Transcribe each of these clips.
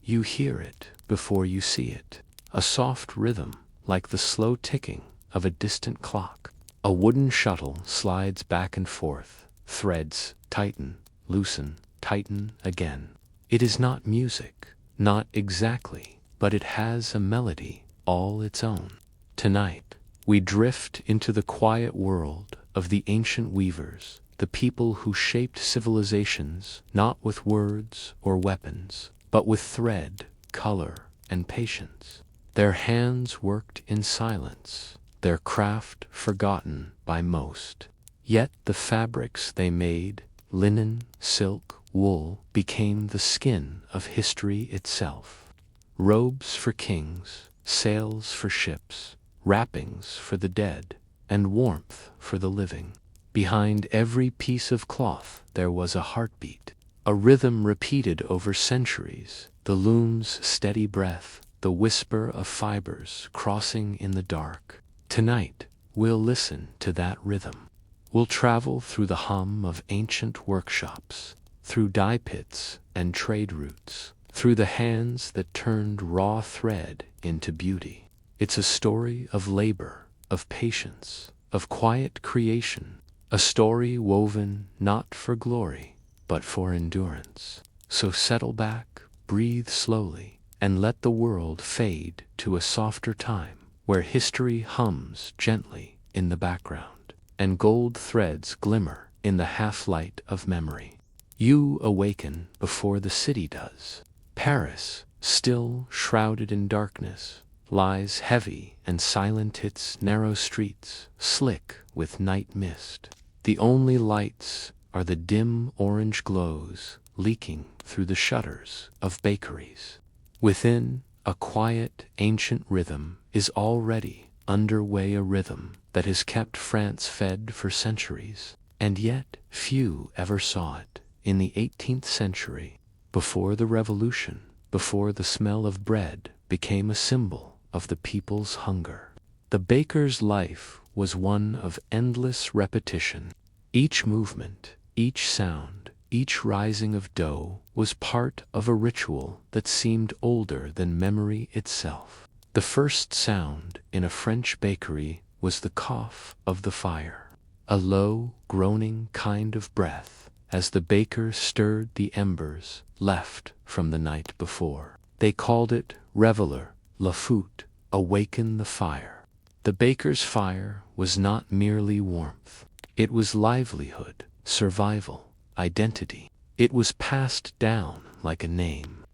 You hear it before you see it. A soft rhythm, like the slow ticking of a distant clock. A wooden shuttle slides back and forth. Threads tighten, loosen, tighten again. It is not music, not exactly, but it has a melody all its own. Tonight, we drift into the quiet world of the ancient weavers, the people who shaped civilizations not with words or weapons, but with thread, color, and patience. Their hands worked in silence, their craft forgotten by most. Yet the fabrics they made, linen, silk, wool, became the skin of history itself. Robes for kings, sails for ships, wrappings for the dead, and warmth for the living. Behind every piece of cloth there was a heartbeat, a rhythm repeated over centuries, the loom's steady breath, the whisper of fibers crossing in the dark. Tonight, we'll listen to that rhythm. We'll travel through the hum of ancient workshops, through dye pits and trade routes, through the hands that turned raw thread into beauty. It's a story of labor, of patience, of quiet creation, a story woven not for glory, but for endurance. So settle back, breathe slowly, and let the world fade to a softer time, where history hums gently in the background, and gold threads glimmer in the half-light of memory. You awaken before the city does. Paris, still shrouded in darkness, lies heavy and silent, its narrow streets slick with night mist. The only lights are the dim orange glows leaking through the shutters of bakeries. Within, a quiet, ancient rhythm is already underway, a rhythm that has kept France fed for centuries, and yet few ever saw it. In the 18th century, before the Revolution, before the smell of bread became a symbol of the people's hunger, the baker's life was one of endless repetition. Each movement, each sound, each rising of dough was part of a ritual that seemed older than memory itself. The first sound in a French bakery was the cough of the fire, a low, groaning kind of breath as the baker stirred the embers left from the night before. They called it reveiller, la fête, awaken the fire. The baker's fire was not merely warmth. It was livelihood, survival, identity. It was passed down like a name.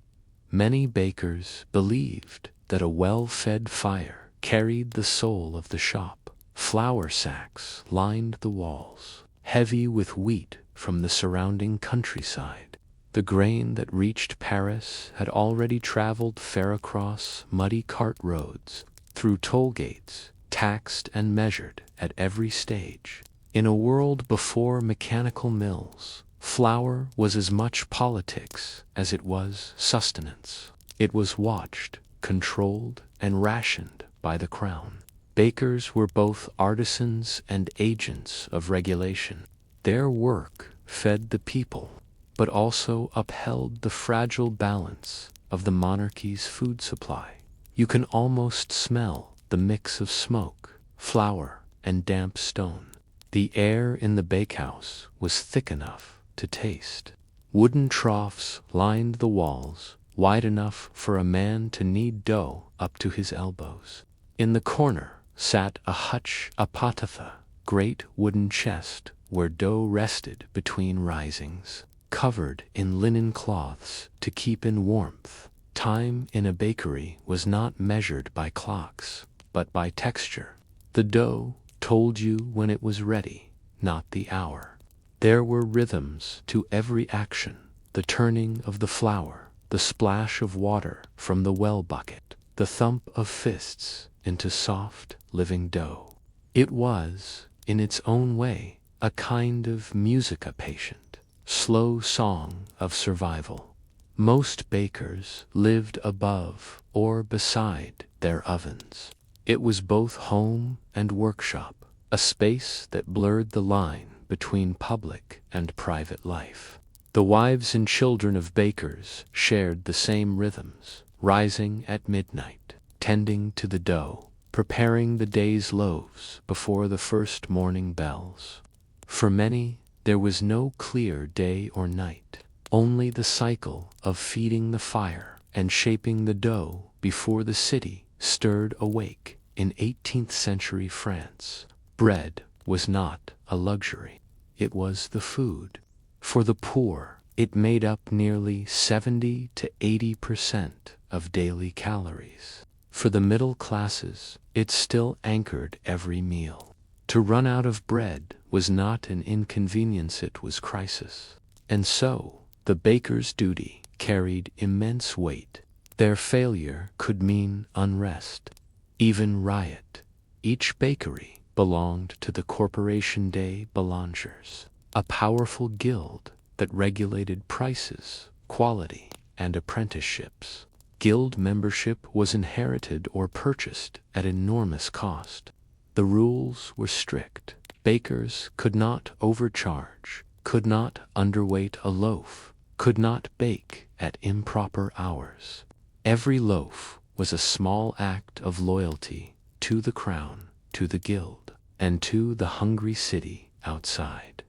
Many bakers believed that a well-fed fire carried the soul of the shop. Flour sacks lined the walls, heavy with wheat from the surrounding countryside. The grain that reached Paris had already traveled far across muddy cart roads, through toll gates, taxed and measured at every stage. In a world before mechanical mills, flour was as much politics as it was sustenance. It was watched, controlled, and rationed by the crown. Bakers were both artisans and agents of regulation. Their work fed the people, but also upheld the fragile balance of the monarchy's food supply. You can almost smell the mix of smoke, flour, and damp stone. The air in the bakehouse was thick enough to taste. Wooden troughs lined the walls, wide enough for a man to knead dough up to his elbows. In the corner sat a hutch apothatha, great wooden chest where dough rested between risings, covered in linen cloths to keep in warmth. Time in a bakery was not measured by clocks, but by texture. The dough told you when it was ready, not the hour. There were rhythms to every action, the turning of the flour, the splash of water from the well bucket, the thump of fists into soft, living dough. It was, in its own way, a kind of musica patient, slow song of survival. Most bakers lived above or beside their ovens. It was both home and workshop, a space that blurred the line between public and private life. The wives and children of bakers shared the same rhythms, rising at midnight, tending to the dough, preparing the day's loaves before the first morning bells. For many, there was no clear day or night, only the cycle of feeding the fire and shaping the dough before the city stirred awake. In 18th century France, bread was not a luxury. It was the food. For the poor, it made up nearly 70 to 80% of daily calories. For the middle classes, it still anchored every meal. To run out of bread was not an inconvenience, it was crisis. And so, the baker's duty carried immense weight. Their failure could mean unrest, even riot. Each bakery belonged to the Corporation des Boulangers, a powerful guild that regulated prices, quality, and apprenticeships. Guild membership was inherited or purchased at enormous cost. The rules were strict. Bakers could not overcharge, could not underweight a loaf, could not bake at improper hours. Every loaf was a small act of loyalty to the crown, to the guild, and to the hungry city outside.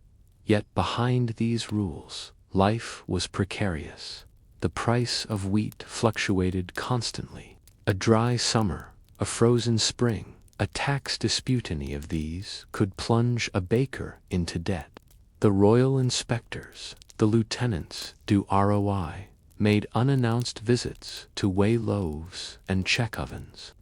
Yet behind these rules, life was precarious. The price of wheat fluctuated constantly. A dry summer, a frozen spring, a tax dispute, any of these could plunge a baker into debt. The royal inspectors, the lieutenants du roi, made unannounced visits to weigh loaves and check ovens.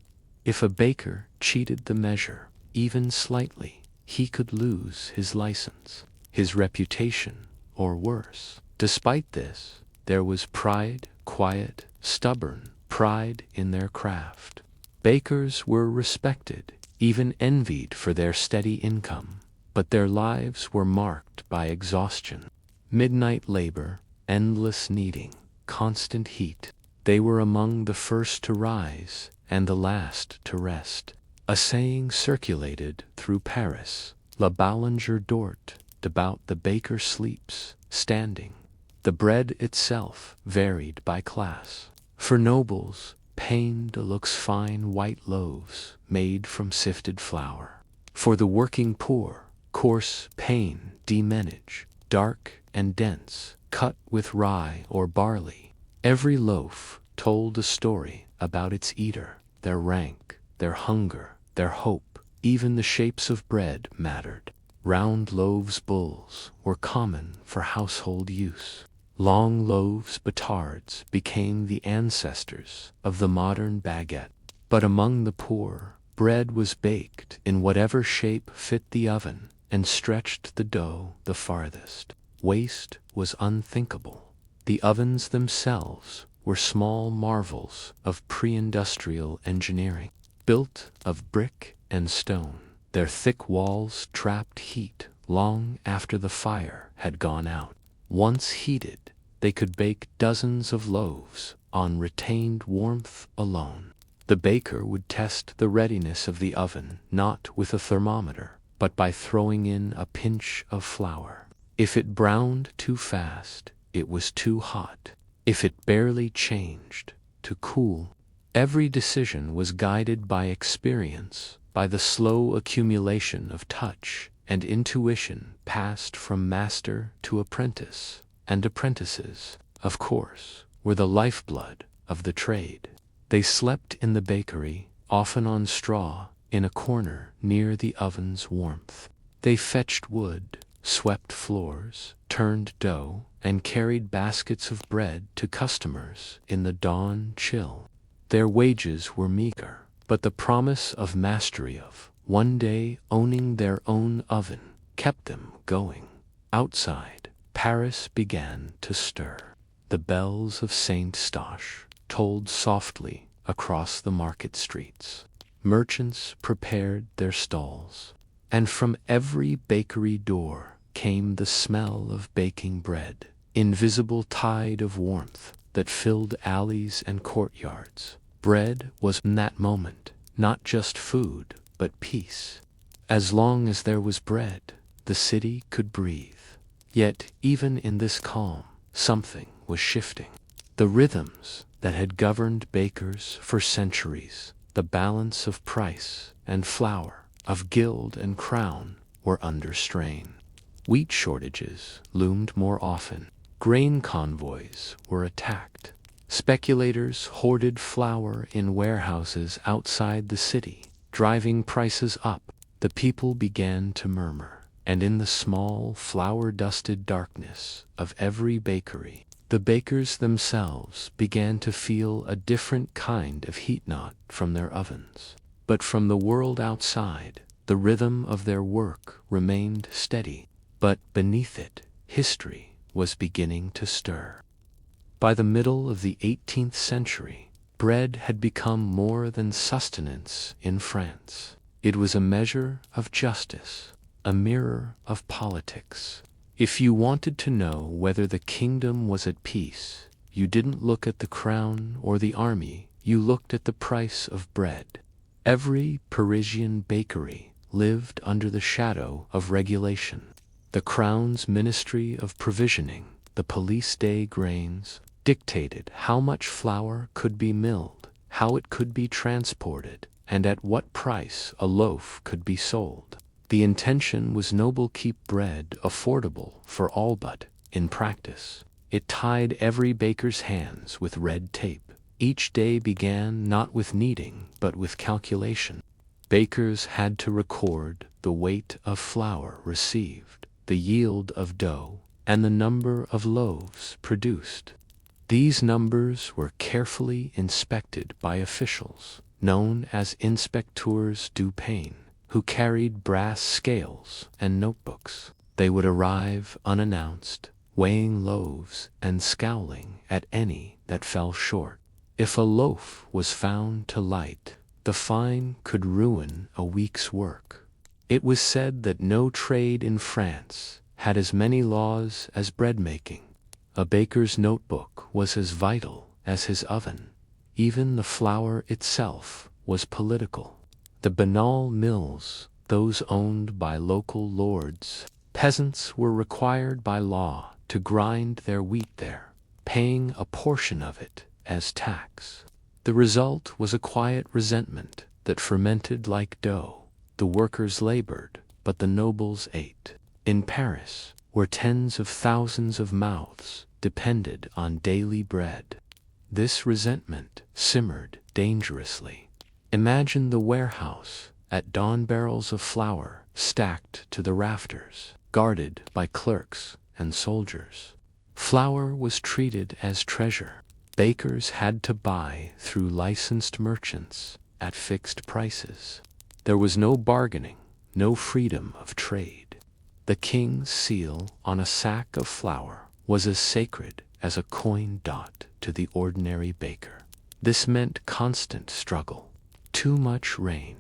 If a baker cheated the measure, even slightly, he could lose his license, his reputation, or worse. Despite this, there was pride, quiet, stubborn pride in their craft. Bakers were respected, even envied for their steady income, but their lives were marked by exhaustion. Midnight labor, endless kneading, constant heat. They were among the first to rise and the last to rest. A saying circulated through Paris, "Le boulanger dort," about the baker sleeps, standing. The bread itself varied by class. For nobles, pain de luxe, fine white loaves made from sifted flour. For the working poor, coarse pain de ménage, dark and dense, cut with rye or barley. Every loaf told a story about its eater, their rank, their hunger, their hope. Even the shapes of bread mattered. Round loaves, bulls, were common for household use. Long loaves, batards, became the ancestors of the modern baguette. But among the poor, bread was baked in whatever shape fit the oven and stretched the dough the farthest. Waste was unthinkable. The ovens themselves were small marvels of pre-industrial engineering. Built of brick and stone, their thick walls trapped heat long after the fire had gone out. Once heated, they could bake dozens of loaves on retained warmth alone. The baker would test the readiness of the oven not with a thermometer, but by throwing in a pinch of flour. If it browned too fast, it was too hot. If it barely changed, too cool. Every decision was guided by experience, by the slow accumulation of touch and intuition passed from master to apprentice. And apprentices, of course, were the lifeblood of the trade. They slept in the bakery, often on straw, in a corner near the oven's warmth. They fetched wood, swept floors, turned dough, and carried baskets of bread to customers in the dawn chill. Their wages were meager, but the promise of mastery, of one day owning their own oven, kept them going. Outside, Paris began to stir. The bells of Saint Eustache tolled softly across the market streets. Merchants prepared their stalls, and from every bakery door came the smell of baking bread, invisible tide of warmth that filled alleys and courtyards. Bread was in that moment not just food, but peace. As long as there was bread, the city could breathe. Yet even in this calm, something was shifting. The rhythms that had governed bakers for centuries, the balance of price and flour, of guild and crown, were under strain. Wheat shortages loomed more often. Grain convoys were attacked. Speculators hoarded flour in warehouses outside the city, driving prices up. The people began to murmur, and in the small, flour-dusted darkness of every bakery, the bakers themselves began to feel a different kind of heat, not from their ovens, but from the world outside. The rhythm of their work remained steady, but beneath it, history was beginning to stir. By the middle of the 18th century, bread had become more than sustenance in France. It was a measure of justice, a mirror of politics. If you wanted to know whether the kingdom was at peace, you didn't look at the crown or the army, you looked at the price of bread. Every Parisian bakery lived under the shadow of regulation. The crown's Ministry of Provisioning, the Police des Grains, dictated how much flour could be milled, how it could be transported, and at what price a loaf could be sold. The intention was noble: keep bread affordable for all, but, in practice, it tied every baker's hands with red tape. Each day began not with kneading, but with calculation. Bakers had to record the weight of flour received, the yield of dough, and the number of loaves produced. These numbers were carefully inspected by officials, known as inspecteurs du pain, who carried brass scales and notebooks. They would arrive unannounced, weighing loaves and scowling at any that fell short. If a loaf was found too light, the fine could ruin a week's work. It was said that no trade in France had as many laws as bread-making. A baker's notebook was as vital as his oven. Even the flour itself was political. The banal mills, those owned by local lords, peasants were required by law to grind their wheat there, paying a portion of it as tax. The result was a quiet resentment that fermented like dough. The workers labored, but the nobles ate. In Paris, where tens of thousands of mouths depended on daily bread, this resentment simmered dangerously. Imagine the warehouse at dawn, barrels of flour stacked to the rafters, guarded by clerks and soldiers. Flour was treated as treasure. Bakers had to buy through licensed merchants at fixed prices. There was no bargaining, no freedom of trade. The king's seal on a sack of flour was as sacred as a coin dot to the ordinary baker. This meant constant struggle. Too much rain,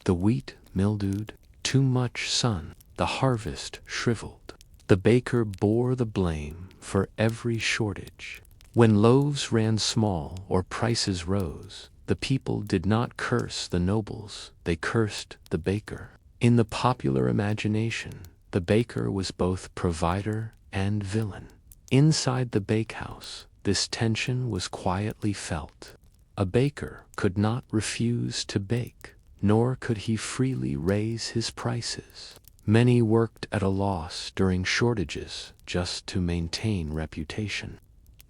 the wheat mildewed; too much sun, the harvest shriveled. The baker bore the blame for every shortage. When loaves ran small or prices rose, the people did not curse the nobles, they cursed the baker. In the popular imagination, the baker was both provider and villain. Inside the bakehouse, this tension was quietly felt. A baker could not refuse to bake, nor could he freely raise his prices. Many worked at a loss during shortages just to maintain reputation.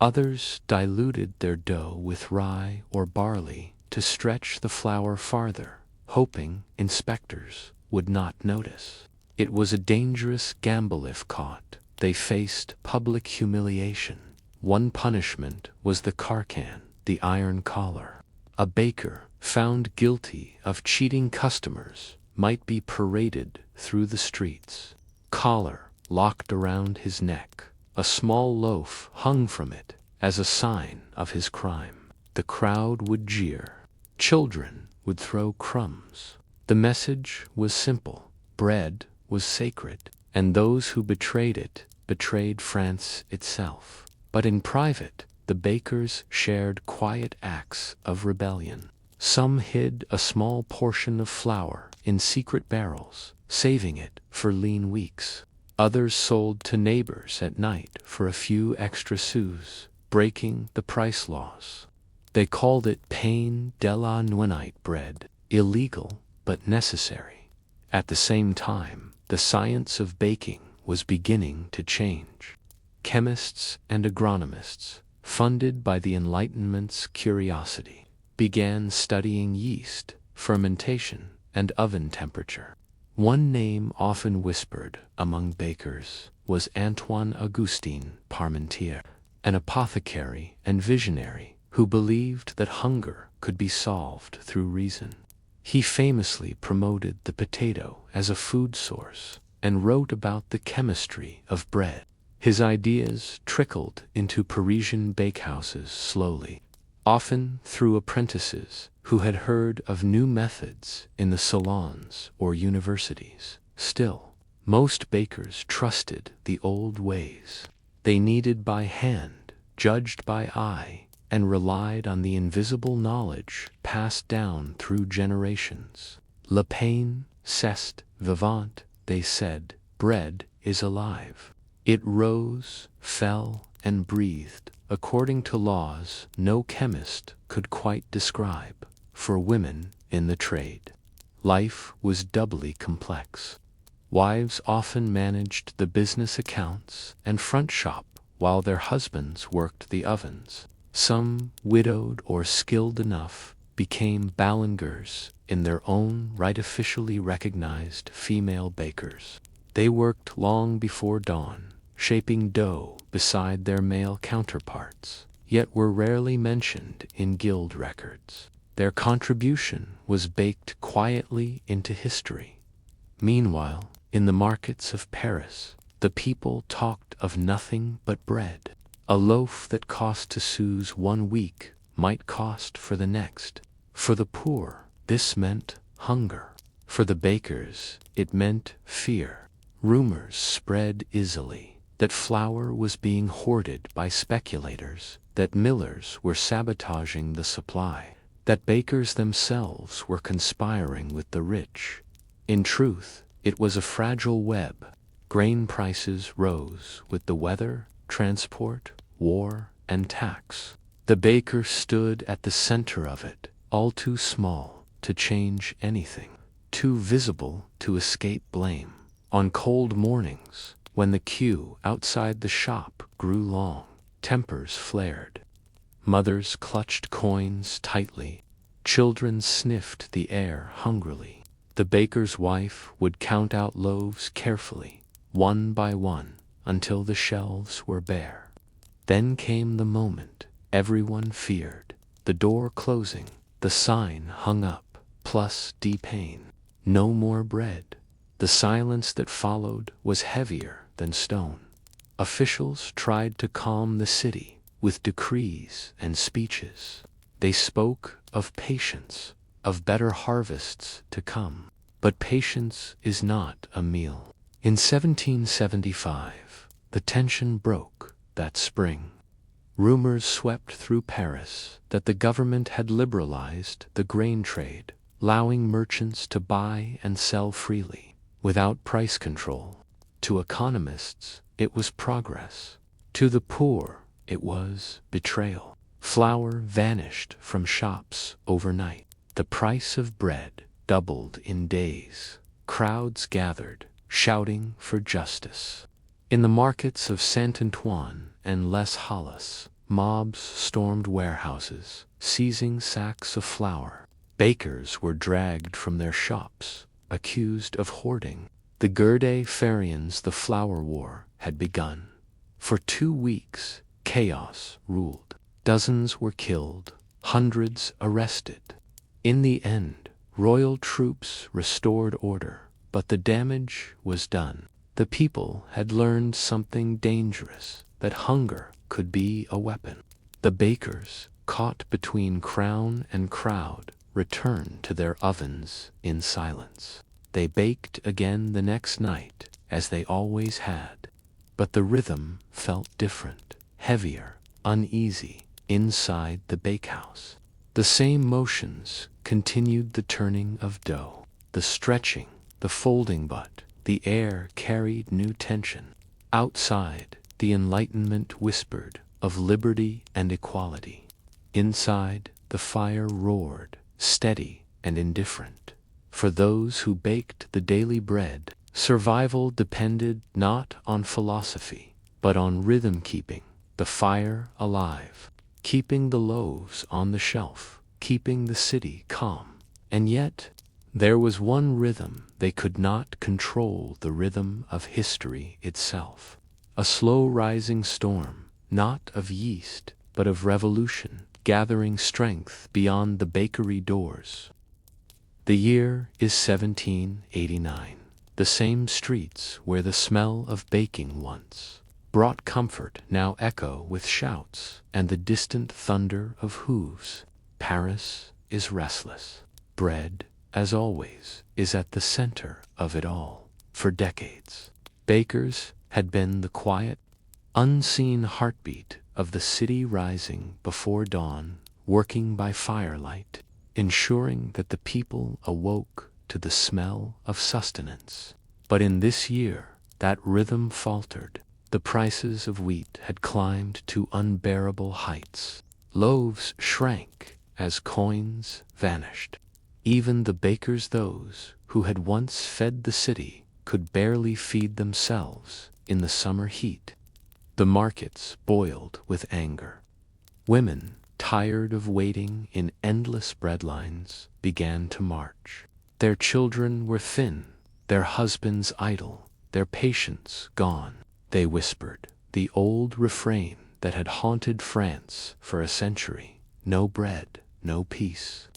Others diluted their dough with rye or barley to stretch the flour farther, hoping inspectors would not notice. It was a dangerous gamble. If caught, they faced public humiliation. One punishment was the carcan, the iron collar. A baker found guilty of cheating customers might be paraded through the streets. Collar locked around his neck, a small loaf hung from it as a sign of his crime. The crowd would jeer. Children would throw crumbs. The message was simple: bread was sacred, and those who betrayed it betrayed France itself. But in private, the bakers shared quiet acts of rebellion. Some hid a small portion of flour in secret barrels, saving it for lean weeks. Others sold to neighbors at night for a few extra sous, breaking the price laws. They called it pain de la nuit bread, illegal but necessary. At the same time, the science of baking was beginning to change. Chemists and agronomists, funded by the Enlightenment's curiosity, began studying yeast, fermentation, and oven temperature. One name often whispered among bakers was Antoine Augustin Parmentier, an apothecary and visionary who believed that hunger could be solved through reason. He famously promoted the potato as a food source and wrote about the chemistry of bread. His ideas trickled into Parisian bakehouses slowly, often through apprentices who had heard of new methods in the salons or universities. Still, most bakers trusted the old ways. They kneaded by hand, judged by eye, and relied on the invisible knowledge passed down through generations. Le pain, c'est vivant, they said, bread is alive. It rose, fell, and breathed, according to laws no chemist could quite describe. For women in the trade, life was doubly complex. Wives often managed the business accounts and front shop while their husbands worked the ovens. Some, widowed or skilled enough, became balangers in their own right, officially recognized female bakers. They worked long before dawn, shaping dough beside their male counterparts, yet were rarely mentioned in guild records. Their contribution was baked quietly into history. Meanwhile, in the markets of Paris, the people talked of nothing but bread. A loaf that cost 2 sous 1 week might cost for the next. For the poor, this meant hunger. For the bakers, it meant fear. Rumors spread easily that flour was being hoarded by speculators, that millers were sabotaging the supply, that bakers themselves were conspiring with the rich. In truth, it was a fragile web. Grain prices rose with the weather, transport, war, and tax. The baker stood at the center of it, all too small to change anything, too visible to escape blame. On cold mornings, when the queue outside the shop grew long, tempers flared. Mothers clutched coins tightly. Children sniffed the air hungrily. The baker's wife would count out loaves carefully, one by one, until the shelves were bare. Then came the moment everyone feared, the door closing, the sign hung up, plus D pain. No more bread. The silence that followed was heavier than stone. Officials tried to calm the city with decrees and speeches. They spoke of patience, of better harvests to come. But patience is not a meal. In 1775, the tension broke that spring. Rumors swept through Paris that the government had liberalized the grain trade, allowing merchants to buy and sell freely, without price control. To economists, it was progress. To the poor, it was betrayal. Flour vanished from shops overnight. The price of bread doubled in days. Crowds gathered, shouting for justice. In the markets of Saint-Antoine and Les Halles, mobs stormed warehouses, seizing sacks of flour. Bakers were dragged from their shops, accused of hoarding. The Gerde Ferians, the flour war, had begun. For 2 weeks, chaos ruled. Dozens were killed, hundreds arrested. In the end, royal troops restored order, but the damage was done. The people had learned something dangerous, that hunger could be a weapon. The bakers, caught between crown and crowd, returned to their ovens in silence. They baked again the next night, as they always had. But the rhythm felt different, heavier, uneasy, inside the bakehouse. The same motions continued: the turning of dough, the stretching, the folding, but the air carried new tension. Outside, the Enlightenment whispered of liberty and equality. Inside, the fire roared, steady and indifferent. For those who baked the daily bread, survival depended not on philosophy, but on rhythm, keeping the fire alive, keeping the loaves on the shelf, keeping the city calm. And yet, there was one rhythm they could not control, the rhythm of history itself. A slow rising storm, not of yeast, but of revolution, gathering strength beyond the bakery doors. The year is 1789. The same streets where the smell of baking once brought comfort now echo with shouts and the distant thunder of hooves. Paris is restless. Bread, as always, is at the center of it all. For decades, bakers had been the quiet, unseen heartbeat of the city, rising before dawn, working by firelight, ensuring that the people awoke to the smell of sustenance. But in this year, that rhythm faltered. The prices of wheat had climbed to unbearable heights. Loaves shrank as coins vanished. Even the bakers, those who had once fed the city, could barely feed themselves in the summer heat. The markets boiled with anger. Women, tired of waiting in endless breadlines, began to march. Their children were thin, their husbands idle, their patience gone. They whispered the old refrain that had haunted France for a century: no bread, no peace.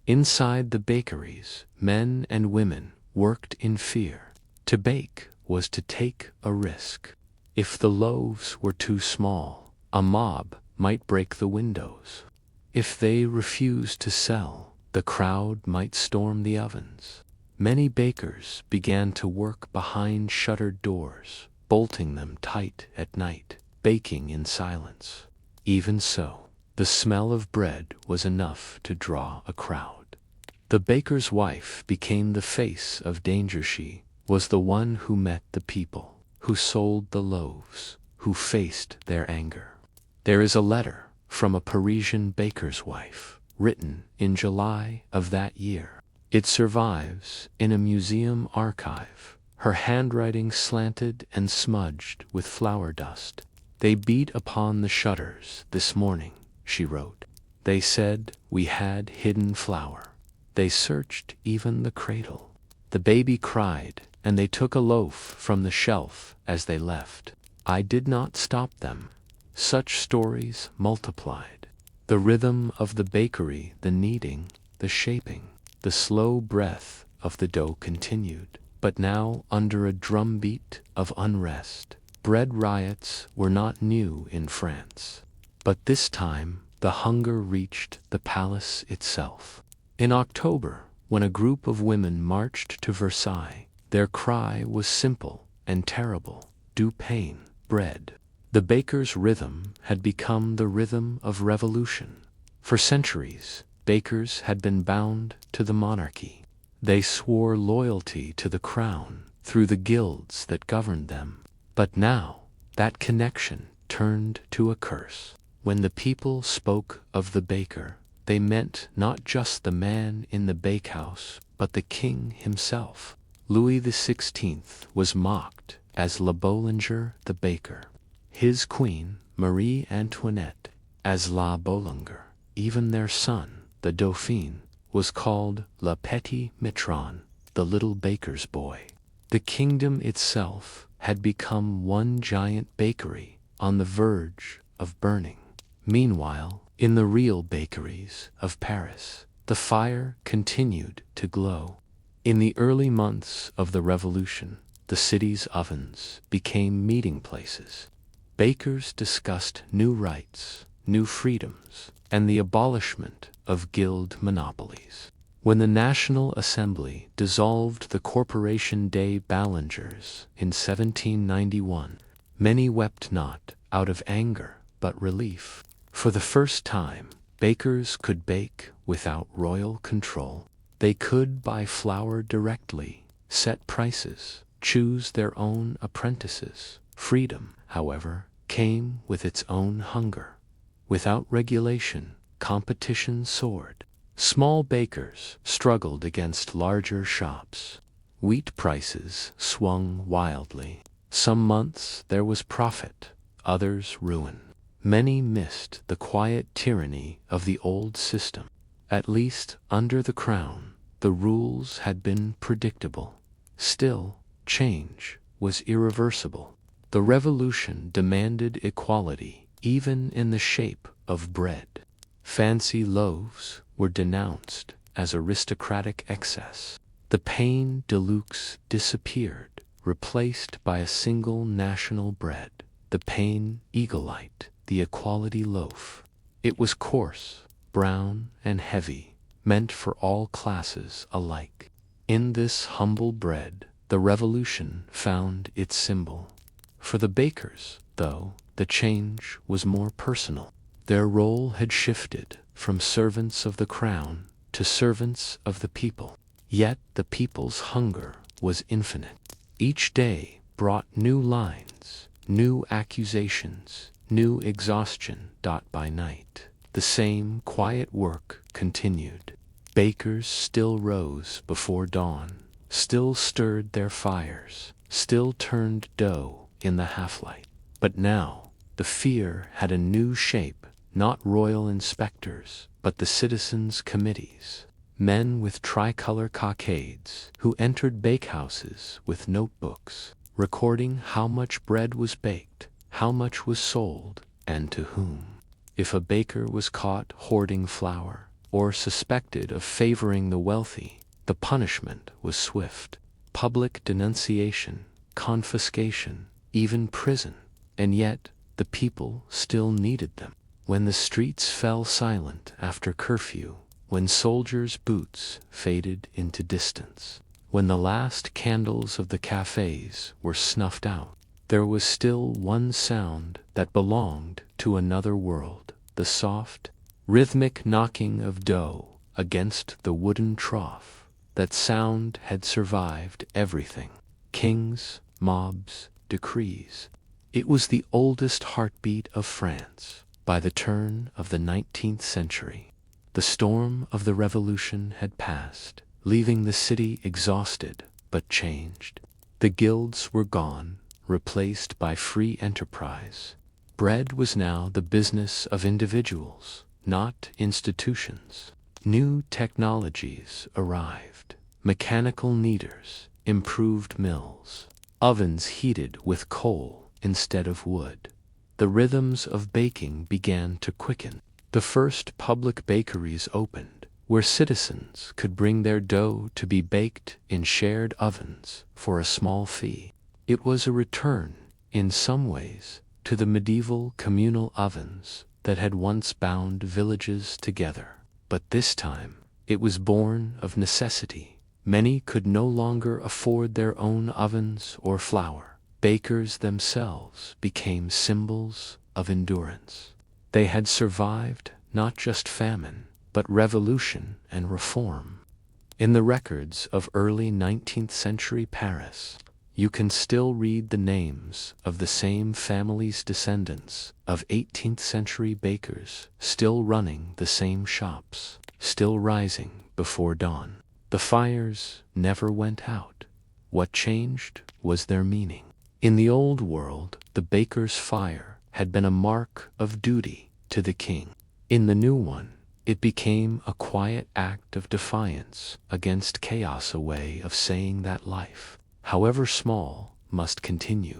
Inside the bakeries, men and women worked in fear. To bake was to take a risk. If the loaves were too small, a mob might break the windows. If they refused to sell, the crowd might storm the ovens. Many bakers began to work behind shuttered doors, bolting them tight at night, baking in silence. Even so, the smell of bread was enough to draw a crowd. The baker's wife became the face of danger. She was the one who met the people, who sold the loaves, who faced their anger. There is a letter from a Parisian baker's wife, written in July of that year. It survives in a museum archive, her handwriting slanted and smudged with flour dust. "They beat upon the shutters this morning," she wrote. "They said we had hidden flour. They searched even the cradle. The baby cried, and they took a loaf from the shelf as they left. I did not stop them." Such stories multiplied. The rhythm of the bakery, the kneading, the shaping, the slow breath of the dough continued, but now under a drumbeat of unrest. Bread riots were not new in France, but this time the hunger reached the palace itself. In October, when a group of women marched to Versailles, their cry was simple and terrible: "Du pain, bread." The baker's rhythm had become the rhythm of revolution. For centuries, bakers had been bound to the monarchy. They swore loyalty to the crown through the guilds that governed them. But now, that connection turned to a curse. When the people spoke of the baker, they meant not just the man in the bakehouse, but the king himself. Louis XVI was mocked as Le Boulanger the baker. His queen, Marie Antoinette, as La Boulanger. Even their son, the Dauphin, was called Le Petit Mitron, the little baker's boy. The kingdom itself had become one giant bakery on the verge of burning. Meanwhile, in the real bakeries of Paris, the fire continued to glow. In the early months of the Revolution, the city's ovens became meeting places. Bakers discussed new rights, new freedoms, and the abolishment of guild monopolies. When the National Assembly dissolved the Corporation des Ballingers in 1791, many wept not out of anger but relief. For the first time, bakers could bake without royal control. They could buy flour directly, set prices, choose their own apprentices. Freedom, however, came with its own hunger. Without regulation, competition soared. Small bakers struggled against larger shops. Wheat prices swung wildly. Some months there was profit, others ruin. Many missed the quiet tyranny of the old system. At least under the crown, the rules had been predictable. Still, change was irreversible. The revolution demanded equality, even in the shape of bread. Fancy loaves were denounced as aristocratic excess. The pain de luxe disappeared, replaced by a single national bread, the pain eaglite, the equality loaf. It was coarse, brown, and heavy, meant for all classes alike. In this humble bread, the revolution found its symbol. For the bakers, though, the change was more personal. Their role had shifted from servants of the crown to servants of the people. Yet the people's hunger was infinite. Each day brought new lines, new accusations, new exhaustion. By night, the same quiet work continued. Bakers still rose before dawn, still stirred their fires, still turned dough in the half-light. But now the fear had a new shape, not royal inspectors, but the citizens' committees. Men with tricolor cockades who entered bakehouses with notebooks, recording how much bread was baked, how much was sold, and to whom. If a baker was caught hoarding flour or suspected of favoring the wealthy, the punishment was swift. Public denunciation, confiscation, even prison. And yet the people still needed them. When the streets fell silent after curfew, when soldiers' boots faded into distance, when the last candles of the cafes were snuffed out, there was still one sound that belonged to another world, the soft, rhythmic knocking of dough against the wooden trough. That sound had survived everything: kings, mobs, decrees. It was the oldest heartbeat of France. By the turn of the 19th century, the storm of the revolution had passed, leaving the city exhausted but changed. The guilds were gone, replaced by free enterprise. Bread was now the business of individuals, not institutions. New technologies arrived: mechanical kneaders, improved mills, ovens heated with coal instead of wood. The rhythms of baking began to quicken. The first public bakeries opened, where citizens could bring their dough to be baked in shared ovens for a small fee. It was a return, in some ways, to the medieval communal ovens that had once bound villages together. But this time, it was born of necessity. Many could no longer afford their own ovens or flour. Bakers themselves became symbols of endurance. They had survived not just famine, but revolution and reform. In the records of early 19th century Paris, you can still read the names of the same family's descendants of 18th century bakers, still running the same shops, still rising before dawn. The fires never went out. What changed was their meaning. In the old world, the baker's fire had been a mark of duty to the king. In the new one, it became a quiet act of defiance against chaos, a way of saying that life, however small, must continue.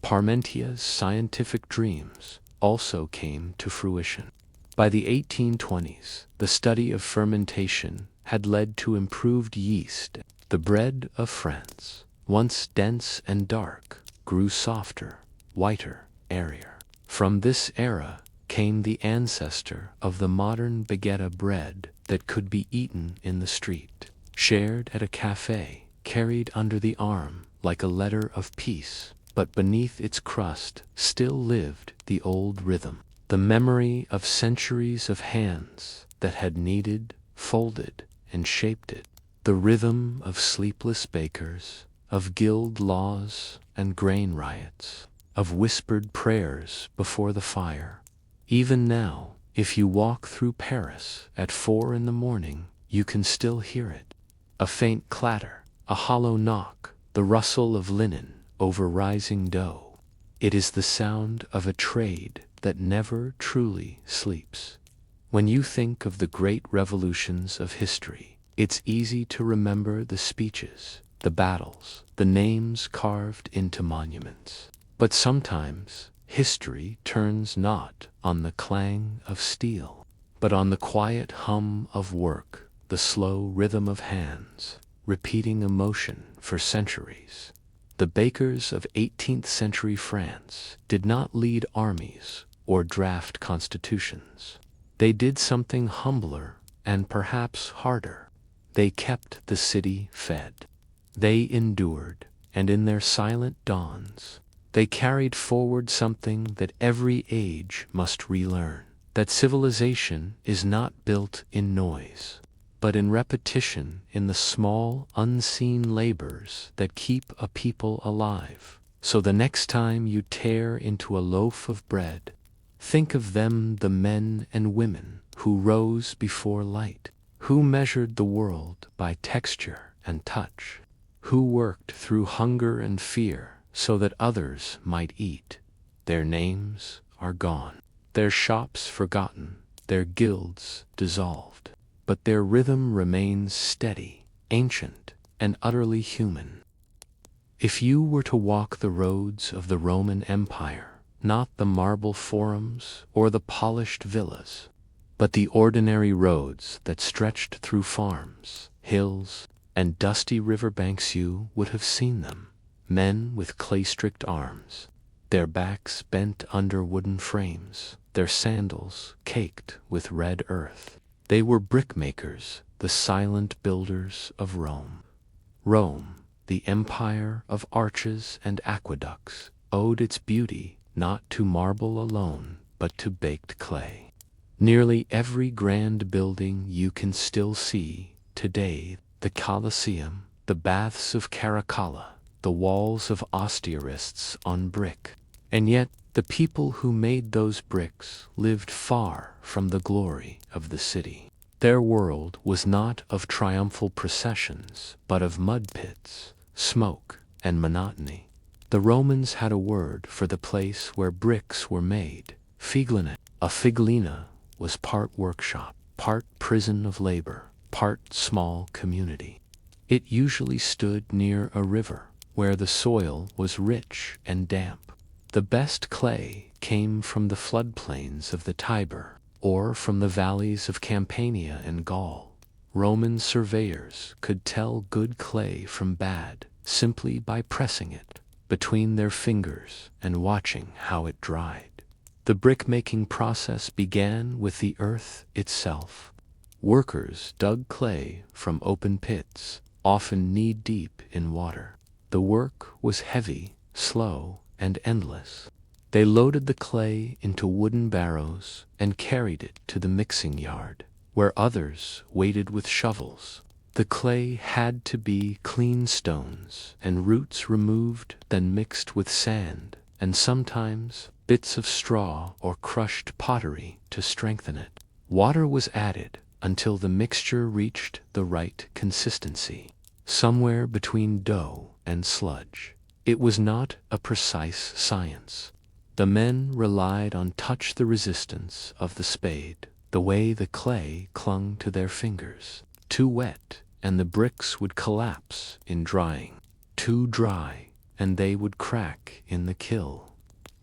Parmentier's scientific dreams also came to fruition. By the 1820s, the study of fermentation had led to improved yeast. The bread of France, once dense and dark, grew softer, whiter, airier. From this era came the ancestor of the modern baguette bread that could be eaten in the street, shared at a cafe, carried under the arm like a letter of peace. But beneath its crust still lived the old rhythm, the memory of centuries of hands that had kneaded, folded, and shaped it, the rhythm of sleepless bakers, of guild laws and grain riots, of whispered prayers before the fire. Even now, if you walk through Paris at 4 in the morning, you can still hear it. A faint clatter, a hollow knock, the rustle of linen over rising dough. It is the sound of a trade that never truly sleeps. When you think of the great revolutions of history, it's easy to remember the speeches, the battles, the names carved into monuments. But sometimes, history turns not on the clang of steel, but on the quiet hum of work, the slow rhythm of hands, repeating emotion for centuries. The bakers of 18th century France did not lead armies or draft constitutions. They did something humbler and perhaps harder. They kept the city fed. They endured, and in their silent dawns, they carried forward something that every age must relearn, that civilization is not built in noise, but in repetition, in the small, unseen labors that keep a people alive. So the next time you tear into a loaf of bread, think of them, the men and women who rose before light, who measured the world by texture and touch, who worked through hunger and fear so that others might eat. Their names are gone, their shops forgotten, their guilds dissolved, but their rhythm remains steady, ancient, and utterly human. If you were to walk the roads of the Roman Empire, not the marble forums or the polished villas, but the ordinary roads that stretched through farms, hills, and dusty riverbanks, you would have seen them. Men with clay-stricked arms, their backs bent under wooden frames, their sandals caked with red earth. They were brickmakers, the silent builders of Rome. Rome, the empire of arches and aqueducts, owed its beauty not to marble alone, but to baked clay. Nearly every grand building you can still see today, the Colosseum, the baths of Caracalla, the walls of osterisks on brick. And yet, the people who made those bricks lived far from the glory of the city. Their world was not of triumphal processions, but of mud pits, smoke, and monotony. The Romans had a word for the place where bricks were made, figlina. A figlina was part workshop, part prison of labor, part small community. It usually stood near a river, where the soil was rich and damp. The best clay came from the floodplains of the Tiber, or from the valleys of Campania and Gaul. Roman surveyors could tell good clay from bad simply by pressing it between their fingers and watching how it dried. The brick-making process began with the earth itself. Workers dug clay from open pits, often knee-deep in water. The work was heavy, slow, and endless. They loaded the clay into wooden barrows and carried it to the mixing yard, where others waited with shovels. The clay had to be clean stones and roots removed, then mixed with sand, and sometimes bits of straw or crushed pottery to strengthen it. Water was added until the mixture reached the right consistency, somewhere between dough and sludge. It was not a precise science. The men relied on touch, the resistance of the spade, the way the clay clung to their fingers. Too wet, and the bricks would collapse in drying. Too dry, and they would crack in the kiln.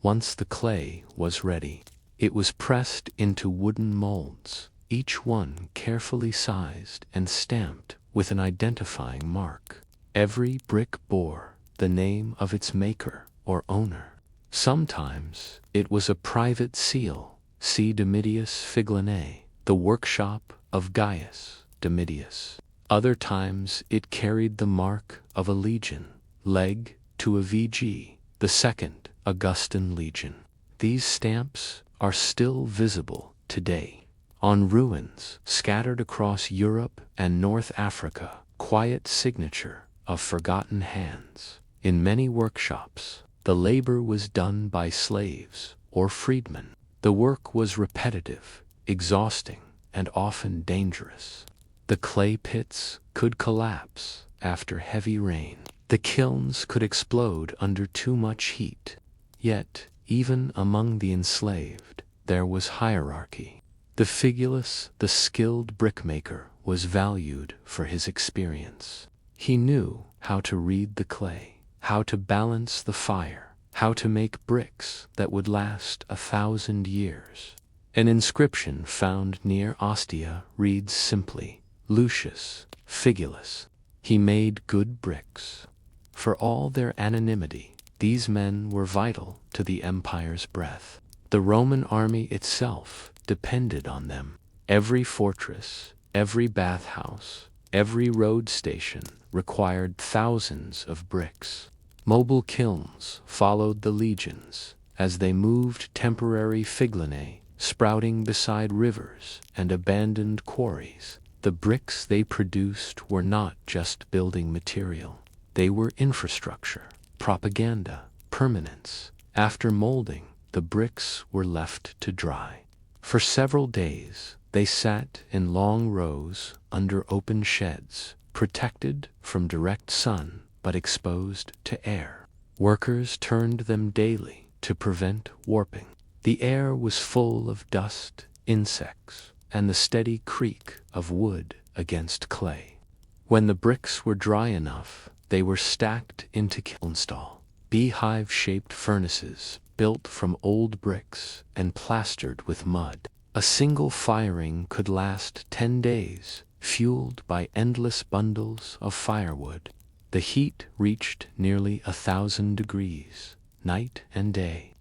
Once the clay was ready, it was pressed into wooden molds, each one carefully sized and stamped with an identifying mark. Every brick bore the name of its maker or owner. Sometimes it was a private seal, see Domitius Figlinae, the workshop of Gaius Domitius. Other times it carried the mark of a legion, leg to a VG, the Second Augustan Legion. These stamps are still visible today on ruins scattered across Europe and North Africa. Quiet signature of forgotten hands. In many workshops, the labor was done by slaves or freedmen. The work was repetitive, exhausting, and often dangerous. The clay pits could collapse after heavy rain. The kilns could explode under too much heat. Yet, even among the enslaved, there was hierarchy. The meticulous, the skilled brickmaker, was valued for his experience. He knew how to read the clay, how to balance the fire, how to make bricks that would last 1,000 years. An inscription found near Ostia reads simply, Lucius Figulus. He made good bricks. For all their anonymity, these men were vital to the empire's breath. The Roman army itself depended on them. Every fortress, every bathhouse, every road station required thousands of bricks. Mobile kilns followed the legions as they moved temporary figlinae, sprouting beside rivers and abandoned quarries. The bricks they produced were not just building material. They were infrastructure, propaganda, permanence. After molding, the bricks were left to dry. For several days, they sat in long rows under open sheds, protected from direct sun but exposed to air. Workers turned them daily to prevent warping. The air was full of dust, insects, and the steady creak of wood against clay. When the bricks were dry enough, they were stacked into kiln-stall, beehive-shaped furnaces built from old bricks and plastered with mud. A single firing could last 10 days, fueled by endless bundles of firewood. The heat reached nearly 1,000 degrees, night and day.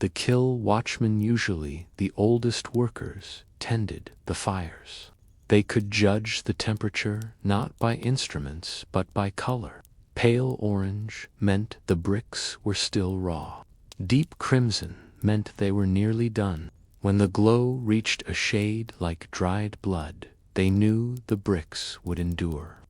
The kill watchmen, usually the oldest workers, tended the fires. They could judge the temperature not by instruments but by color. Pale orange meant the bricks were still raw. Deep crimson meant they were nearly done. When the glow reached a shade like dried blood, they knew the bricks would endure.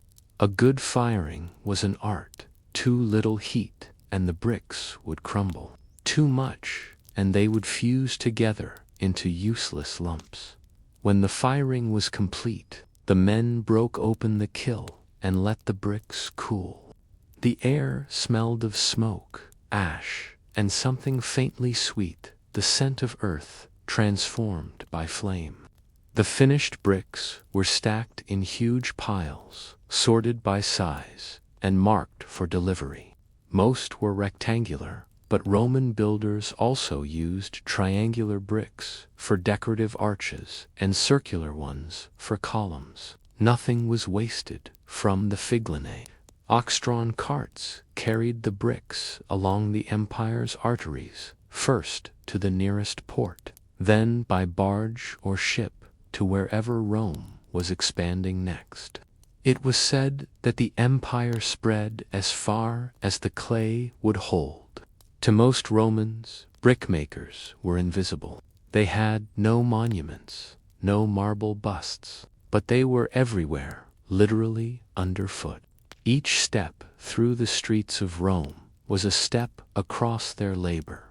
A good firing was an art. Too little heat, and the bricks would crumble. Too much, and they would fuse together into useless lumps. When the firing was complete, the men broke open the kiln and let the bricks cool. The air smelled of smoke, ash, and something faintly sweet, the scent of earth transformed by flame. The finished bricks were stacked in huge piles, sorted by size, and marked for delivery. Most were rectangular, but Roman builders also used triangular bricks for decorative arches and circular ones for columns. Nothing was wasted from the figlinae. Ox-drawn carts carried the bricks along the empire's arteries, first to the nearest port, then by barge or ship to wherever Rome was expanding next. It was said that the empire spread as far as the clay would hold. To most Romans, brickmakers were invisible. They had no monuments, no marble busts, but they were everywhere, literally underfoot. Each step through the streets of Rome was a step across their labor.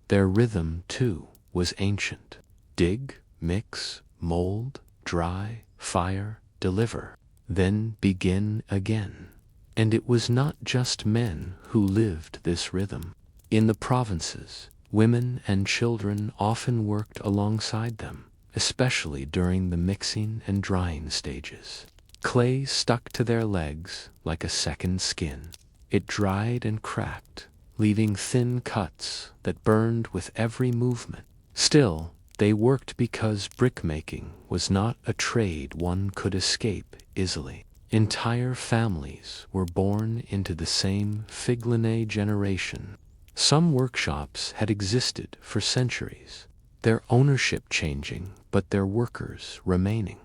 Their rhythm, too, was ancient. Dig, mix, mold, dry, fire, deliver, then begin again. And it was not just men who lived this rhythm. In the provinces, women and children often worked alongside them, especially during the mixing and drying stages. Clay stuck to their legs like a second skin. It dried and cracked, leaving thin cuts that burned with every movement. Still, they worked because brickmaking was not a trade one could escape easily. Entire families were born into the same figlinae generation. Some workshops had existed for centuries, their ownership changing but their workers remaining.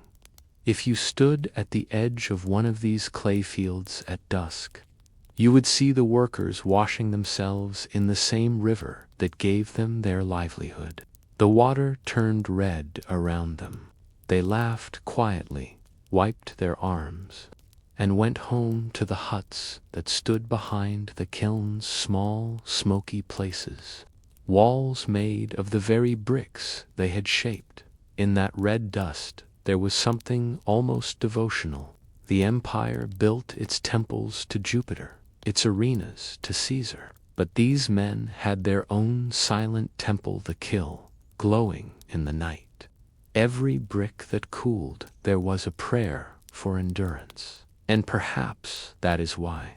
If you stood at the edge of one of these clay fields at dusk, you would see the workers washing themselves in the same river that gave them their livelihood. The water turned red around them. They laughed quietly, wiped their arms, and went home to the huts that stood behind the kiln's small, smoky places. Walls made of the very bricks they had shaped. In that red dust there was something almost devotional. The empire built its temples to Jupiter, its arenas to Caesar. But these men had their own silent temple, the Kill, glowing in the night. Every brick that cooled, there was a prayer for endurance. And perhaps that is why,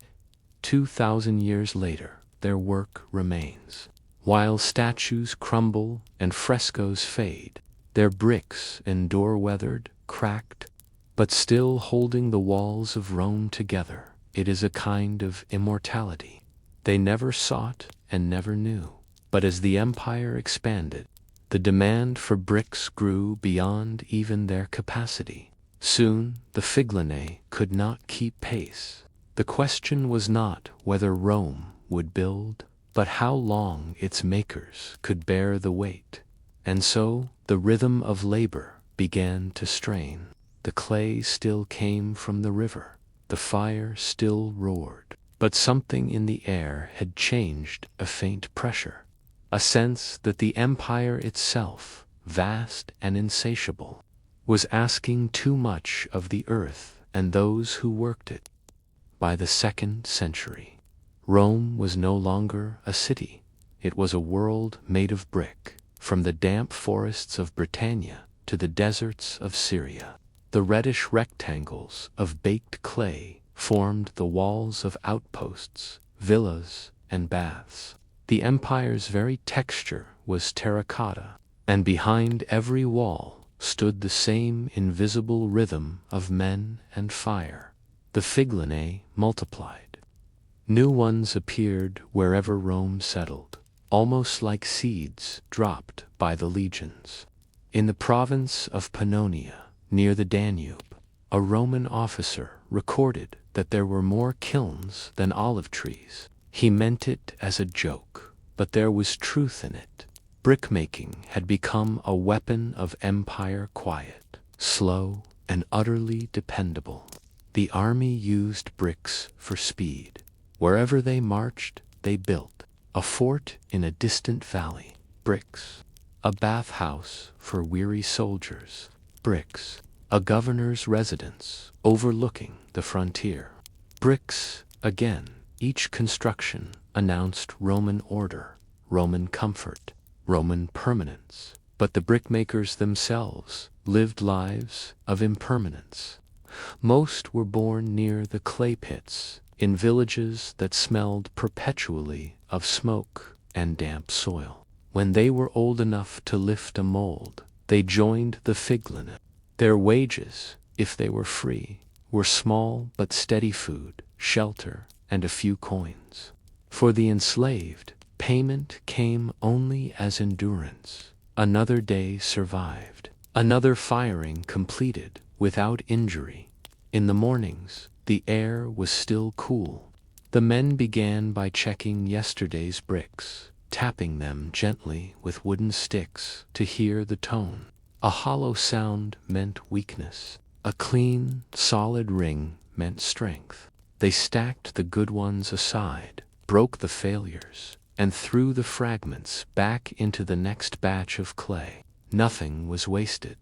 2,000 years later, their work remains. While statues crumble and frescoes fade, their bricks endure, weathered, cracked, but still holding the walls of Rome together. It is a kind of immortality they never sought and never knew. But as the empire expanded, the demand for bricks grew beyond even their capacity. Soon the Figline could not keep pace. The question was not whether Rome would build, but how long its makers could bear the weight. And so the rhythm of labor began to strain. The clay still came from the river, the fire still roared, but something in the air had changed. A faint pressure, a sense that the empire itself, vast and insatiable, was asking too much of the earth and those who worked it. By the 2nd century, Rome was no longer a city. It was a world made of brick, from the damp forests of Britannia to the deserts of Syria. The reddish rectangles of baked clay formed the walls of outposts, villas, and baths. The empire's very texture was terracotta, and behind every wall stood the same invisible rhythm of men and fire. The Figline multiplied. New ones appeared wherever Rome settled, almost like seeds dropped by the legions. In the province of Pannonia, near the Danube, a Roman officer recorded that there were more kilns than olive trees. He meant it as a joke, but there was truth in it. Brickmaking had become a weapon of empire, quiet, slow, and utterly dependable. The army used bricks for speed. Wherever they marched, they built. A fort in a distant valley, bricks. A bathhouse for weary soldiers, bricks. A governor's residence overlooking the frontier, bricks again. Each construction announced Roman order, Roman comfort, Roman permanence. But the brickmakers themselves lived lives of impermanence. Most were born near the clay pits, in villages that smelled perpetually of smoke and damp soil. When they were old enough to lift a mold, they joined the Figline. Their wages, if they were free, were small but steady food, shelter, and a few coins. For the enslaved, payment came only as endurance. Another day survived, another firing completed without injury. In the mornings, the air was still cool. The men began by checking yesterday's bricks, tapping them gently with wooden sticks to hear the tone. A hollow sound meant weakness. A clean, solid ring meant strength. They stacked the good ones aside, broke the failures, and threw the fragments back into the next batch of clay. Nothing was wasted.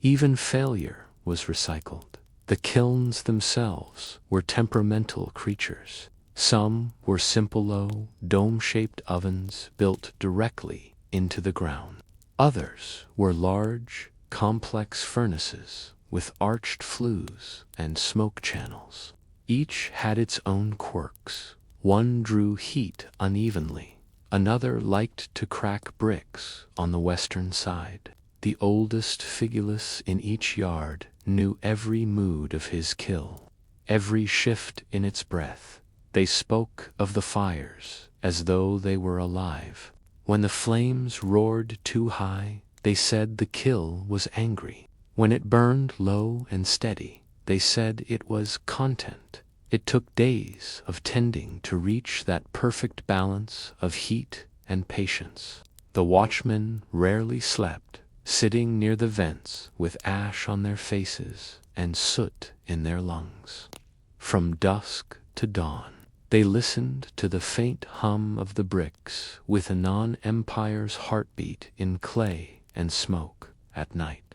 Even failure was recycled. The kilns themselves were temperamental creatures. Some were simple low, dome-shaped ovens built directly into the ground. Others were large, complex furnaces with arched flues and smoke channels. Each had its own quirks. One drew heat unevenly. Another liked to crack bricks on the western side. The oldest Figulus in each yard knew every mood of his kill, every shift in its breath. They spoke of the fires as though they were alive. When the flames roared too high, they said the kill was angry. When it burned low and steady, they said it was content. It took days of tending to reach that perfect balance of heat and patience. The watchmen rarely slept, sitting near the vents with ash on their faces and soot in their lungs. from dusk to dawn. They listened to the faint hum of the bricks with a non-empire's heartbeat in clay and smoke at night.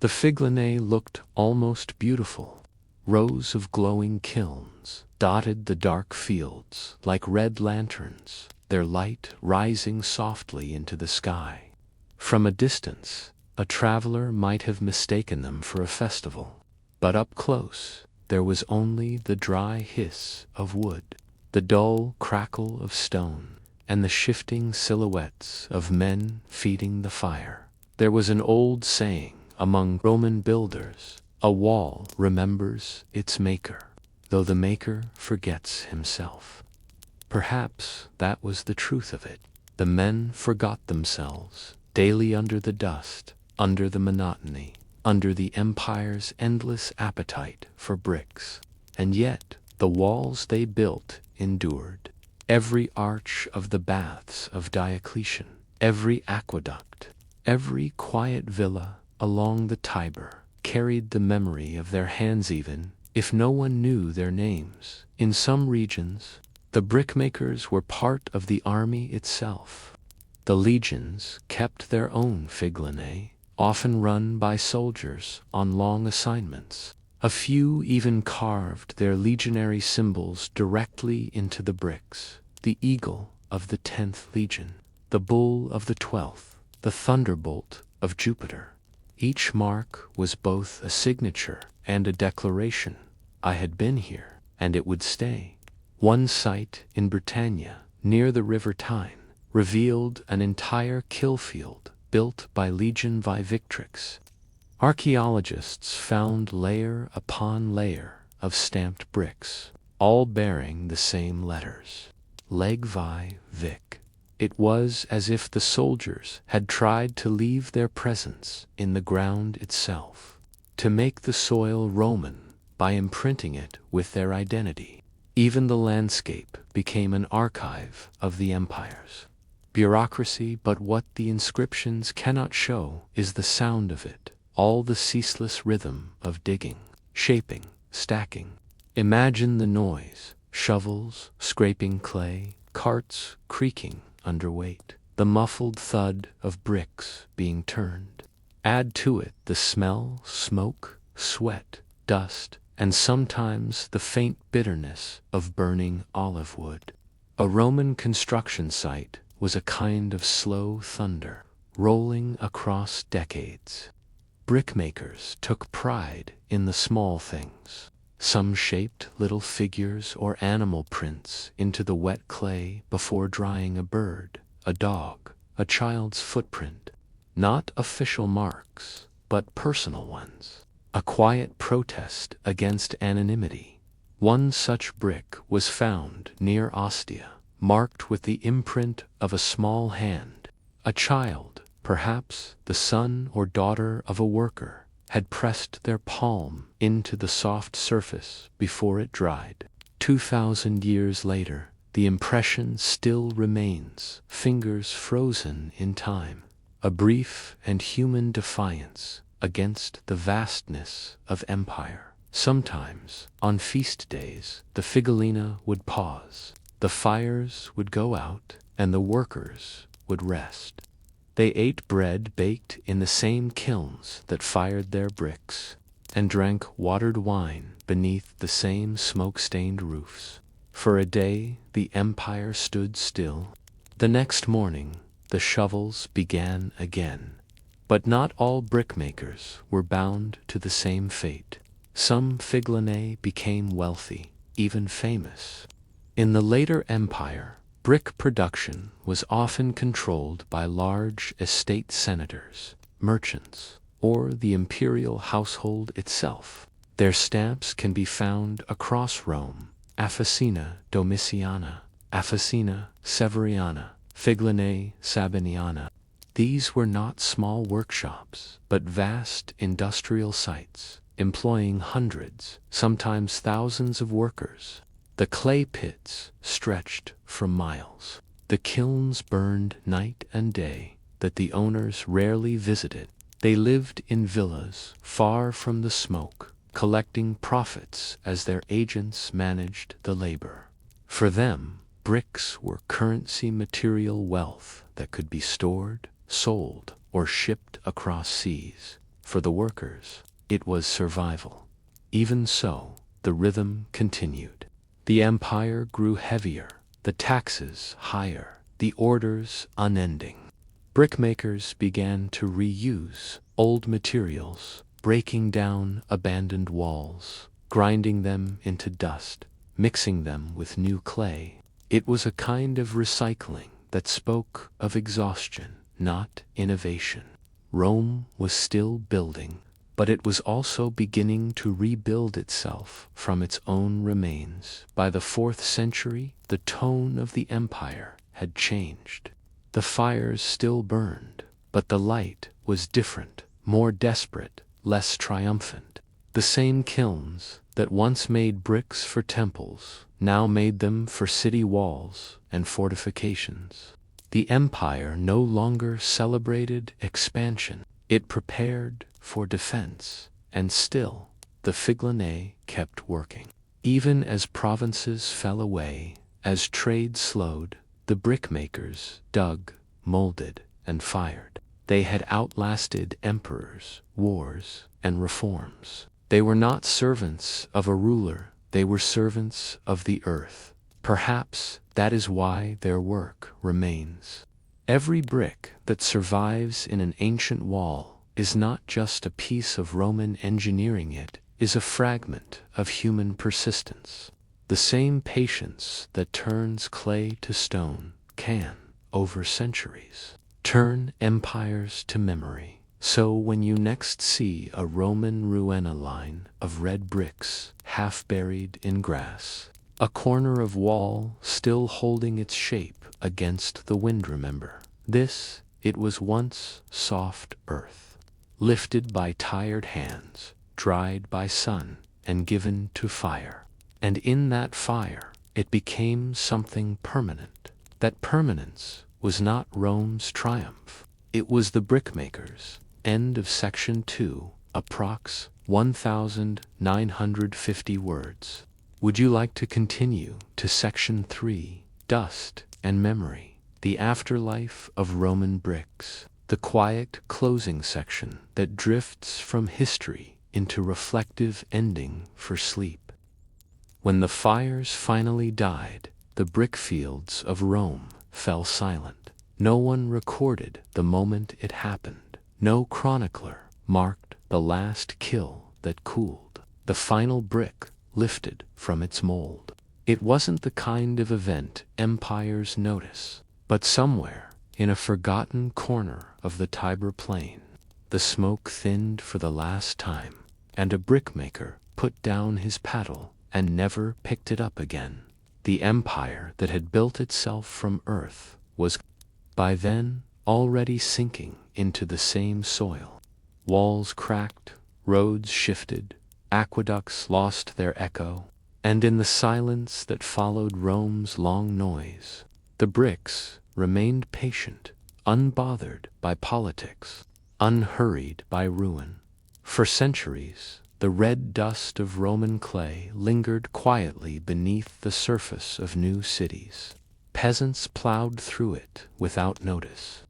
The Figlinay looked almost beautiful. Rows of glowing kilns dotted the dark fields like red lanterns, their light rising softly into the sky. From a distance, a traveler might have mistaken them for a festival, but up close there was only the dry hiss of wood, the dull crackle of stone, and the shifting silhouettes of men feeding the fire. There was an old saying among Roman builders: a wall remembers its maker, though the maker forgets himself. Perhaps that was the truth of it. The men forgot themselves, daily under the dust, under the monotony, under the empire's endless appetite for bricks. And yet, the walls they built endured. Every arch of the baths of Diocletian, every aqueduct, every quiet villa along the Tiber carried the memory of their hands even if no one knew their names. In some regions, the brickmakers were part of the army itself. The legions kept their own Figlinay, often run by soldiers on long assignments. A few even carved their legionary symbols directly into the bricks: the eagle of the 10th Legion, the bull of the 12th, the thunderbolt of Jupiter. Each mark was both a signature and a declaration. I had been here, and it would stay. One site in Britannia, near the river Tyne, revealed an entire kill field built by Legion Victrix. Archaeologists found layer upon layer of stamped bricks, all bearing the same letters: Leg Vic. It was as if the soldiers had tried to leave their presence in the ground itself, to make the soil Roman by imprinting it with their identity. Even the landscape became an archive of the empires. Bureaucracy, but what the inscriptions cannot show is the sound of it, all the ceaseless rhythm of digging, shaping, stacking. Imagine the noise: shovels scraping clay, carts creaking under weight, the muffled thud of bricks being turned. Add to it the smell, smoke, sweat, dust, and sometimes the faint bitterness of burning olive wood. A Roman construction site was a kind of slow thunder, rolling across decades. Brickmakers took pride in the small things. Some shaped little figures or animal prints into the wet clay before drying: a bird, a dog, a child's footprint. Not official marks, but personal ones. A quiet protest against anonymity. One such brick was found near Ostia, marked with the imprint of a small hand. A child, perhaps the son or daughter of a worker, had pressed their palm into the soft surface before it dried. 2,000 years later, the impression still remains, fingers frozen in time, a brief and human defiance against the vastness of empire. Sometimes, on feast days, the Figilina would pause, the fires would go out, and the workers would rest. They ate bread baked in the same kilns that fired their bricks, and drank watered wine beneath the same smoke-stained roofs. For a day the empire stood still. The next morning the shovels began again. But not all brickmakers were bound to the same fate. Some Figlinay became wealthy, even famous. In the later empire, brick production was often controlled by large estate senators, merchants, or the imperial household itself. Their stamps can be found across Rome: Officina Domitiana, Officina Severiana, Figlinay Sabiniana. These were not small workshops, but vast industrial sites, employing hundreds, sometimes thousands of workers. The clay pits stretched for miles. The kilns burned night and day that the owners rarely visited. They lived in villas far from the smoke, collecting profits as their agents managed the labor. For them, bricks were currency, material wealth that could be stored, sold, or shipped across seas. For the workers, it was survival. Even so, the rhythm continued. The empire grew heavier, the taxes higher, the orders unending. Brickmakers began to reuse old materials, breaking down abandoned walls, grinding them into dust, mixing them with new clay. It was a kind of recycling that spoke of exhaustion, not innovation. Rome was still building, but it was also beginning to rebuild itself from its own remains. By the 4th century, the tone of the empire had changed. The fires still burned, but the light was different, more desperate, less triumphant. The same kilns that once made bricks for temples now made them for city walls and fortifications. The empire no longer celebrated expansion. It prepared for defense, and still the Figlanay kept working. Even as provinces fell away, as trade slowed, the brickmakers dug, molded, and fired. They had outlasted emperors, wars, and reforms. They were not servants of a ruler, they were servants of the earth. Perhaps that is why their work remains. Every brick that survives in an ancient wall is not just a piece of Roman engineering, it is a fragment of human persistence. The same patience that turns clay to stone can, over centuries, turn empires to memory. So when you next see a Roman ruina line of red bricks half buried in grass, a corner of wall still holding its shape against the wind, remember this: it was once soft earth, lifted by tired hands, dried by sun, and given to fire. And in that fire, it became something permanent. That permanence was not Rome's triumph, it was the brickmakers. End of section 2, approx. 1950 words. Would you like to continue to section 3, dust and memory, the afterlife of Roman bricks, the quiet closing section that drifts from history into reflective ending for sleep? When the fires finally died, the brick fields of Rome fell silent. No one recorded the moment it happened. No chronicler marked the last kill that cooled the final brick lifted from its mold. It wasn't the kind of event empires notice, but somewhere in a forgotten corner of the Tiber plain, the smoke thinned for the last time, and a brickmaker put down his paddle and never picked it up again. The empire that had built itself from earth was, by then, already sinking into the same soil. Walls cracked, roads shifted, aqueducts lost their echo, and in the silence that followed Rome's long noise, the bricks remained patient, unbothered by politics, unhurried by ruin. For centuries, the red dust of Roman clay lingered quietly beneath the surface of new cities. Peasants plowed through it without notice.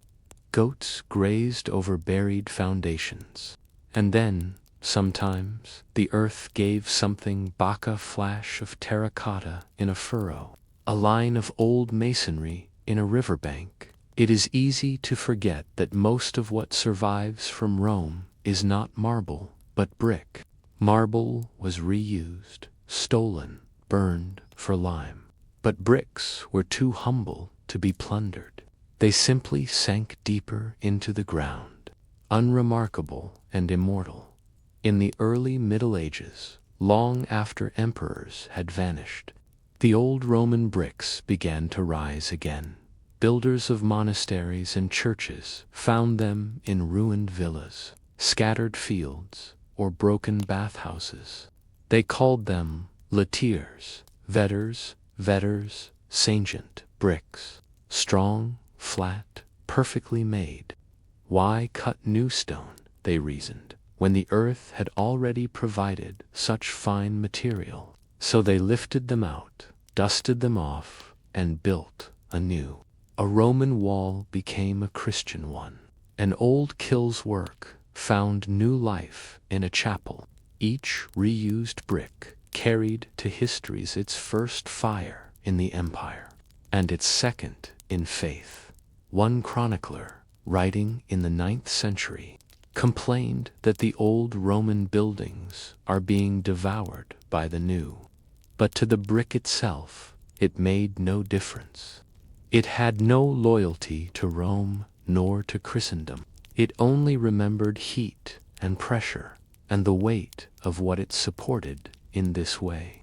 Goats grazed over buried foundations. And then, sometimes, the earth gave something back, a flash of terracotta in a furrow, a line of old masonry in a riverbank. It is easy to forget that most of what survives from Rome is not marble, but brick. Marble was reused, stolen, burned for lime. But bricks were too humble to be plundered. They simply sank deeper into the ground, unremarkable and immortal. In the early Middle Ages, long after emperors had vanished, the old Roman bricks began to rise again. Builders of monasteries and churches found them in ruined villas, scattered fields, or broken bathhouses. They called them laitiers, vedders, sangent bricks, strong, flat, perfectly made. Why cut new stone, they reasoned. when the earth had already provided such fine material. So they lifted them out, dusted them off, and built anew. A Roman wall became a Christian one. An old kill's work found new life in a chapel. Each reused brick carried to history's its first fire in the empire, and its second in faith. One chronicler, writing in the 9th century, complained that the old Roman buildings are being devoured by the new. But to the brick itself, it made no difference. It had no loyalty to Rome nor to Christendom. It only remembered heat and pressure and the weight of what it supported in this way.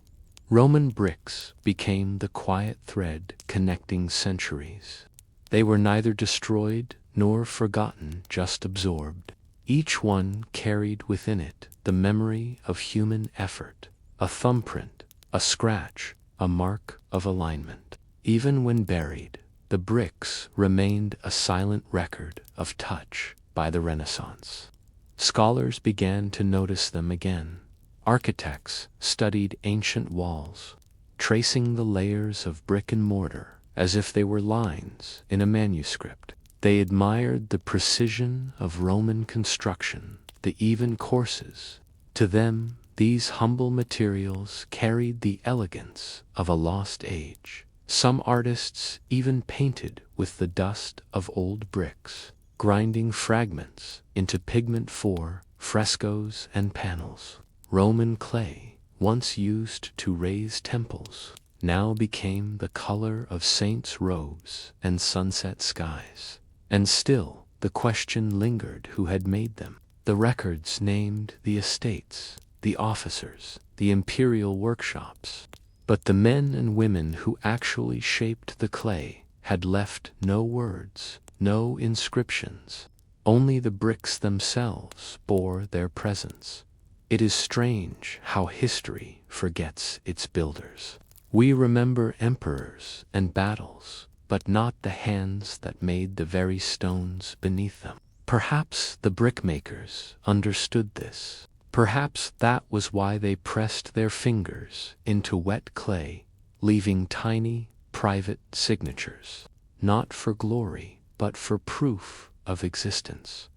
Roman bricks became the quiet thread connecting centuries. They were neither destroyed nor forgotten, just absorbed. Each one carried within it the memory of human effort, a thumbprint, a scratch, a mark of alignment. Even when buried, the bricks remained a silent record of touch by the Renaissance. Scholars began to notice them again. Architects studied ancient walls, tracing the layers of brick and mortar as if they were lines in a manuscript. They admired the precision of Roman construction, the even courses. To them, these humble materials carried the elegance of a lost age. Some artists even painted with the dust of old bricks, grinding fragments into pigment for frescoes and panels. Roman clay, once used to raise temples, now became the color of saints' robes and sunset skies. And still, the question lingered: who had made them? The records named the estates, the officers, the imperial workshops. But the men and women who actually shaped the clay had left no words, no inscriptions. Only the bricks themselves bore their presence. It is strange how history forgets its builders. We remember emperors and battles, but not the hands that made the very stones beneath them. Perhaps the brickmakers understood this. Perhaps that was why they pressed their fingers into wet clay, leaving tiny, private signatures, not for glory, but for proof of existence.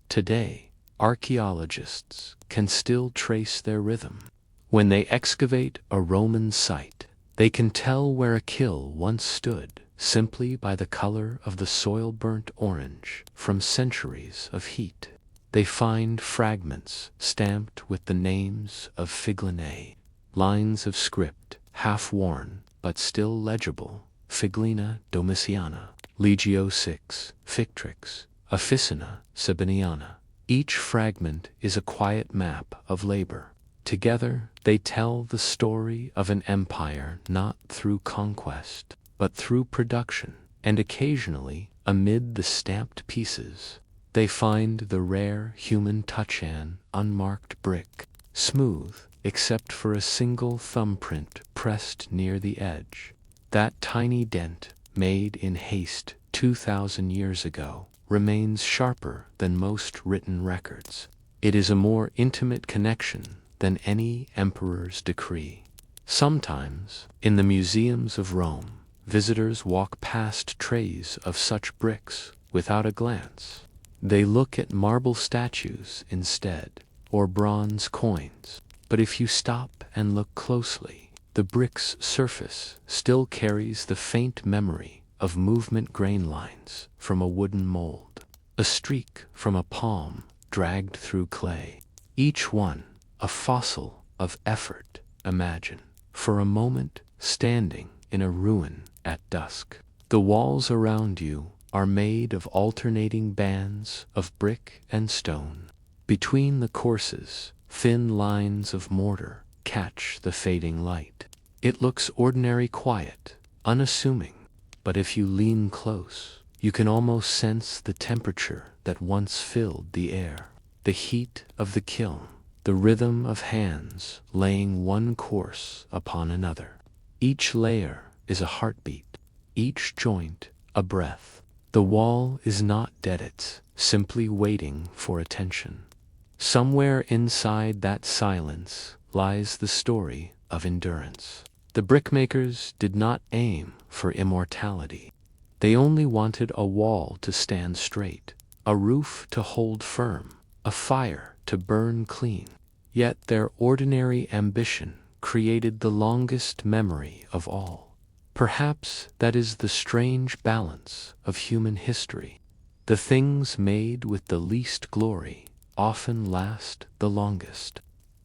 Today, archaeologists can still trace their rhythm. When they excavate a Roman site, they can tell where a kiln once stood simply by the color of the soil burnt orange from centuries of heat. They find fragments stamped with the names of Figlinae, lines of script half worn but still legible: Figlina Domitiana, Legio 6, Fictrix, Officina Sabiniana. Each fragment is a quiet map of labor. Together, they tell the story of an empire not through conquest, but through production. And occasionally, amid the stamped pieces, they find the rare human touch: an unmarked brick, smooth except for a single thumbprint pressed near the edge. That tiny dent, made in haste 2,000 years ago, remains sharper than most written records. It is a more intimate connection than any emperor's decree. Sometimes, in the museums of Rome, visitors walk past trays of such bricks without a glance. They look at marble statues instead, or bronze coins. But if you stop and look closely, the brick's surface still carries the faint memory of movement: grain lines from a wooden mold, a streak from a palm dragged through clay. Each one a fossil of effort. Imagine, for a moment, standing in a ruin at dusk. The walls around you are made of alternating bands of brick and stone. Between the courses, thin lines of mortar catch the fading light. It looks ordinary, quiet, unassuming, but if you lean close, you can almost sense the temperature that once filled the air, the heat of the kiln, the rhythm of hands laying one course upon another. Each layer is a heartbeat, each joint a breath. The wall is not dead, it's simply waiting for attention. Somewhere inside that silence lies the story of endurance. The brickmakers did not aim for immortality. They only wanted a wall to stand straight, a roof to hold firm, a fire to burn clean. Yet their ordinary ambition created the longest memory of all. Perhaps that is the strange balance of human history. The things made with the least glory often last the longest,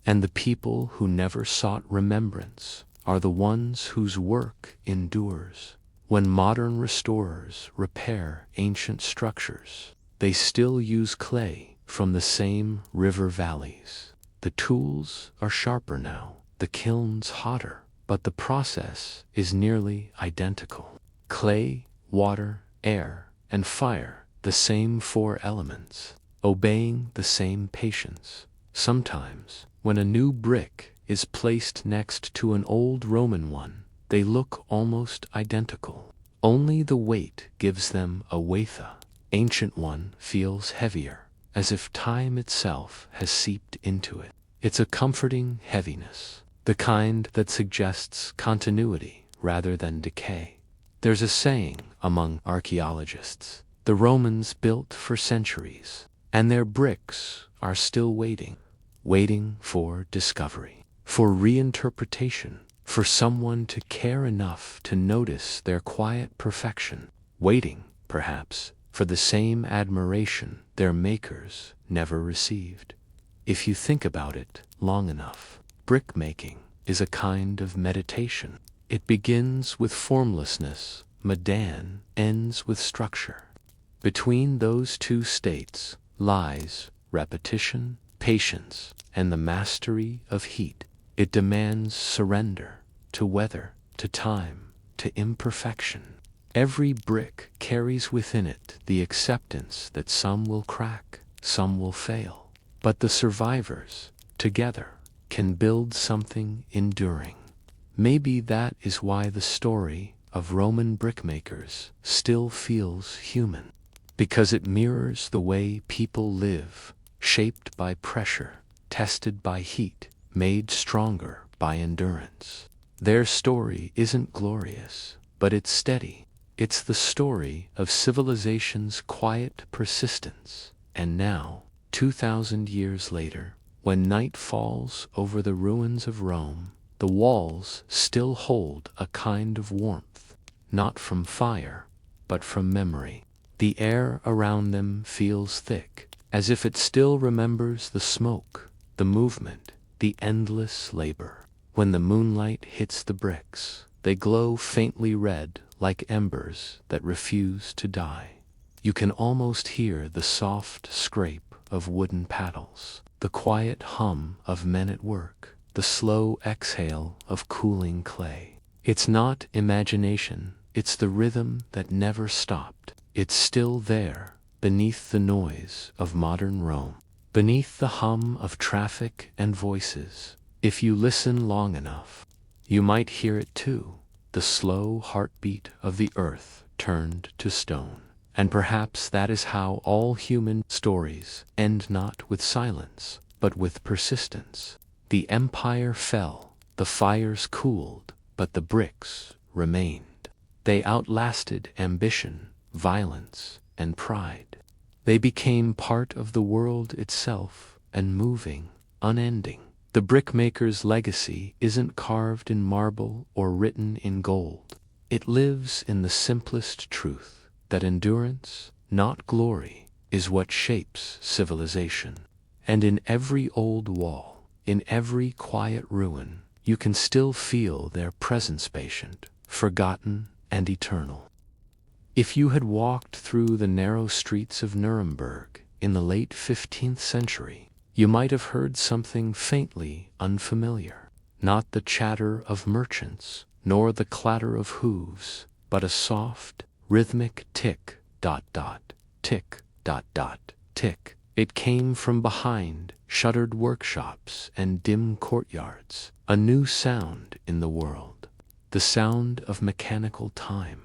and the people who never sought remembrance are the ones whose work endures. When modern restorers repair ancient structures, they still use clay from the same river valleys. The tools are sharper now, the kilns hotter, but the process is nearly identical. Clay, water, air, and fire, the same four elements, obeying the same patience. Sometimes, when a new brick is placed next to an old Roman one, they look almost identical. Only the weight gives them a weight. Ancient one feels heavier, as if time itself has seeped into it. It's a comforting heaviness, the kind that suggests continuity rather than decay. There's a saying among archaeologists: the Romans built for centuries, and their bricks are still waiting for discovery, for reinterpretation, for someone to care enough to notice their quiet perfection, waiting, perhaps, for the same admiration their makers never received. If you think about it long enough, brickmaking is a kind of meditation. It begins with formlessness, Medan ends with structure. Between those two states lies repetition, patience, and the mastery of heat. It demands surrender to weather, to time, to imperfection. Every brick carries within it the acceptance that some will crack, some will fail, but the survivors, together, can build something enduring. Maybe that is why the story of Roman brickmakers still feels human, because it mirrors the way people live, shaped by pressure, tested by heat, made stronger by endurance. Their story isn't glorious, but it's steady. It's the story of civilization's quiet persistence. And now, 2,000 years later, when night falls over the ruins of Rome, the walls still hold a kind of warmth, not from fire, but from memory. The air around them feels thick, as if it still remembers the smoke, the movement, the endless labor. When the moonlight hits the bricks, they glow faintly red like embers that refuse to die. You can almost hear the soft scrape of wooden paddles, the quiet hum of men at work, the slow exhale of cooling clay. It's not imagination, it's the rhythm that never stopped. It's still there, beneath the noise of modern Rome, beneath the hum of traffic and voices. If you listen long enough, you might hear it too, the slow heartbeat of the earth turned to stone. And perhaps that is how all human stories end, not with silence, but with persistence. The empire fell, the fires cooled, but the bricks remained. They outlasted ambition, violence, and pride. They became part of the world itself, and moving, unending. The brickmaker's legacy isn't carved in marble or written in gold. It lives in the simplest truth, that endurance, not glory, is what shapes civilization. And in every old wall, in every quiet ruin, you can still feel their presence, patient, forgotten, and eternal. If you had walked through the narrow streets of Nuremberg in the late 15th century, you might have heard something faintly unfamiliar. Not the chatter of merchants, nor the clatter of hooves, but a soft, rhythmic tick, tick, tick. It came from behind shuttered workshops and dim courtyards, a new sound in the world, the sound of mechanical time.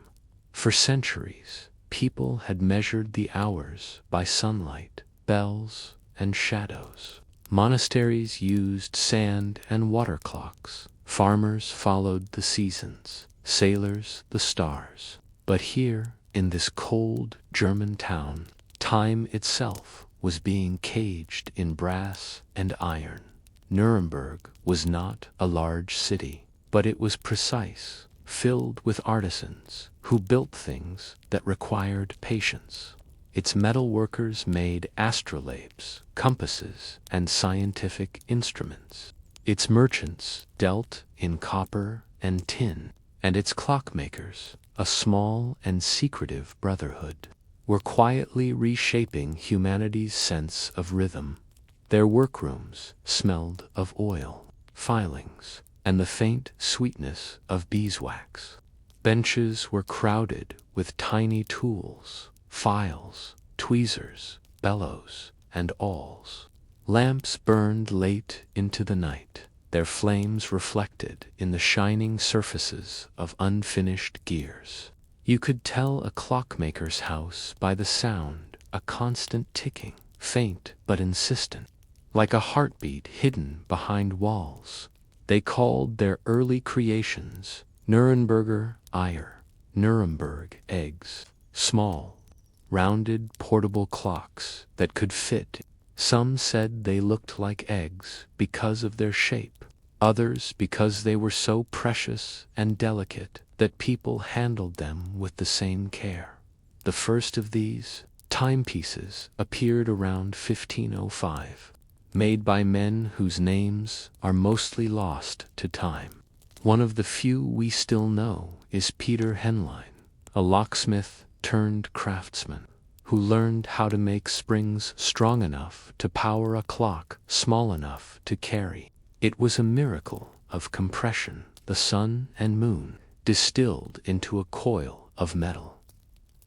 For centuries, people had measured the hours by sunlight, bells, and shadows. Monasteries used sand and water clocks. Farmers followed the seasons, sailors the stars. But here, in this cold German town, time itself was being caged in brass and iron. Nuremberg was not a large city, but it was precise, filled with artisans who built things that required patience. Its metal workers made astrolabes, compasses, and scientific instruments. Its merchants dealt in copper and tin, and its clockmakers, a small and secretive brotherhood, were quietly reshaping humanity's sense of rhythm. Their workrooms smelled of oil, filings, and the faint sweetness of beeswax. Benches were crowded with tiny tools, files, tweezers, bellows, and awls. Lamps burned late into the night, their flames reflected in the shining surfaces of unfinished gears. You could tell a clockmaker's house by the sound, a constant ticking, faint but insistent, like a heartbeat hidden behind walls. They called their early creations Nuremberger Eier, Nuremberg eggs, small, rounded portable clocks that could fit. Some said they looked like eggs because of their shape, others because they were so precious and delicate that people handled them with the same care. The first of these timepieces appeared around 1505, made by men whose names are mostly lost to time. One of the few we still know is Peter Henlein, a locksmith turned craftsman, who learned how to make springs strong enough to power a clock small enough to carry. It was a miracle of compression, the sun and moon distilled into a coil of metal.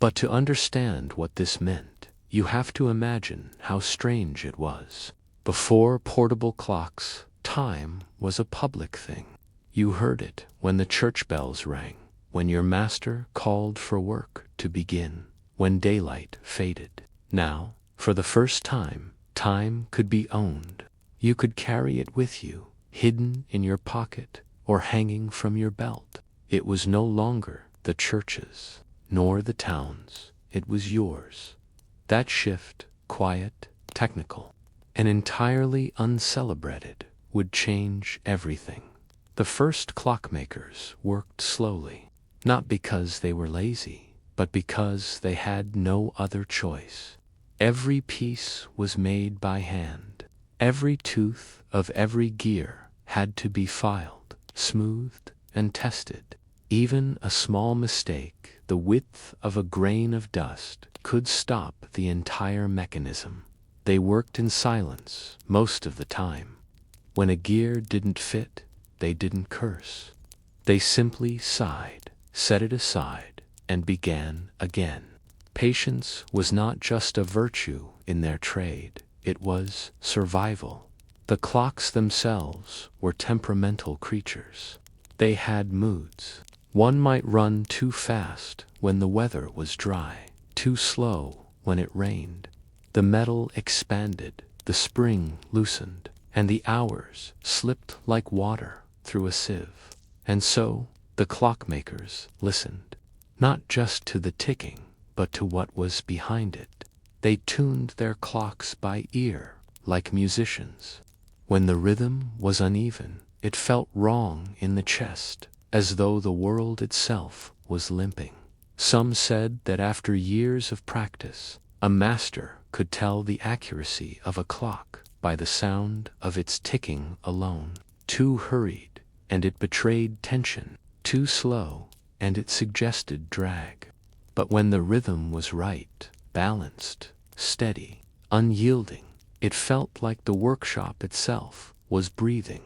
But to understand what this meant, you have to imagine how strange it was. Before portable clocks, time was a public thing. You heard it when the church bells rang, when your master called for work to begin, when daylight faded. Now, for the first time, time could be owned. You could carry it with you, hidden in your pocket or hanging from your belt. It was no longer the church's, nor the town's. It was yours. That shift, quiet, technical, and entirely uncelebrated, would change everything. The first clockmakers worked slowly, not because they were lazy, but because they had no other choice. Every piece was made by hand. Every tooth of every gear had to be filed, smoothed, and tested. Even a small mistake, the width of a grain of dust, could stop the entire mechanism. They worked in silence most of the time. When a gear didn't fit, they didn't curse. They simply sighed, set it aside, and began again. Patience was not just a virtue in their trade, it was survival. The clocks themselves were temperamental creatures. They had moods. One might run too fast when the weather was dry, too slow when it rained. The metal expanded, the spring loosened, and the hours slipped like water through a sieve. And so the clockmakers listened, not just to the ticking, but to what was behind it. They tuned their clocks by ear, like musicians. When the rhythm was uneven, it felt wrong in the chest, as though the world itself was limping. Some said that after years of practice, a master could tell the accuracy of a clock by the sound of its ticking alone. Too hurried, and it betrayed tension. Too slow, and it suggested drag. But when the rhythm was right, balanced, steady, unyielding, it felt like the workshop itself was breathing.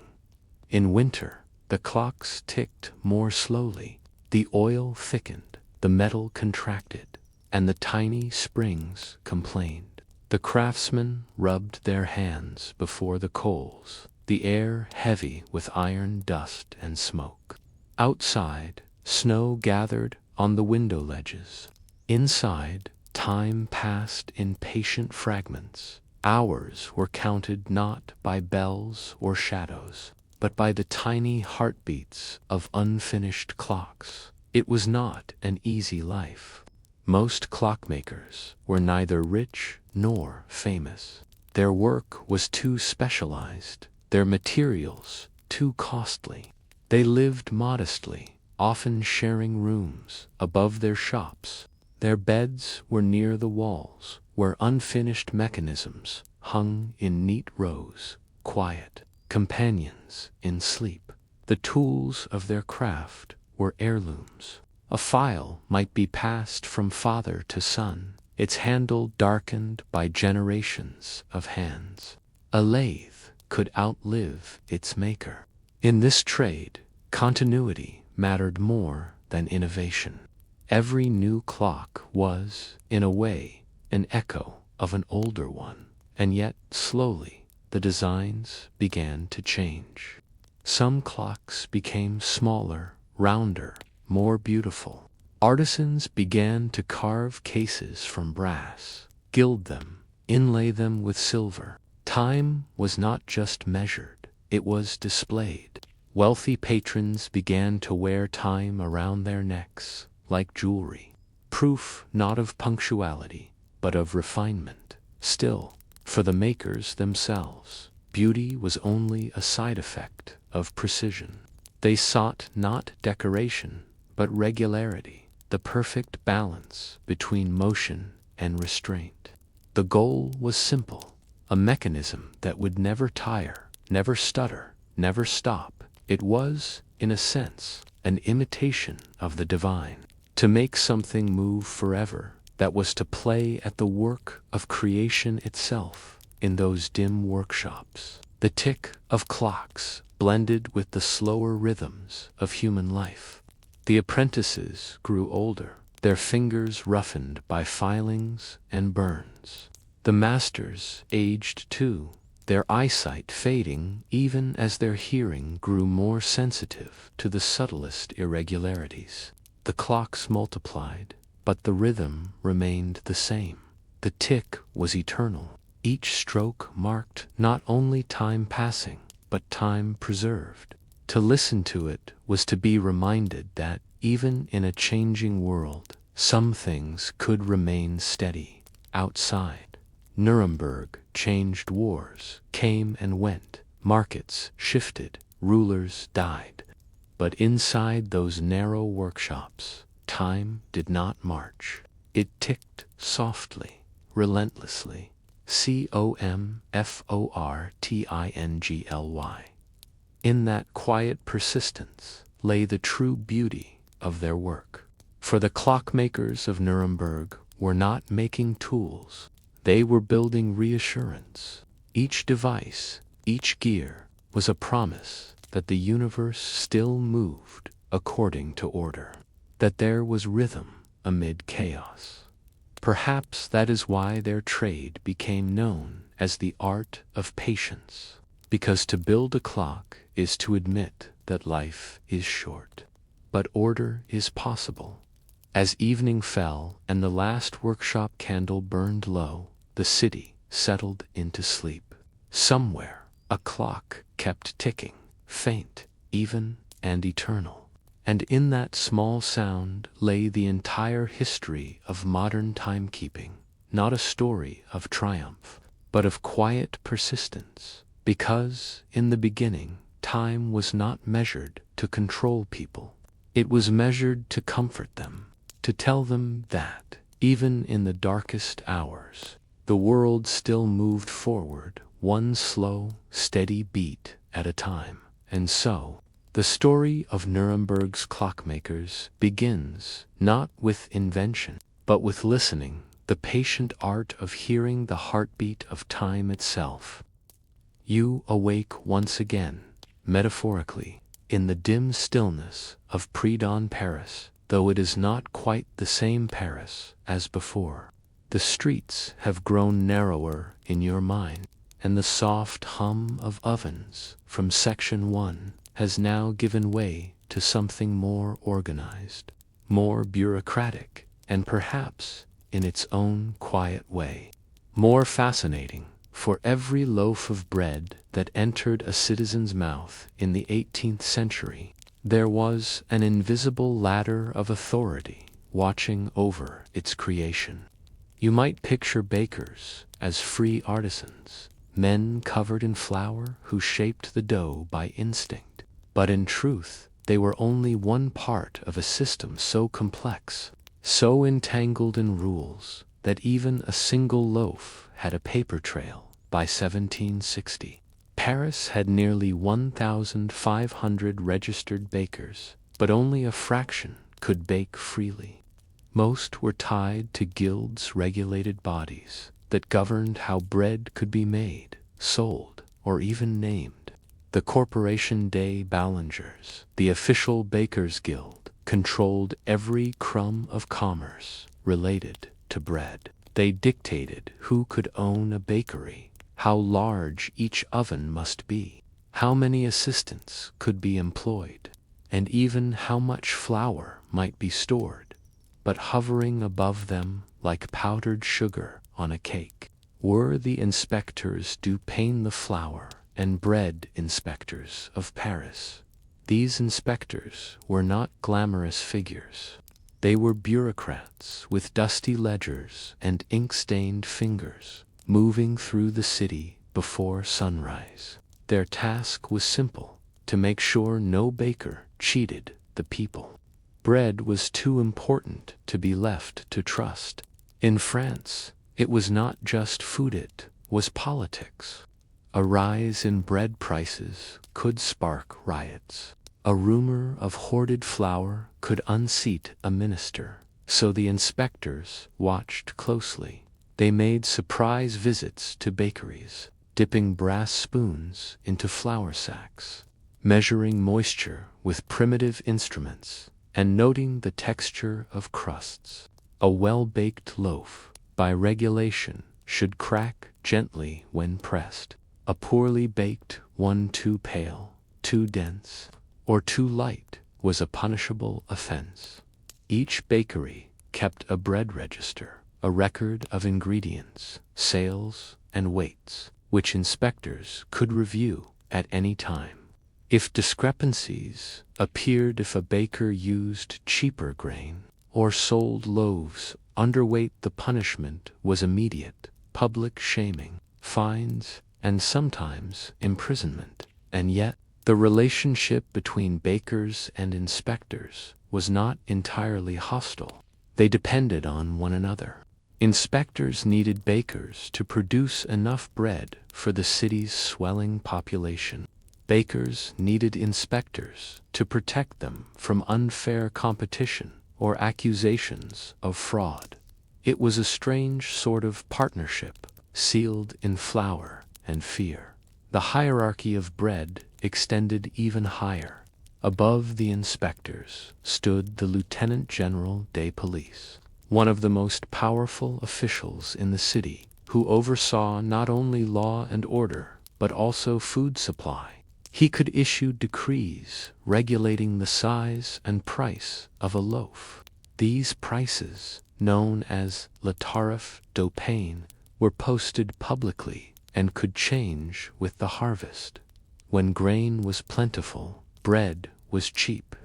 In winter, the clocks ticked more slowly. The oil thickened, the metal contracted, and the tiny springs complained. The craftsmen rubbed their hands before the coals, the air heavy with iron dust and smoke. Outside, snow gathered on the window ledges. Inside, time passed in patient fragments, Hours were counted not by bells or shadows, but by the tiny heartbeats of unfinished clocks. It was not an easy life. Most clockmakers were neither rich nor famous. Their work was too specialized, their materials too costly. They lived modestly, often sharing rooms above their shops. Their beds were near the walls, where unfinished mechanisms hung in neat rows, quiet companions in sleep. The tools of their craft were heirlooms. A file might be passed from father to son, its handle darkened by generations of hands. A lathe could outlive its maker. In this trade, continuity mattered more than innovation. Every new clock was, in a way, an echo of an older one, and yet, slowly, the designs began to change. Some clocks became smaller, rounder, more beautiful. Artisans began to carve cases from brass, gild them, inlay them with silver. Time was not just measured, it was displayed. Wealthy patrons began to wear time around their necks, like jewelry, proof not of punctuality, but of refinement. Still, for the makers themselves, beauty was only a side effect of precision. They sought not decoration, but regularity, the perfect balance between motion and restraint. The goal was simple, a mechanism that would never tire, never stutter, never stop. It was, in a sense, an imitation of the divine. To make something move forever, that was to play at the work of creation itself in those dim workshops. The tick of clocks blended with the slower rhythms of human life. The apprentices grew older, their fingers roughened by filings and burns. The masters aged too, their eyesight fading even as their hearing grew more sensitive to the subtlest irregularities. The clocks multiplied, but the rhythm remained the same. The tick was eternal. Each stroke marked not only time passing, but time preserved. To listen to it was to be reminded that, even in a changing world, some things could remain steady. Outside, Nuremberg changed, wars came and went, markets shifted, rulers died. But inside those narrow workshops, time did not march. It ticked softly, relentlessly. COMFORTINGLY. In that quiet persistence lay the true beauty of their work. For the clockmakers of Nuremberg were not making tools, they were building reassurance. Each device, each gear, was a promise that the universe still moved according to order, that there was rhythm amid chaos. Perhaps that is why their trade became known as the art of patience, because to build a clock is to admit that life is short, but order is possible. As evening fell and the last workshop candle burned low, the city settled into sleep. Somewhere, a clock kept ticking, faint, even, and eternal. And in that small sound lay the entire history of modern timekeeping, not a story of triumph, but of quiet persistence, because, in the beginning, time was not measured to control people. It was measured to comfort them, to tell them that, even in the darkest hours, the world still moved forward, one slow, steady beat at a time. And so, the story of Nuremberg's clockmakers begins not with invention, but with listening, the patient art of hearing the heartbeat of time itself. You awake once again, metaphorically, in the dim stillness of pre-dawn Paris, though it is not quite the same Paris as before. The streets have grown narrower in your mind, and the soft hum of ovens from Section 1 has now given way to something more organized, more bureaucratic, and perhaps, in its own quiet way, more fascinating. For every loaf of bread that entered a citizen's mouth in the 18th century, there was an invisible ladder of authority watching over its creation. You might picture bakers as free artisans, men covered in flour who shaped the dough by instinct. But in truth, they were only one part of a system so complex, so entangled in rules, that even a single loaf had a paper trail. By 1760, Paris had nearly 1,500 registered bakers, but only a fraction could bake freely. Most were tied to guilds' regulated bodies that governed how bread could be made, sold, or even named. The Corporation des Boulangers, the official bakers' guild, controlled every crumb of commerce related to bread. They dictated who could own a bakery, how large each oven must be, how many assistants could be employed, and even how much flour might be stored. But hovering above them like powdered sugar on a cake were the inspectors du pain, the flour and bread inspectors of Paris. These inspectors were not glamorous figures. They were bureaucrats with dusty ledgers and ink-stained fingers, moving through the city before sunrise. Their task was simple: to make sure no baker cheated the people. Bread was too important to be left to trust. In France, it was not just food, it was politics. A rise in bread prices could spark riots. A rumor of hoarded flour could unseat a minister. So the inspectors watched closely. They made surprise visits to bakeries, dipping brass spoons into flour sacks, measuring moisture with primitive instruments, and noting the texture of crusts. A well-baked loaf, by regulation, should crack gently when pressed. A poorly baked one too pale, too dense, or too light was a punishable offense. Each bakery kept a bread register, a record of ingredients, sales, and weights, which inspectors could review at any time. If discrepancies appeared, if a baker used cheaper grain or sold loaves underweight, the punishment was immediate: public shaming, fines, and sometimes imprisonment. And yet, the relationship between bakers and inspectors was not entirely hostile. They depended on one another. Inspectors needed bakers to produce enough bread for the city's swelling population. Bakers needed inspectors to protect them from unfair competition or accusations of fraud. It was a strange sort of partnership, sealed in flour and fear. The hierarchy of bread extended even higher. Above the inspectors stood the Lieutenant General des Police, one of the most powerful officials in the city, who oversaw not only law and order, but also food supply. He could issue decrees regulating the size and price of a loaf. These prices, known as le tarif du pain, were posted publicly and could change with the harvest. When grain was plentiful, bread was cheap.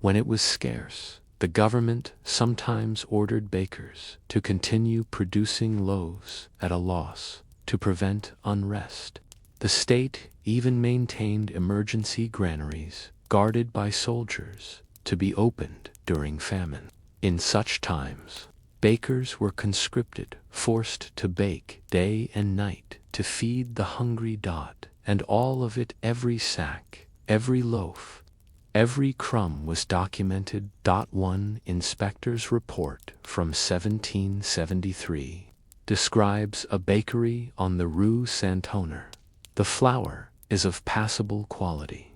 When it was scarce, the government sometimes ordered bakers to continue producing loaves at a loss to prevent unrest. The state even maintained emergency granaries, guarded by soldiers, to be opened during famine. In such times, bakers were conscripted, forced to bake day and night to feed the hungry dot, and all of it, every sack, every loaf, every crumb was documented. One inspector's report from 1773 describes a bakery on the Rue Saint-Honor. The flour is of passable quality.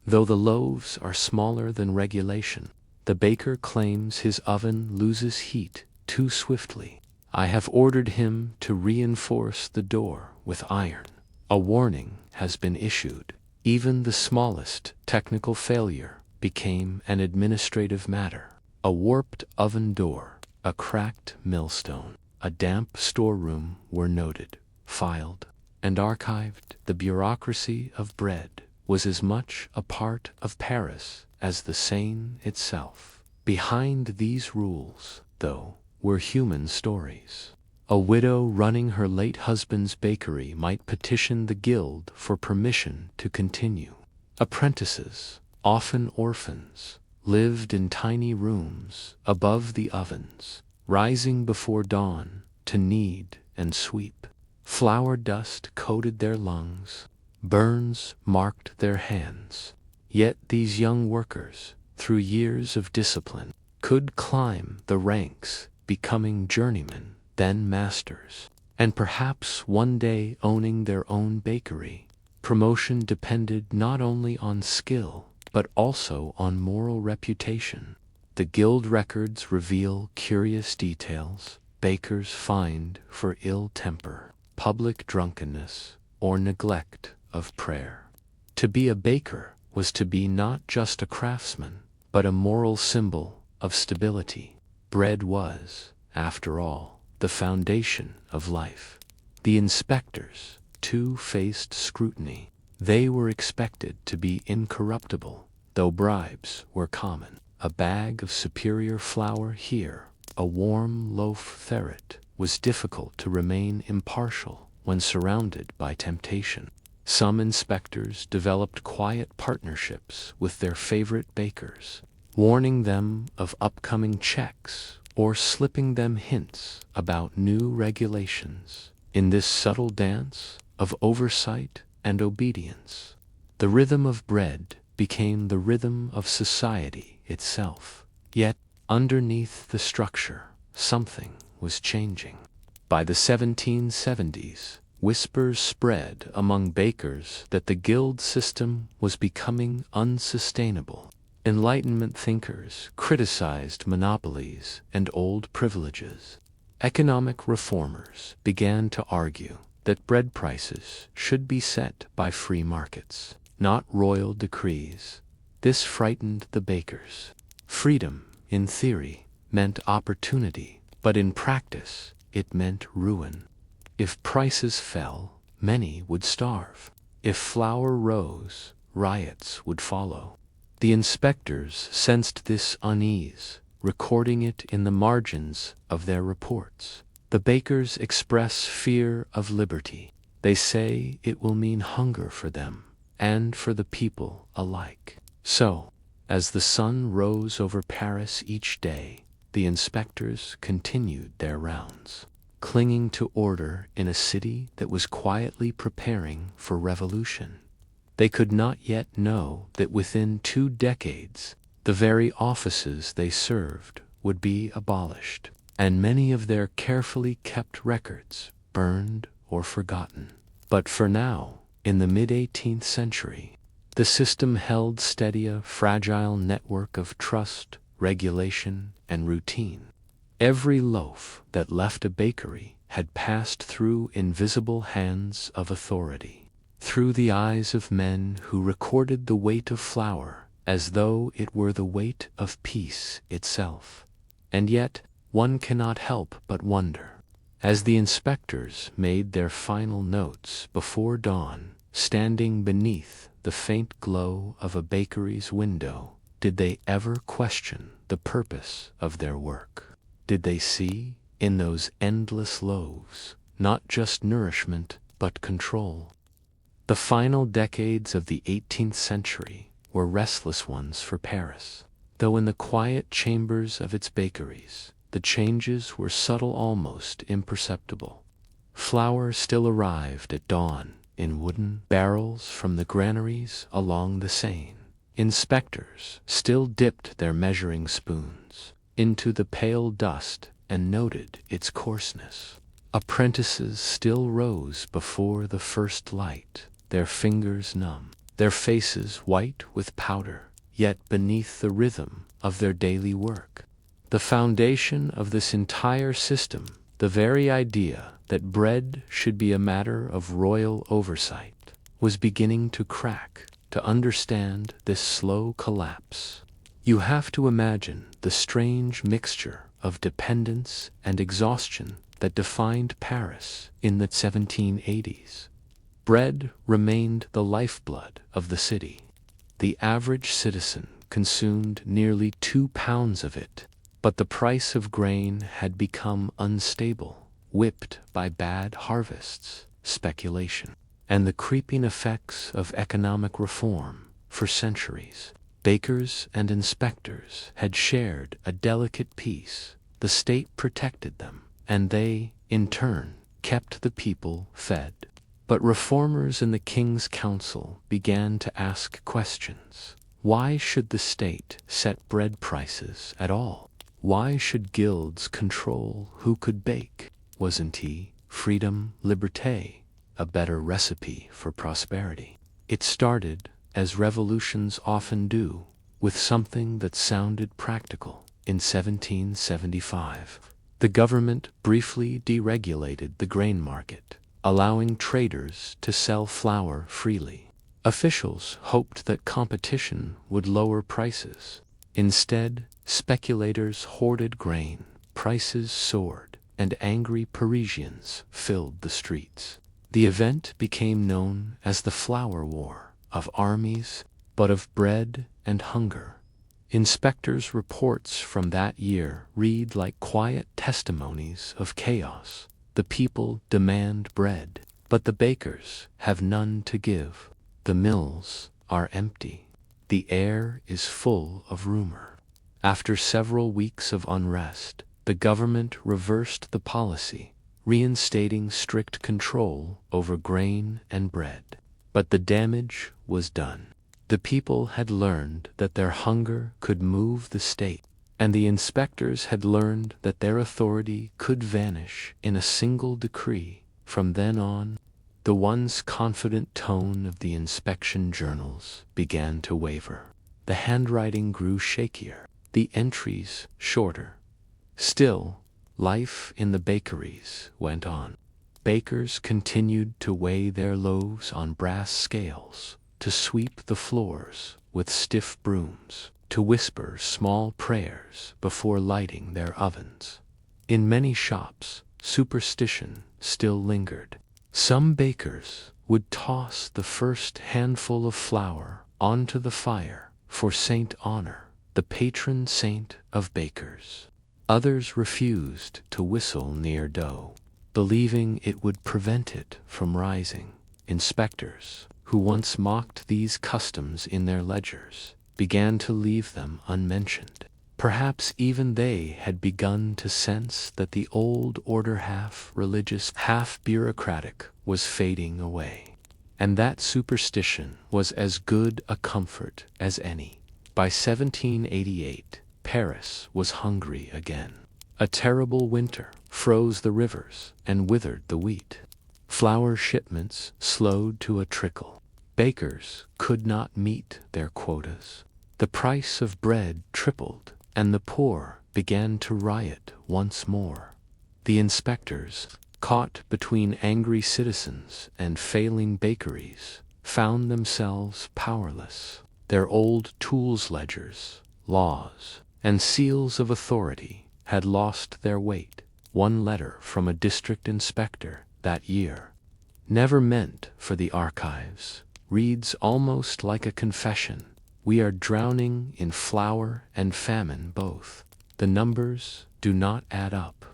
Though the loaves are smaller than regulation, the baker claims his oven loses heat too swiftly. I have ordered him to reinforce the door with iron. A warning has been issued. Even the smallest technical failure became an administrative matter. A warped oven door, a cracked millstone, a damp storeroom were noted, filed. and archived. The bureaucracy of bread was as much a part of Paris as the Seine itself. Behind these rules, though, were human stories. A widow running her late husband's bakery might petition the guild for permission to continue. Apprentices, often orphans, lived in tiny rooms above the ovens, rising before dawn to knead and sweep. Flour dust coated their lungs, burns marked their hands. Yet these young workers, through years of discipline, could climb the ranks, becoming journeymen, then masters, and perhaps one day owning their own bakery. Promotion depended not only on skill, but also on moral reputation. The guild records reveal curious details: bakers fined for ill temper, public drunkenness, or neglect of prayer. To be a baker was to be not just a craftsman, but a moral symbol of stability. Bread was, after all, the foundation of life. The inspectors, too, faced scrutiny. They were expected to be incorruptible, though bribes were common. A bag of superior flour here, a warm loaf there. It was difficult to remain impartial when surrounded by temptation. Some inspectors developed quiet partnerships with their favorite bakers, warning them of upcoming checks or slipping them hints about new regulations. In this subtle dance of oversight and obedience, the rhythm of bread became the rhythm of society itself. Yet, underneath the structure, something was changing. By the 1770s, whispers spread among bakers that the guild system was becoming unsustainable. Enlightenment thinkers criticized monopolies and old privileges. Economic reformers began to argue that bread prices should be set by free markets, not royal decrees. This frightened the bakers. Freedom, in theory, meant opportunity, but in practice, it meant ruin. If prices fell, many would starve. If flour rose, riots would follow. The inspectors sensed this unease, recording it in the margins of their reports. The bakers express fear of liberty. They say it will mean hunger for them and for the people alike. So, as the sun rose over Paris each day, the inspectors continued their rounds, clinging to order in a city that was quietly preparing for revolution. They could not yet know that within 2 decades, the very offices they served would be abolished, and many of their carefully kept records burned or forgotten. But for now, in the mid-18th century, the system held steady, a fragile network of trust, regulation, and routine. Every loaf that left a bakery had passed through invisible hands of authority, through the eyes of men who recorded the weight of flour as though it were the weight of peace itself. And yet, one cannot help but wonder, as the inspectors made their final notes before dawn, standing beneath the faint glow of a bakery's window, did they ever question the purpose of their work? Did they see, in those endless loaves, not just nourishment, but control? The final decades of the 18th century were restless ones for Paris, though in the quiet chambers of its bakeries, the changes were subtle, almost imperceptible. Flour still arrived at dawn in wooden barrels from the granaries along the Seine. Inspectors still dipped their measuring spoons into the pale dust and noted its coarseness. Apprentices still rose before the first light, their fingers numb, their faces white with powder, yet beneath the rhythm of their daily work. The foundation of this entire system, the very idea that bread should be a matter of royal oversight, was beginning to crack. To understand this slow collapse, you have to imagine the strange mixture of dependence and exhaustion that defined Paris in the 1780s. Bread remained the lifeblood of the city. The average citizen consumed nearly 2 pounds of it, but the price of grain had become unstable, whipped by bad harvests, speculation, and the creeping effects of economic reform. For centuries, bakers and inspectors had shared a delicate peace. The state protected them, and they, in turn, kept the people fed. But reformers in the King's Council began to ask questions. Why should the state set bread prices at all? Why should guilds control who could bake? Wasn't freedom, liberté, a better recipe for prosperity? It started, as revolutions often do, with something that sounded practical. In 1775, the government briefly deregulated the grain market, allowing traders to sell flour freely. Officials hoped that competition would lower prices. Instead, speculators hoarded grain, prices soared, and angry Parisians filled the streets. The event became known as the Flour War, of armies, but of bread and hunger. Inspectors' reports from that year read like quiet testimonies of chaos. The people demand bread, but the bakers have none to give. The mills are empty. The air is full of rumor. After several weeks of unrest, the government reversed the policy, reinstating strict control over grain and bread. But the damage was done. The people had learned that their hunger could move the state, and the inspectors had learned that their authority could vanish in a single decree. From then on, the once confident tone of the inspection journals began to waver. The handwriting grew shakier, the entries shorter. Still, life in the bakeries went on. Bakers continued to weigh their loaves on brass scales, to sweep the floors with stiff brooms, to whisper small prayers before lighting their ovens. In many shops, superstition still lingered. Some bakers would toss the first handful of flour onto the fire for Saint Honor, the patron saint of bakers. Others refused to whistle near dough, believing it would prevent it from rising. Inspectors, who once mocked these customs in their ledgers, began to leave them unmentioned. Perhaps even they had begun to sense that the old order, half religious, half bureaucratic, was fading away, and that superstition was as good a comfort as any. By 1788, Paris was hungry again. A terrible winter froze the rivers and withered the wheat. Flour shipments slowed to a trickle. Bakers could not meet their quotas. The price of bread tripled, and the poor began to riot once more. The inspectors, caught between angry citizens and failing bakeries, found themselves powerless. Their old tools ledgers, laws, and seals of authority had lost their weight. One letter from a district inspector that year, never meant for the archives, reads almost like a confession. We are drowning in flour and famine both. The numbers do not add up.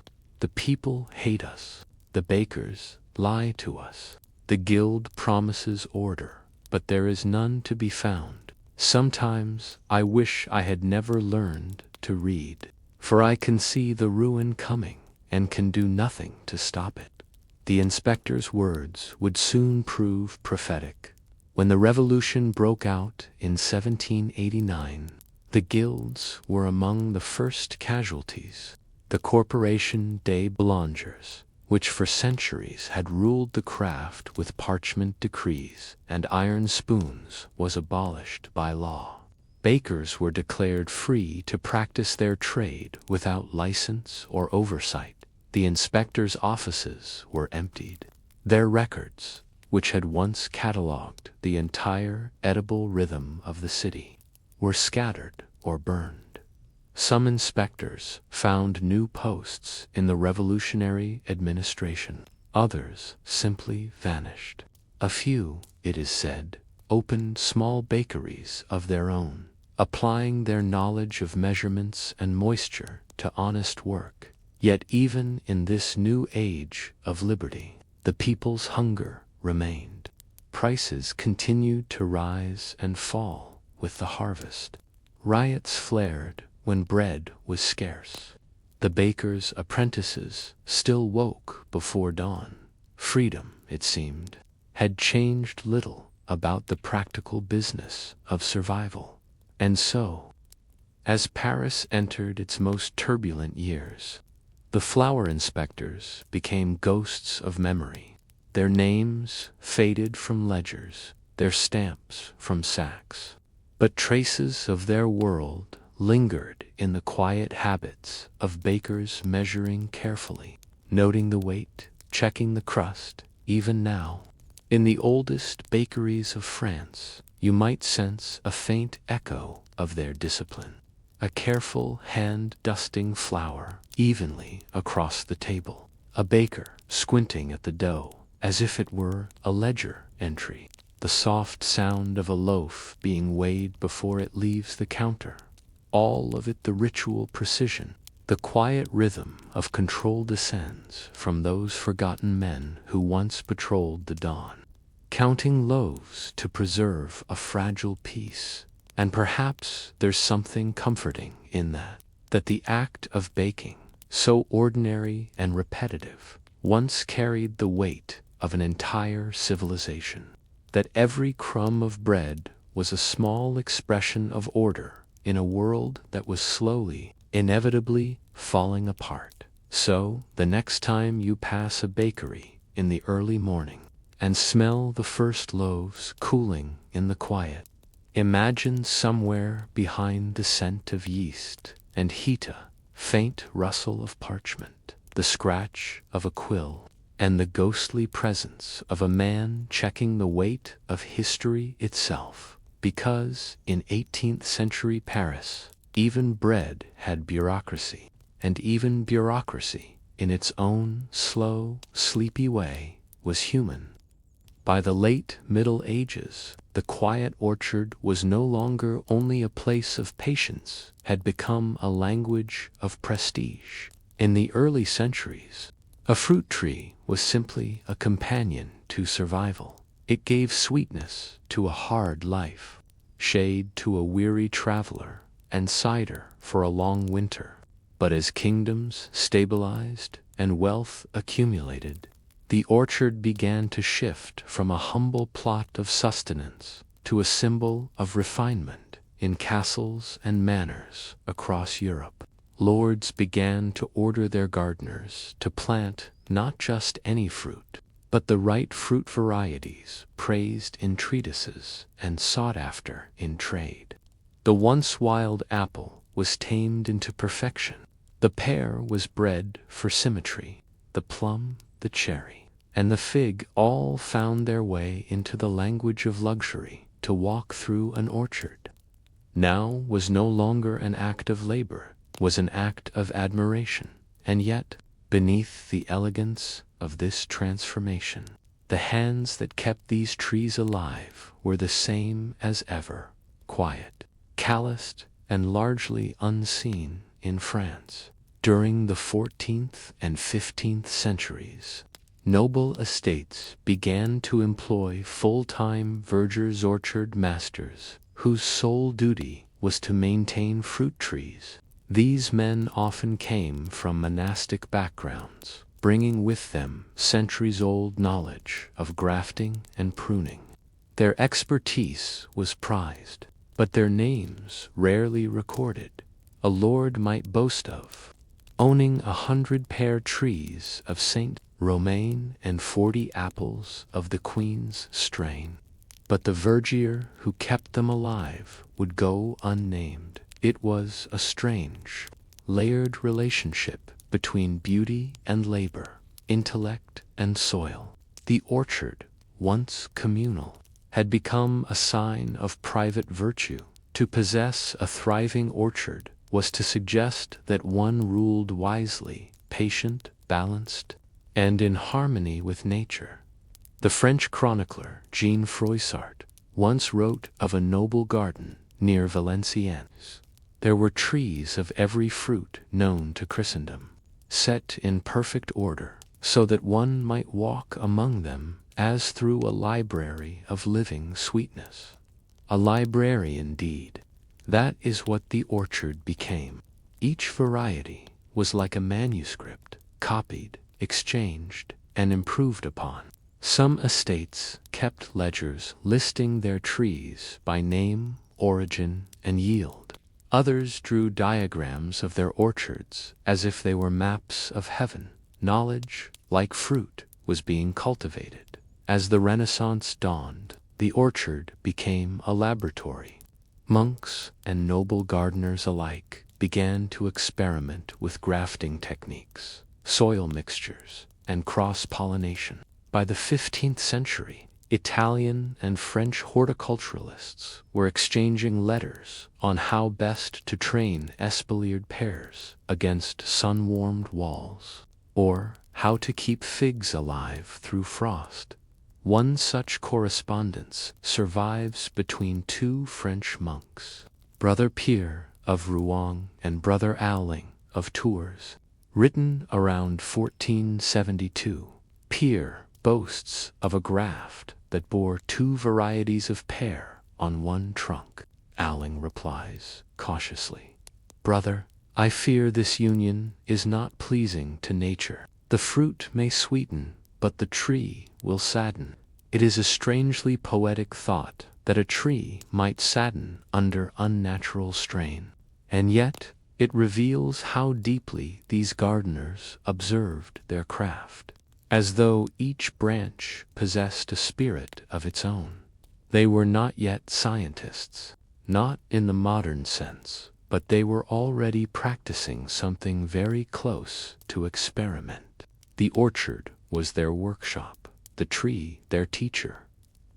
The people hate us. The bakers lie to us. The guild promises order, but there is none to be found. Sometimes I wish I had never learned to read, for I can see the ruin coming and can do nothing to stop it. The inspector's words would soon prove prophetic. When the revolution broke out in 1789, the guilds were among the first casualties. The Corporation des Boulangers, which for centuries had ruled the craft with parchment decrees and iron spoons, was abolished by law. Bakers were declared free to practice their trade without license or oversight. The inspectors' offices were emptied. Their records, which had once catalogued the entire edible rhythm of the city, were scattered or burned. Some inspectors found new posts in the revolutionary administration. Others simply vanished. A few, it is said, opened small bakeries of their own, applying their knowledge of measurements and moisture to honest work. Yet even in this new age of liberty, the people's hunger remained. Prices continued to rise and fall with the harvest. Riots flared when bread was scarce. The bakers' apprentices still woke before dawn. Freedom, it seemed, had changed little about the practical business of survival. And so, as Paris entered its most turbulent years, the flour inspectors became ghosts of memory. Their names faded from ledgers, their stamps from sacks. But traces of their world lingered in the quiet habits of bakers, measuring carefully, noting the weight, checking the crust. Even now, in the oldest bakeries of France, you might sense a faint echo of their discipline. A careful hand dusting flour evenly across the table. A baker squinting at the dough as if it were a ledger entry. The soft sound of a loaf being weighed before it leaves the counter. All of it the ritual precision. The quiet rhythm of control descends from those forgotten men who once patrolled the dawn, counting loaves to preserve a fragile peace. And perhaps there's something comforting in that the act of baking, so ordinary and repetitive, once carried the weight of an entire civilization. That every crumb of bread was a small expression of order in a world that was slowly, inevitably falling apart. So, the next time you pass a bakery in the early morning and smell the first loaves cooling in the quiet, imagine somewhere behind the scent of yeast and heta, faint rustle of parchment, the scratch of a quill, and the ghostly presence of a man checking the weight of history itself. Because in 18th century Paris, even bread had bureaucracy, and even bureaucracy, in its own slow, sleepy way, was human. By the late Middle Ages, the quiet orchard was no longer only a place of patience, had become a language of prestige. In the early centuries, a fruit tree was simply a companion to survival. It gave sweetness to a hard life, shade to a weary traveler, and cider for a long winter. But as kingdoms stabilized and wealth accumulated, the orchard began to shift from a humble plot of sustenance to a symbol of refinement. In castles and manors across Europe, lords began to order their gardeners to plant not just any fruit, but the right fruit varieties praised in treatises and sought after in trade. The once wild apple was tamed into perfection. The pear was bred for symmetry, the plum, the cherry, and the fig all found their way into the language of luxury. To walk through an orchard now was no longer an act of labor, was an act of admiration. And yet, beneath the elegance of this transformation, the hands that kept these trees alive were the same as ever, quiet, calloused, and largely unseen in France. During the 14th and 15th centuries, noble estates began to employ full-time vergers, orchard masters, whose sole duty was to maintain fruit trees. These men often came from monastic backgrounds, bringing with them centuries-old knowledge of grafting and pruning. Their expertise was prized, but their names rarely recorded. A lord might boast of owning 100 pear trees of Saint Romain and 40 apples of the Queen's strain, but the verger who kept them alive would go unnamed. It was a strange, layered relationship between beauty and labor, intellect and soil. The orchard, once communal, had become a sign of private virtue. To possess a thriving orchard was to suggest that one ruled wisely, patient, balanced, and in harmony with nature. The French chronicler Jean Froissart once wrote of a noble garden near Valenciennes. There were trees of every fruit known to Christendom, set in perfect order, so that one might walk among them as through a library of living sweetness. A library indeed. That is what the orchard became. Each variety was like a manuscript, copied, exchanged, and improved upon. Some estates kept ledgers listing their trees by name, origin, and yield. Others drew diagrams of their orchards as if they were maps of heaven. Knowledge, like fruit, was being cultivated. As the Renaissance dawned, the orchard became a laboratory. Monks and noble gardeners alike began to experiment with grafting techniques, soil mixtures, and cross-pollination. By the 15th century, Italian and French horticulturalists were exchanging letters on how best to train espaliered pears against sun-warmed walls, or how to keep figs alive through frost. One such correspondence survives between two French monks, Brother Pierre of Rouen and Brother Alling of Tours, written around 1472. Pierre boasts of a graft that bore two varieties of pear on one trunk. Alling replies, cautiously, "Brother, I fear this union is not pleasing to nature. The fruit may sweeten, but the tree will sadden." It is a strangely poetic thought that a tree might sadden under unnatural strain, and yet it reveals how deeply these gardeners observed their craft, as though each branch possessed a spirit of its own. They were not yet scientists, not in the modern sense, but they were already practicing something very close to experiment. The orchard was their workshop, the tree their teacher.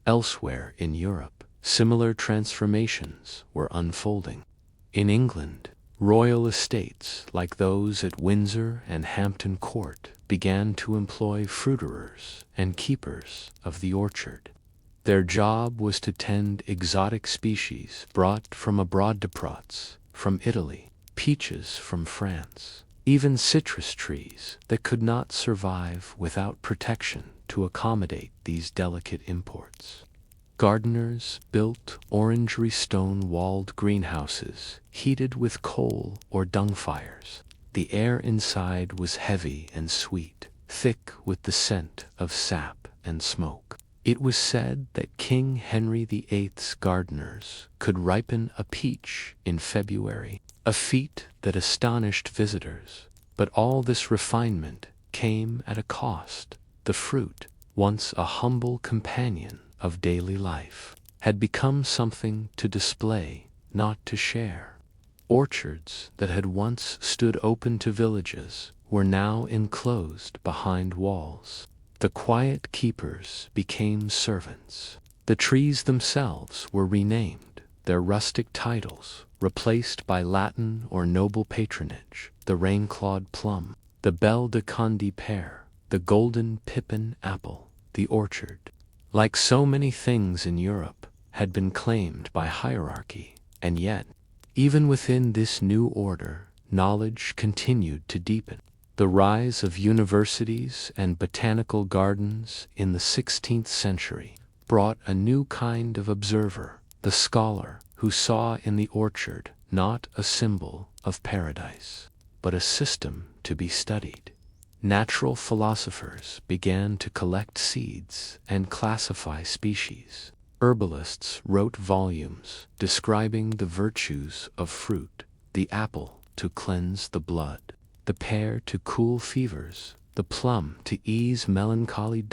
Elsewhere in Europe, similar transformations were unfolding. In England, royal estates like those at Windsor and Hampton Court began to employ fruiterers and keepers of the orchard. Their job was to tend exotic species brought from abroad, daprots from Italy, peaches from France, even citrus trees that could not survive without protection to accommodate these delicate imports. Gardeners built orangery stone-walled greenhouses heated with coal or dung fires. The air inside was heavy and sweet, thick with the scent of sap and smoke. It was said that King Henry VIII's gardeners could ripen a peach in February, a feat that astonished visitors. But all this refinement came at a cost. The fruit, once a humble companion of daily life, had become something to display, not to share. Orchards that had once stood open to villages were now enclosed behind walls. The quiet keepers became servants. The trees themselves were renamed, their rustic titles replaced by Latin or noble patronage: the rain-clawed plum, the Belle de Conde pear, the golden pippin apple. The orchard, like so many things in Europe, had been claimed by hierarchy, and yet, even within this new order, knowledge continued to deepen. The rise of universities and botanical gardens in the 16th century brought a new kind of observer, the scholar, who saw in the orchard not a symbol of paradise, but a system to be studied. Natural philosophers began to collect seeds and classify species. Herbalists wrote volumes describing the virtues of fruit: the apple to cleanse the blood, the pear to cool fevers, the plum to ease melancholy.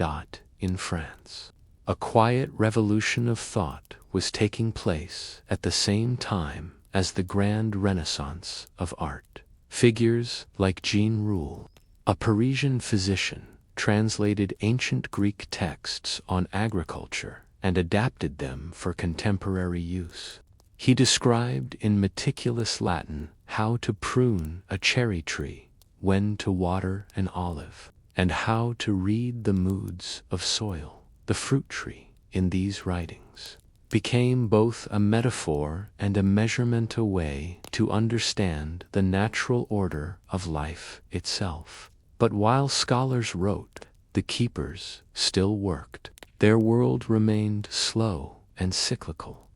In France, a quiet revolution of thought was taking place at the same time as the grand renaissance of art. Figures like Jean Roule, a Parisian physician, translated ancient Greek texts on agriculture and adapted them for contemporary use. He described in meticulous Latin how to prune a cherry tree, when to water an olive, and how to read the moods of soil. the fruit tree, in these writings, became both a metaphor and a measurement, a way to understand the natural order of life itself. But while scholars wrote, the keepers still worked. Their world remained slow and cyclical.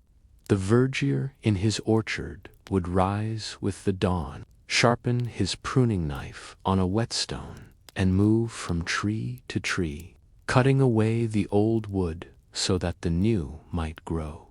The verger in his orchard would rise with the dawn, sharpen his pruning knife on a whetstone, and move from tree to tree, cutting away the old wood so that the new might grow.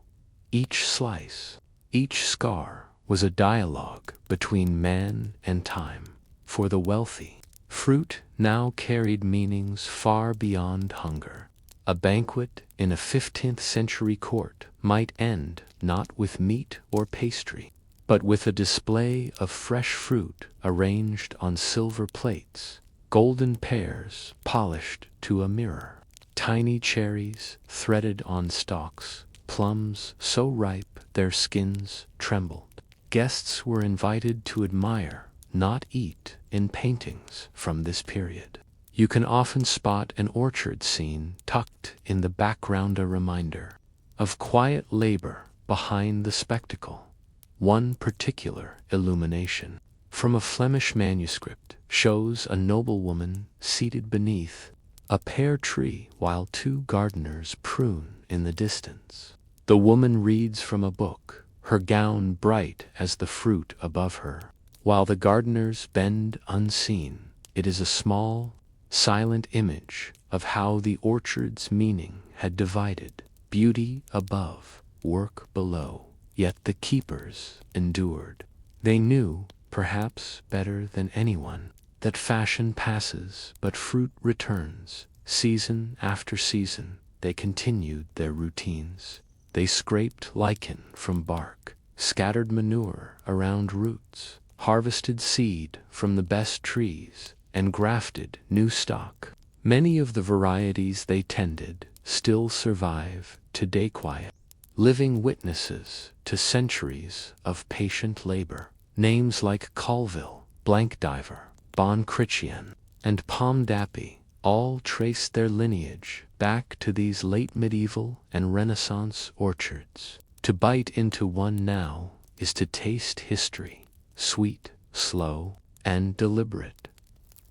Each slice, each scar was a dialogue between man and time. For the wealthy, fruit now carried meanings far beyond hunger. A banquet in a 15th century court might end not with meat or pastry, but with a display of fresh fruit arranged on silver plates, golden pears polished to a mirror, tiny cherries threaded on stalks, plums so ripe their skins trembled. Guests were invited to admire, not eat, in paintings from this period. You can often spot an orchard scene tucked in the background, a reminder of quiet labor behind the spectacle. One particular illumination from a Flemish manuscript shows a noblewoman seated beneath a pear tree while two gardeners prune in the distance. The woman reads from a book, her gown bright as the fruit above her, while the gardeners bend unseen. It is a small, silent image of how the orchard's meaning had divided, beauty above, work below. Yet the keepers endured. They knew, perhaps better than anyone, that fashion passes but fruit returns. Season after season, they continued their routines. They scraped lichen from bark, scattered manure around roots, harvested seed from the best trees, and grafted new stock. Many of the varieties they tended still survive today, quiet, living witnesses to centuries of patient labor. Names like Colville, Blankdiver, Bon Chrétien, and Pomme d'Api all trace their lineage back to these late medieval and Renaissance orchards. To bite into one now is to taste history, sweet, slow, and deliberate.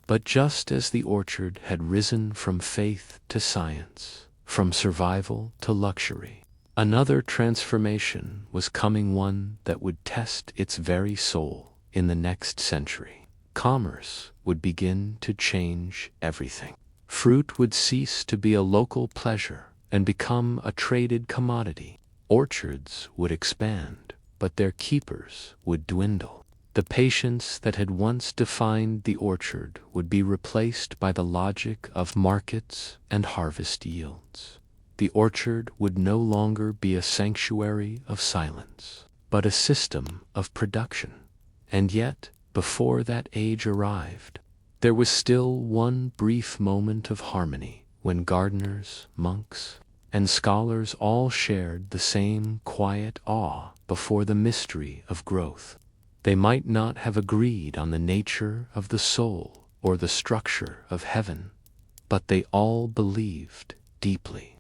But just as the orchard had risen from faith to science, from survival to luxury, another transformation was coming, one that would test its very soul in the next century. Commerce would begin to change everything. Fruit would cease to be a local pleasure and become a traded commodity. Orchards would expand, but their keepers would dwindle. The patience that had once defined the orchard would be replaced by the logic of markets and harvest yields. The orchard would no longer be a sanctuary of silence, but a system of production. And yet, before that age arrived, there was still one brief moment of harmony when gardeners, monks, and scholars all shared the same quiet awe before the mystery of growth. They might not have agreed on the nature of the soul or the structure of heaven, but they all believed deeply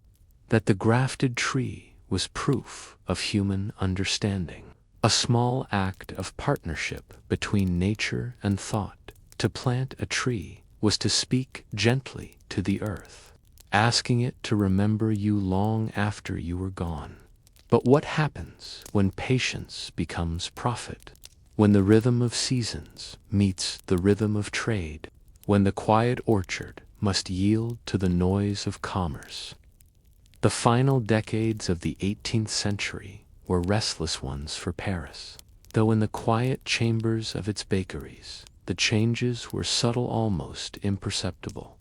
that the grafted tree was proof of human understanding, a small act of partnership between nature and thought. To plant a tree was to speak gently to the earth, asking it to remember you long after you were gone. But what happens when patience becomes profit? When the rhythm of seasons meets the rhythm of trade? When the quiet orchard must yield to the noise of commerce? The final decades of the 18th century were restless ones for Paris, though in the quiet chambers of its bakeries, the changes were subtle, almost imperceptible.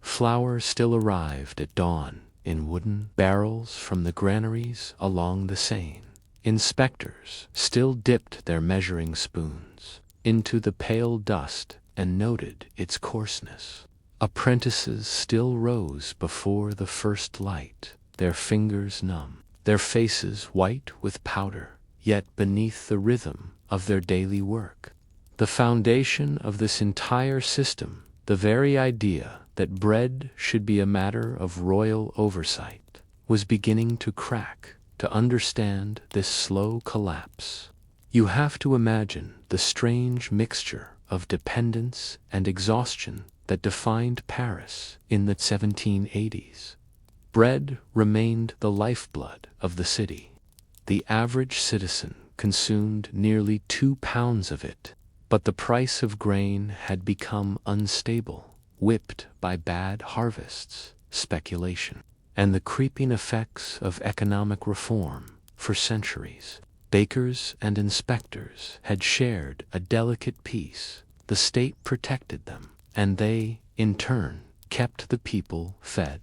Flour still arrived at dawn in wooden barrels from the granaries along the Seine. Inspectors still dipped their measuring spoons into the pale dust and noted its coarseness. Apprentices still rose before the first light, their fingers numb, their faces white with powder, yet beneath the rhythm of their daily work. The foundation of this entire system, the very idea that bread should be a matter of royal oversight, was beginning to crack to understand this slow collapse. You have to imagine the strange mixture of dependence and exhaustion that defined Paris in the 1780s. Bread remained the lifeblood of the city. The average citizen consumed nearly 2 pounds of it, but the price of grain had become unstable, whipped by bad harvests, speculation, and the creeping effects of economic reform for centuries. Bakers and inspectors had shared a delicate peace. The state protected them, and they, in turn, kept the people fed.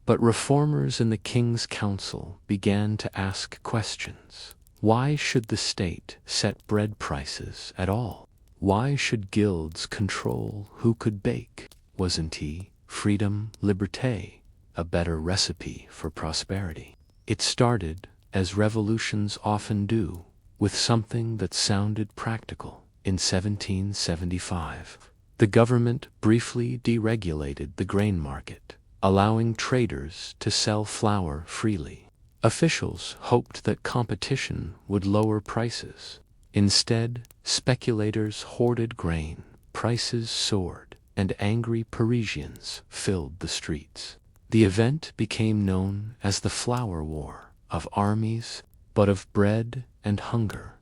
But reformers in the King's Council began to ask questions. Why should the state set bread prices at all? Why should guilds control who could bake? Wasn't freedom, liberté, a better recipe for prosperity? It started, as revolutions often do, with something that sounded practical. In 1775, the government briefly deregulated the grain market, allowing traders to sell flour freely. Officials hoped that competition would lower prices. Instead, speculators hoarded grain, prices soared, and angry Parisians filled the streets. The event became known as the Flour War, of armies, but of bread and hunger.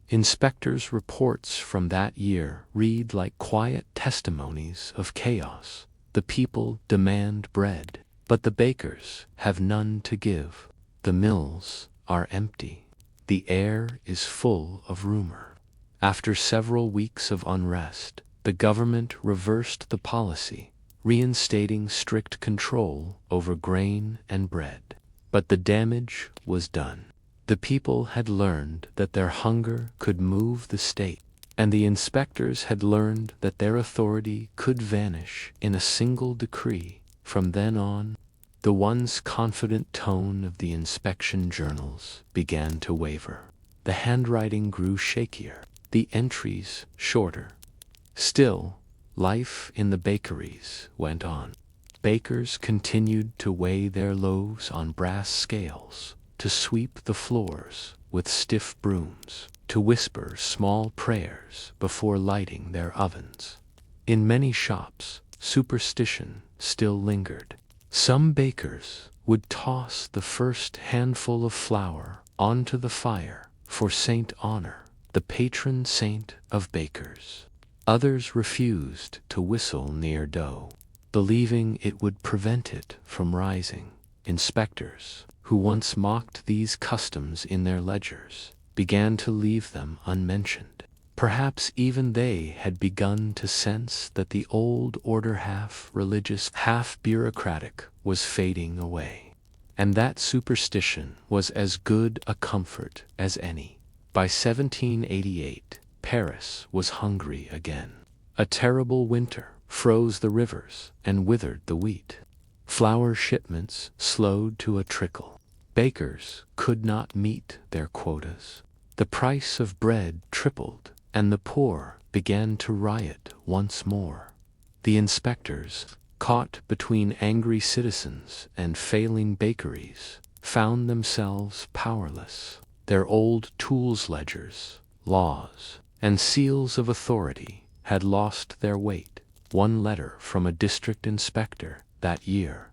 Inspectors' reports from that year read like quiet testimonies of chaos. The people demand bread, but the bakers have none to give. The mills are empty. The air is full of rumor. After several weeks of unrest, the government reversed the policy, reinstating strict control over grain and bread. But the damage was done. The people had learned that their hunger could move the state, and the inspectors had learned that their authority could vanish in a single decree. From then on, the once confident tone of the inspection journals began to waver. The handwriting grew shakier, the entries shorter. Still, life in the bakeries went on. Bakers continued to weigh their loaves on brass scales, to sweep the floors with stiff brooms, to whisper small prayers before lighting their ovens. In many shops, superstition still lingered. Some bakers would toss the first handful of flour onto the fire for Saint Honor, the patron saint of bakers. Others refused to whistle near dough, believing it would prevent it from rising. Inspectors, who once mocked these customs in their ledgers, began to leave them unmentioned. Perhaps even they had begun to sense that the old order, half religious, half bureaucratic, was fading away, and that superstition was as good a comfort as any. By 1788, Paris was hungry again. A terrible winter froze the rivers and withered the wheat. Flour shipments slowed to a trickle. Bakers could not meet their quotas. The price of bread tripled, and the poor began to riot once more. The inspectors, caught between angry citizens and failing bakeries, found themselves powerless. Their old tools ledgers, laws, and seals of authority had lost their weight. One letter from a district inspector that year,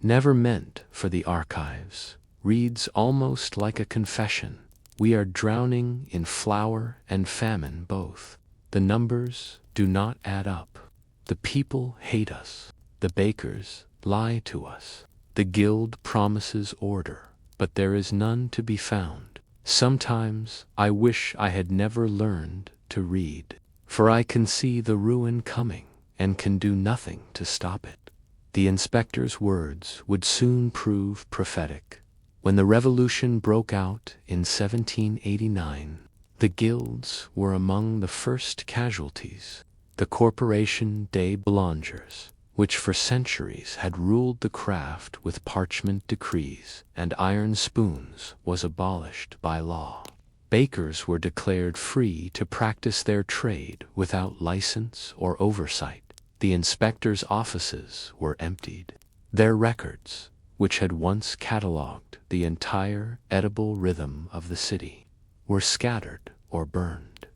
never meant for the archives, reads almost like a confession. We are drowning in flour and famine both. The numbers do not add up. The people hate us. The bakers lie to us. The guild promises order, but there is none to be found. Sometimes I wish I had never learned to read, for I can see the ruin coming and can do nothing to stop it. The inspector's words would soon prove prophetic. When the revolution broke out in 1789, the guilds were among the first casualties. The Corporation des Boulangers, which for centuries had ruled the craft with parchment decrees and iron spoons, was abolished by law. Bakers were declared free to practice their trade without license or oversight. The inspectors' offices were emptied. Their records, which had once catalogued the entire edible rhythm of the city, were scattered or burned.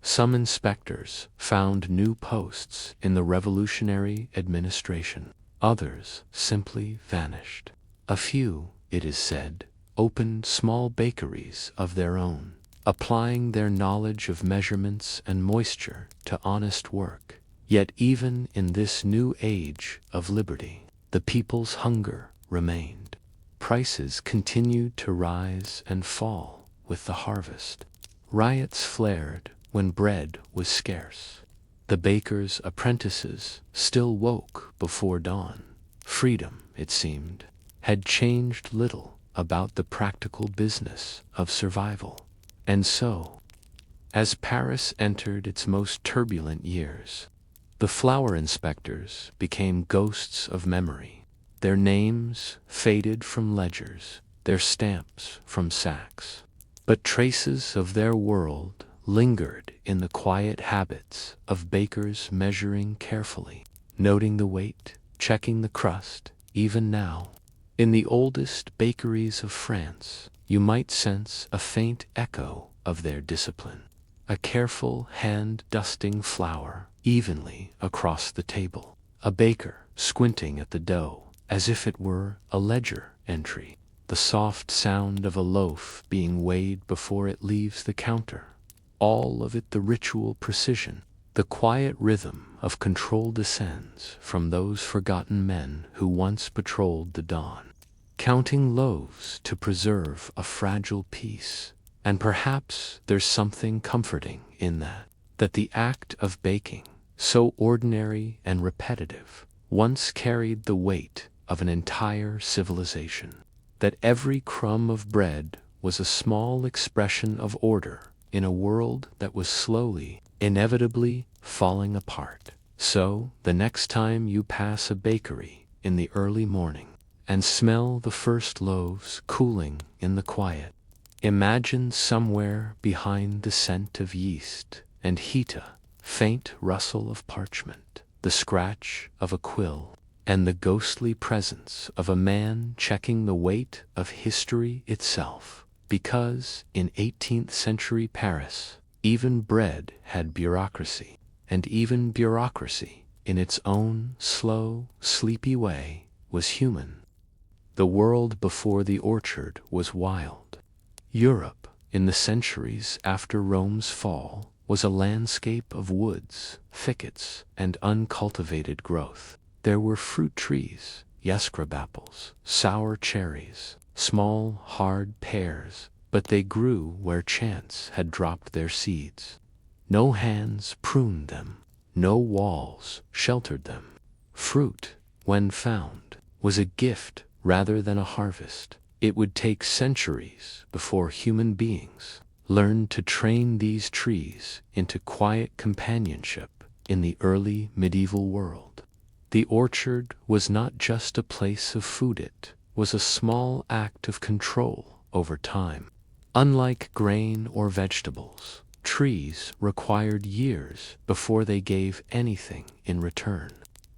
Some inspectors found new posts in the revolutionary administration. Others simply vanished. A few, it is said, opened small bakeries of their own, applying their knowledge of measurements and moisture to honest work. Yet even in this new age of liberty, the people's hunger remained. Prices continued to rise and fall with the harvest. Riots flared when bread was scarce. The bakers' apprentices still woke before dawn. Freedom, it seemed, had changed little about the practical business of survival. And so, as Paris entered its most turbulent years, the flour inspectors became ghosts of memory. Their names faded from ledgers, their stamps from sacks. But traces of their world lingered in the quiet habits of bakers, measuring carefully, noting the weight, checking the crust. Even now, in the oldest bakeries of France, you might sense a faint echo of their discipline. A careful hand dusting flour evenly across the table. A baker squinting at the dough as if it were a ledger entry. The soft sound of a loaf being weighed before it leaves the counter. All of it the ritual precision. The quiet rhythm of control descends from those forgotten men who once patrolled the dawn, counting loaves to preserve a fragile peace. And perhaps there's something comforting in that the act of baking, so ordinary and repetitive, once carried the weight of an entire civilization. That every crumb of bread was a small expression of order in a world that was slowly, inevitably falling apart. So, the next time you pass a bakery in the early morning and smell the first loaves cooling in the quiet, imagine somewhere behind the scent of yeast and heta, faint rustle of parchment, the scratch of a quill, and the ghostly presence of a man checking the weight of history itself. Because in 18th century Paris, even bread had bureaucracy, and even bureaucracy, in its own slow, sleepy way, was human. The world before the orchard was wild. Europe, in the centuries after Rome's fall, was a landscape of woods, thickets, and uncultivated growth. There were fruit trees, yescrab apples, sour cherries, small, hard pears, but they grew where chance had dropped their seeds. No hands pruned them, no walls sheltered them. Fruit, when found, was a gift rather than a harvest. It would take centuries before human beings learned to train these trees into quiet companionship in the early medieval world. The orchard was not just a place of food, it was a small act of control over time. Unlike grain or vegetables, trees required years before they gave anything in return.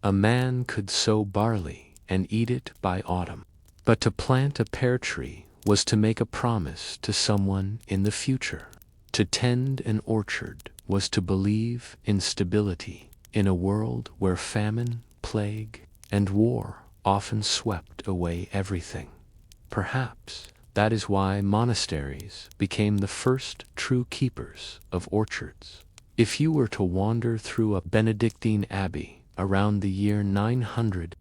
A man could sow barley and eat it by autumn, but to plant a pear tree was to make a promise to someone in the future. To tend an orchard was to believe in stability in a world where famine, plague, and war often swept away everything. Perhaps that is why monasteries became the first true keepers of orchards. If you were to wander through a Benedictine abbey around the year 900,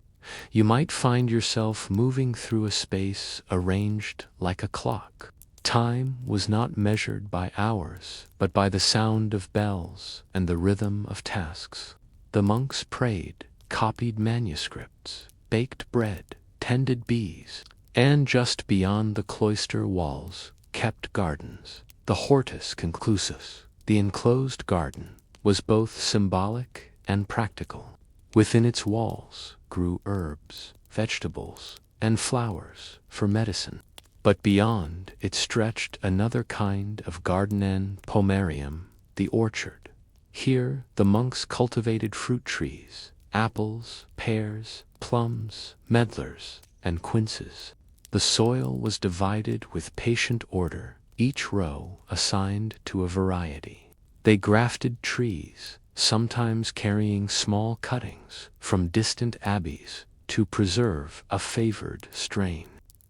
you might find yourself moving through a space arranged like a clock. Time was not measured by hours, but by the sound of bells and the rhythm of tasks. The monks prayed, copied manuscripts, baked bread, tended bees, and just beyond the cloister walls kept gardens. The hortus conclusus, the enclosed garden, was both symbolic and practical. Within its walls grew herbs, vegetables, and flowers for medicine. But beyond it stretched another kind of garden and pomarium, the orchard. Here the monks cultivated fruit trees, apples, pears, plums, medlars, and quinces. The soil was divided with patient order, each row assigned to a variety. They grafted trees, sometimes carrying small cuttings from distant abbeys to preserve a favored strain.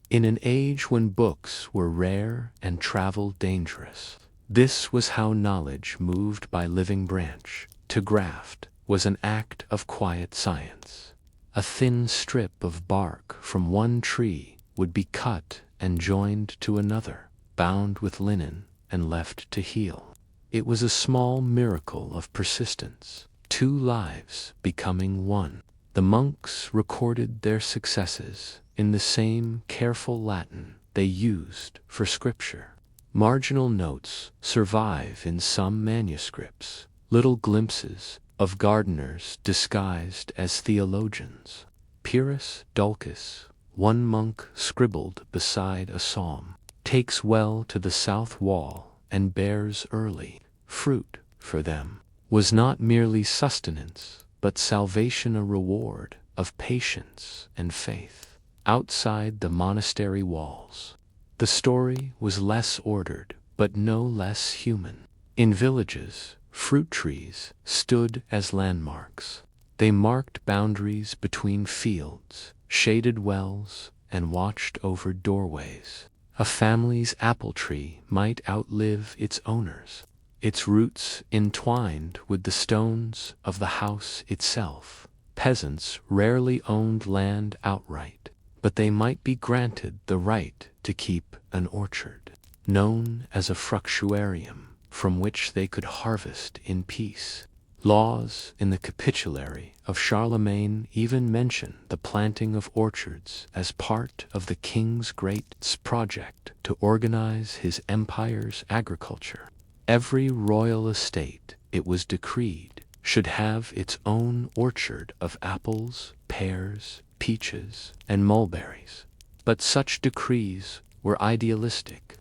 In an age when books were rare and travel dangerous, this was how knowledge moved by living branch. To graft was an act of quiet science. A thin strip of bark from one tree would be cut and joined to another, bound with linen and left to heal. It was a small miracle of persistence, 2 lives becoming one. The monks recorded their successes in the same careful Latin they used for scripture. Marginal notes survive in some manuscripts, little glimpses of gardeners disguised as theologians. Pyrrhus Dulcus, one monk scribbled beside a psalm, takes well to the south wall and bears early fruit for them, was not merely sustenance, but salvation, a reward of patience and faith. Outside the monastery walls, the story was less ordered, but no less human. In villages, fruit trees stood as landmarks. They marked boundaries between fields, shaded wells, and watched over doorways. A family's apple tree might outlive its owners, its roots entwined with the stones of the house itself. Peasants rarely owned land outright, but they might be granted the right to keep an orchard, known as a fructuarium, from which they could harvest in peace. Laws in the Capitulary of Charlemagne even mention the planting of orchards as part of the king's great project to organize his empire's agriculture. Every royal estate, it was decreed, should have its own orchard of apples, pears, peaches, and mulberries. But such decrees were idealistic.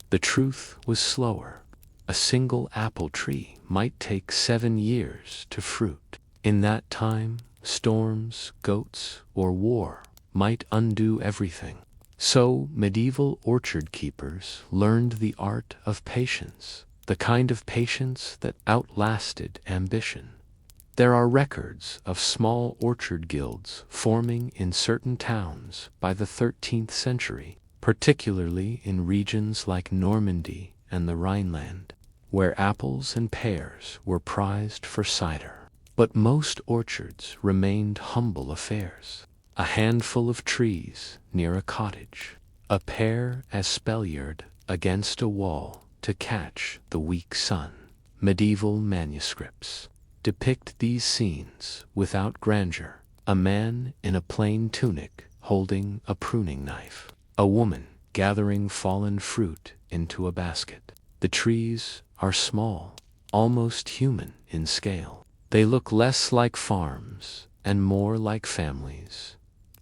The truth was slower. A single apple tree might take 7 years to fruit. In that time, storms, goats, or war might undo everything. So medieval orchard keepers learned the art of patience, the kind of patience that outlasted ambition. There are records of small orchard guilds forming in certain towns by the 13th century, particularly in regions like Normandy and the Rhineland, where apples and pears were prized for cider. But most orchards remained humble affairs. A handful of trees near a cottage, a pair espaliered against a wall to catch the weak sun. Medieval manuscripts depict these scenes without grandeur. A man in a plain tunic holding a pruning knife, a woman gathering fallen fruit into a basket. The trees are small, almost human in scale. They look less like farms and more like families.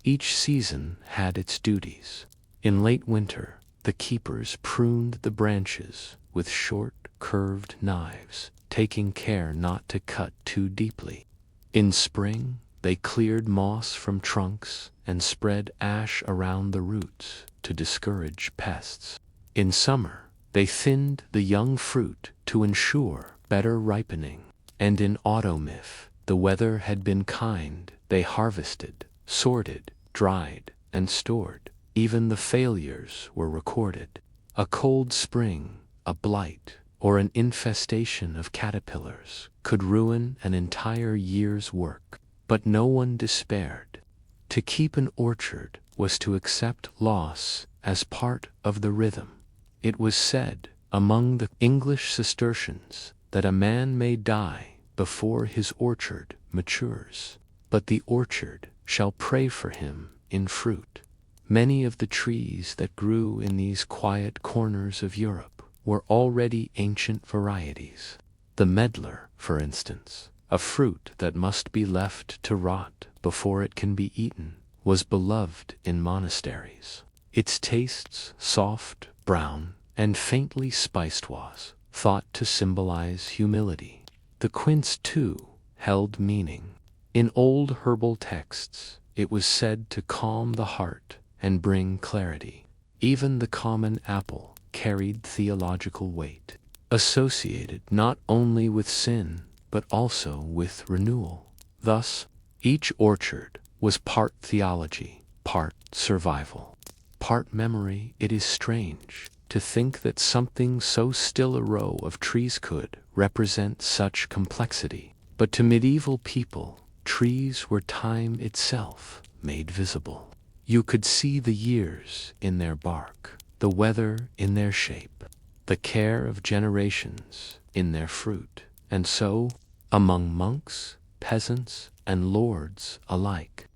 Each season had its duties. In late winter, the keepers pruned the branches with short, curved knives, taking care not to cut too deeply. In spring, they cleared moss from trunks and spread ash around the roots to discourage pests. In summer, they thinned the young fruit to ensure better ripening. And in autumn, if the weather had been kind, they harvested, sorted, dried, and stored. Even the failures were recorded. A cold spring, a blight, or an infestation of caterpillars could ruin an entire year's work. But no one despaired. To keep an orchard was to accept loss as part of the rhythm. It was said among the English Cistercians that a man may die before his orchard matures, but the orchard shall pray for him in fruit. Many of the trees that grew in these quiet corners of Europe were already ancient varieties. The medlar, for instance, a fruit that must be left to rot before it can be eaten, was beloved in monasteries. Its tastes, soft, brown, and faintly spiced, was thought to symbolize humility. The quince, too, held meaning. In old herbal texts, it was said to calm the heart and bring clarity. Even the common apple carried theological weight, associated not only with sin, but also with renewal. Thus, each orchard was part theology, part survival, part memory. It is strange to think that something so still a row of trees could represent such complexity. But to medieval people, trees were time itself made visible. You could see the years in their bark, the weather in their shape, the care of generations in their fruit. And so, among monks, peasants, and lords alike,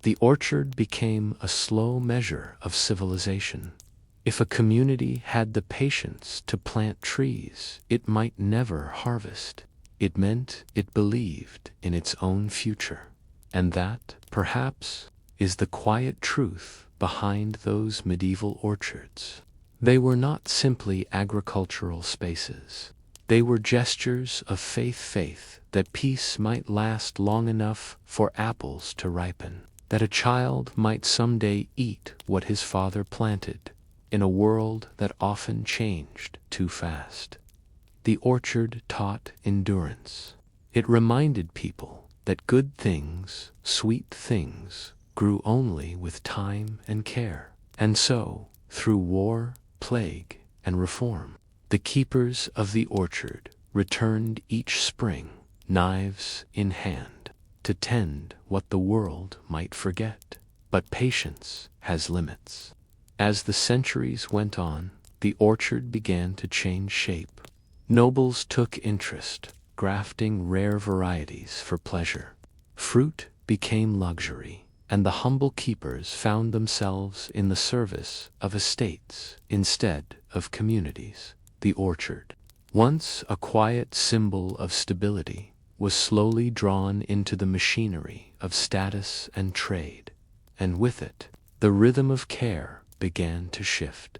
the orchard became a slow measure of civilization. If a community had the patience to plant trees, it might never harvest. It meant it believed in its own future. And that, perhaps, is the quiet truth behind those medieval orchards. They were not simply agricultural spaces. They were gestures of faith that peace might last long enough for apples to ripen, that a child might someday eat what his father planted, in a world that often changed too fast. The orchard taught endurance. It reminded people that good things, sweet things, grew only with time and care. And so, through war, plague, and reform, the keepers of the orchard returned each spring, knives in hand, to tend what the world might forget. But patience has limits. As the centuries went on, the orchard began to change shape. Nobles took interest, grafting rare varieties for pleasure. Fruit became luxury, and the humble keepers found themselves in the service of estates instead of communities. The orchard, once a quiet symbol of stability, was slowly drawn into the machinery of status and trade, and with it, the rhythm of care began to shift.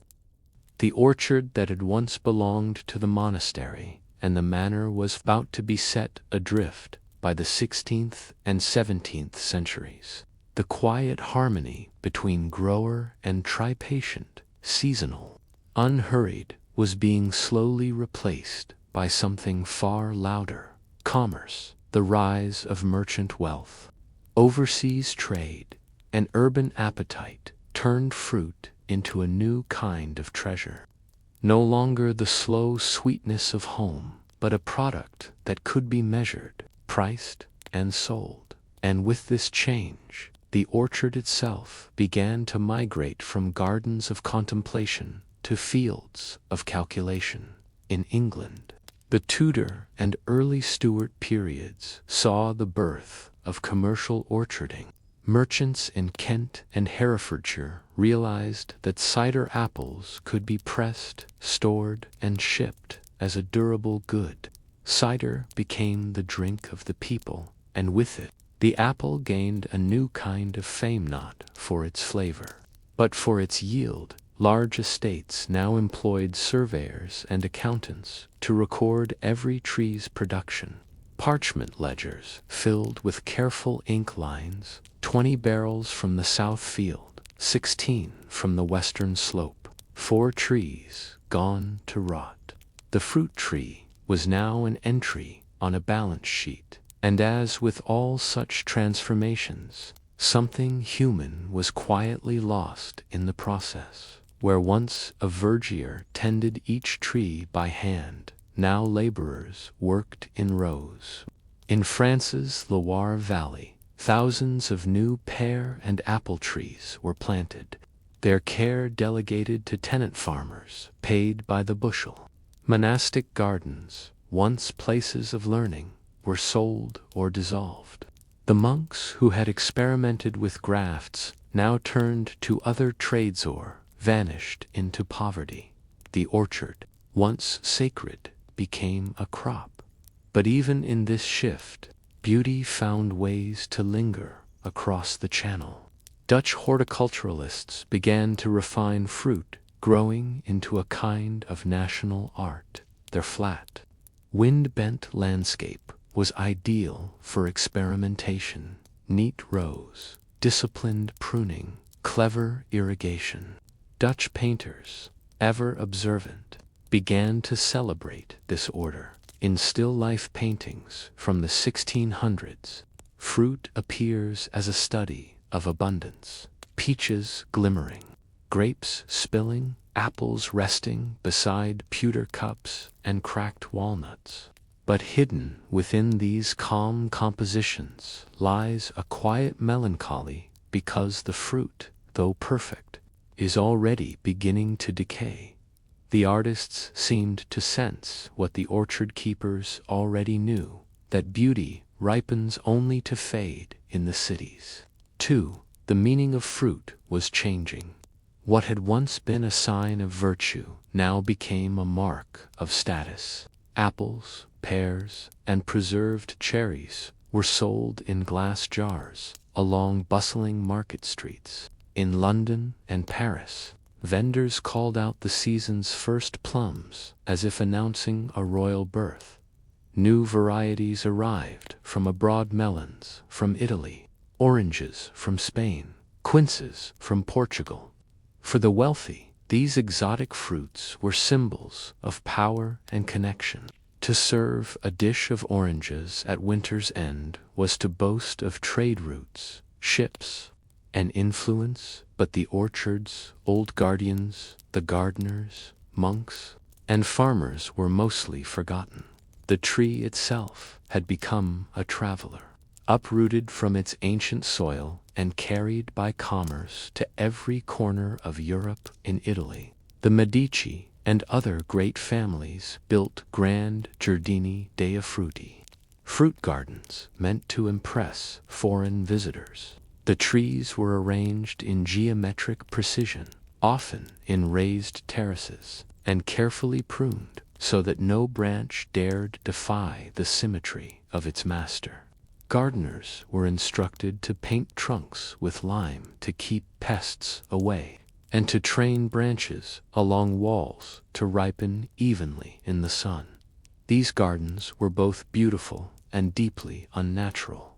The orchard that had once belonged to the monastery and the manor was about to be set adrift by the 16th and 17th centuries. The quiet harmony between grower and patient, seasonal, unhurried, was being slowly replaced by something far louder: commerce, the rise of merchant wealth, overseas trade, and urban appetite turned fruit into a new kind of treasure. No longer the slow sweetness of home, but a product that could be measured, priced, and sold. And with this change, the orchard itself began to migrate from gardens of contemplation to fields of calculation. In England, the Tudor and early Stuart periods saw the birth of commercial orcharding. Merchants in Kent and Herefordshire realized that cider apples could be pressed, stored, and shipped as a durable good. Cider became the drink of the people, and with it, the apple gained a new kind of fame, not for its flavor, but for its yield. Large estates now employed surveyors and accountants to record every tree's production. Parchment ledgers filled with careful ink lines, 20 barrels from the south field, 16 from the western slope, 4 trees gone to rot. The fruit tree was now an entry on a balance sheet, and as with all such transformations, something human was quietly lost in the process. Where once a verger tended each tree by hand, now laborers worked in rows. In France's Loire Valley, thousands of new pear and apple trees were planted, their care delegated to tenant farmers, paid by the bushel. Monastic gardens, once places of learning, were sold or dissolved. The monks who had experimented with grafts now turned to other trades or vanished into poverty. The orchard, once sacred, became a crop. But even in this shift, beauty found ways to linger across the channel. Dutch horticulturalists began to refine fruit, growing into a kind of national art. Their flat, wind-bent landscape was ideal for experimentation. Neat rows, disciplined pruning, clever irrigation. Dutch painters, ever observant, began to celebrate this order. In still life paintings from the 1600s, fruit appears as a study of abundance. Peaches glimmering, grapes spilling, apples resting beside pewter cups and cracked walnuts. But hidden within these calm compositions lies a quiet melancholy, because the fruit, though perfect, is already beginning to decay. The artists seemed to sense what the orchard keepers already knew, that beauty ripens only to fade in the cities. 2. The meaning of fruit was changing. What had once been a sign of virtue now became a mark of status. Apples, pears, and preserved cherries were sold in glass jars along bustling market streets. In London and Paris, vendors called out the season's first plums as if announcing a royal birth. New varieties arrived from abroad: melons from Italy, oranges from Spain, quinces from Portugal. For the wealthy, these exotic fruits were symbols of power and connection. To serve a dish of oranges at winter's end was to boast of trade routes, ships, and influence. But the orchards, old guardians, the gardeners, monks, and farmers were mostly forgotten. The tree itself had become a traveler, uprooted from its ancient soil and carried by commerce to every corner of Europe and Italy. The Medici and other great families built grand giardini dei frutti, fruit gardens meant to impress foreign visitors. The trees were arranged in geometric precision, often in raised terraces, and carefully pruned so that no branch dared defy the symmetry of its master. Gardeners were instructed to paint trunks with lime to keep pests away, and to train branches along walls to ripen evenly in the sun. These gardens were both beautiful and deeply unnatural.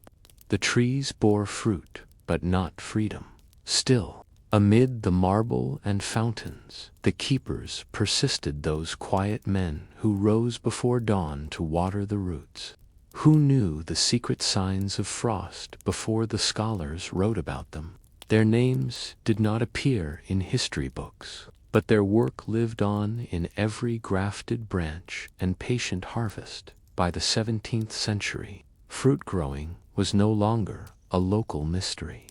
The trees bore fruit, but not freedom. Still, amid the marble and fountains, the keepers persisted, those quiet men who rose before dawn to water the roots, who knew the secret signs of frost before the scholars wrote about them. Their names did not appear in history books, but their work lived on in every grafted branch and patient harvest. By the 17th century, fruit growing was no longer a local mystery.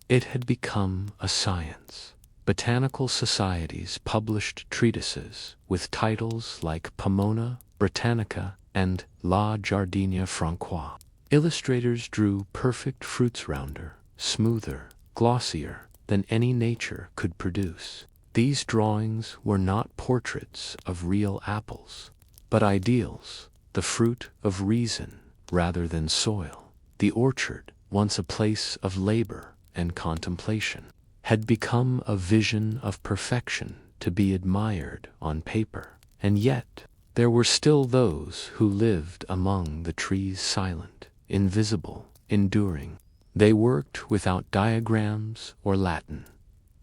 It had become a science. Botanical societies published treatises with titles like Pomona Britannica and La Jardinière Francoise. Illustrators drew perfect fruits, rounder, smoother, glossier than any nature could produce. These drawings were not portraits of real apples, but ideals, the fruit of reason rather than soil. The orchard, once a place of labor and contemplation, had become a vision of perfection to be admired on paper. And yet, there were still those who lived among the trees, silent, invisible, enduring. They worked without diagrams or Latin.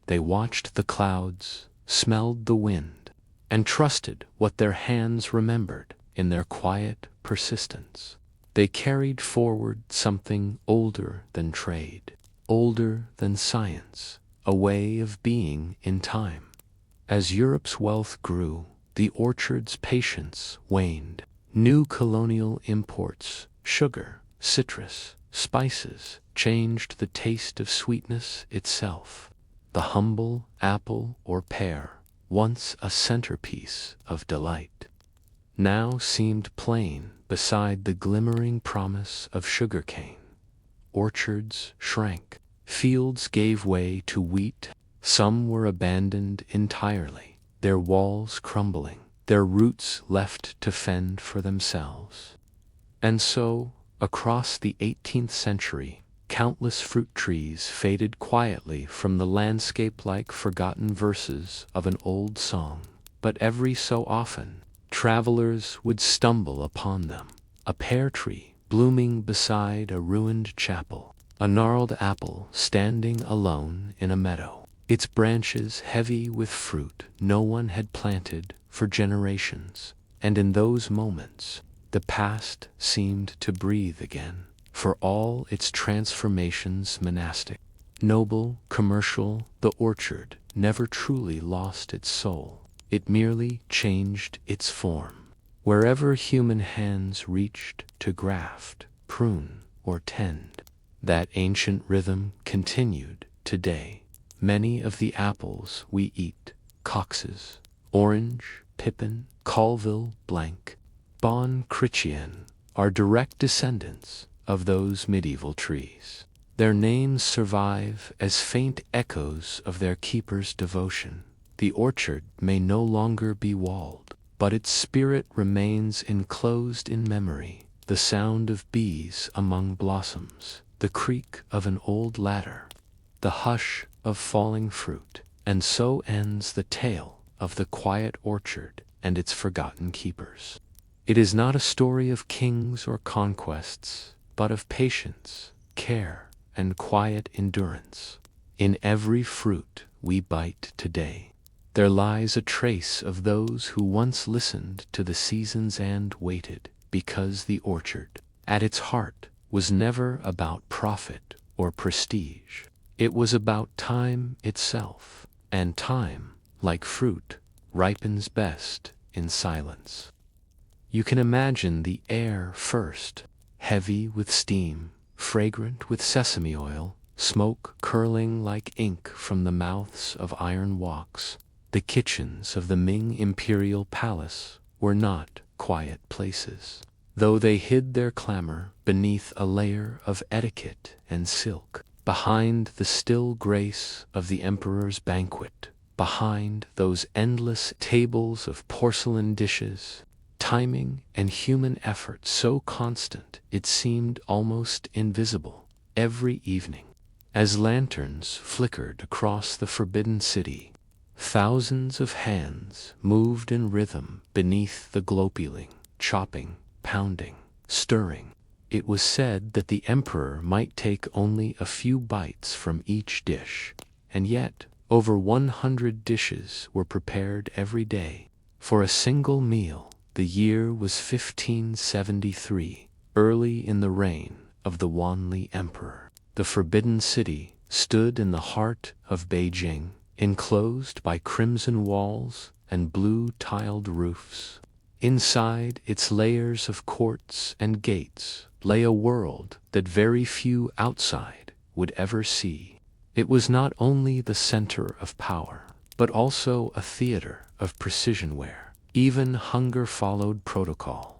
They watched the clouds, smelled the wind, and trusted what their hands remembered in their quiet persistence. They carried forward something older than trade, older than science, a way of being in time. As Europe's wealth grew, the orchard's patience waned. New colonial imports, sugar, citrus, spices, changed the taste of sweetness itself. The humble apple or pear, once a centerpiece of delight, now seemed plain beside the glimmering promise of sugarcane. Orchards shrank, fields gave way to wheat, some were abandoned entirely, their walls crumbling, their roots left to fend for themselves. And so, across the 18th century, countless fruit trees faded quietly from the landscape like forgotten verses of an old song. But every so often, travelers would stumble upon them. A pear tree blooming beside a ruined chapel, a gnarled apple standing alone in a meadow, its branches heavy with fruit no one had planted for generations. And in those moments, the past seemed to breathe again, for all its transformations monastic, noble, commercial, the orchard never truly lost its soul. It merely changed its form. Wherever human hands reached to graft, prune, or tend, that ancient rhythm continued today. Many of the apples we eat, Cox's, Orange, Pippin, Colville, Blanc, Bon Chrétien, are direct descendants of those medieval trees. Their names survive as faint echoes of their keeper's devotion. The orchard may no longer be walled, but its spirit remains enclosed in memory. The sound of bees among blossoms, the creak of an old ladder, the hush of falling fruit. And so ends the tale of the quiet orchard and its forgotten keepers. It is not a story of kings or conquests, but of patience, care, and quiet endurance. In every fruit we bite today, there lies a trace of those who once listened to the seasons and waited, because the orchard, at its heart, was never about profit or prestige. It was about time itself, and time, like fruit, ripens best in silence. You can imagine the air first, heavy with steam, fragrant with sesame oil, smoke curling like ink from the mouths of iron woks. The kitchens of the Ming imperial palace were not quiet places, though they hid their clamor beneath a layer of etiquette and silk. Behind the still grace of the emperor's banquet, behind those endless tables of porcelain dishes, timing and human effort so constant it seemed almost invisible. Every evening, as lanterns flickered across the forbidden city, thousands of hands moved in rhythm beneath the glow, peeling, chopping, pounding, stirring. It was said that the emperor might take only a few bites from each dish, and yet over 100 dishes were prepared every day. For a single meal. The year was 1573, early in the reign of the Wanli Emperor. The Forbidden City stood in the heart of Beijing, enclosed by crimson walls and blue-tiled roofs. Inside its layers of courts and gates lay a world that very few outside would ever see. It was not only the center of power, but also a theater of precision where even hunger followed protocol.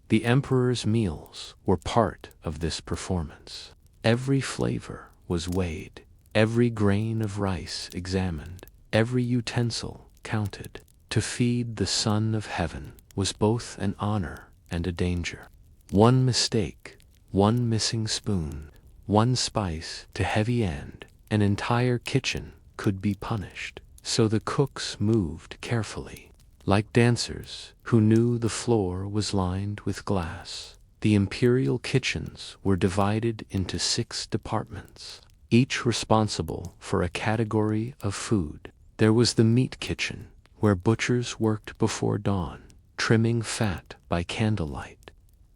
The emperor's meals were part of this performance. Every flavor was weighed, every grain of rice examined, every utensil counted. To feed the Son of Heaven was both an honor and a danger. One mistake, one missing spoon, one spice too heavy, and an entire kitchen could be punished. So the cooks moved carefully, like dancers who knew the floor was lined with glass. The imperial kitchens were divided into 6 departments, each responsible for a category of food. There was the meat kitchen, where butchers worked before dawn, trimming fat by candlelight.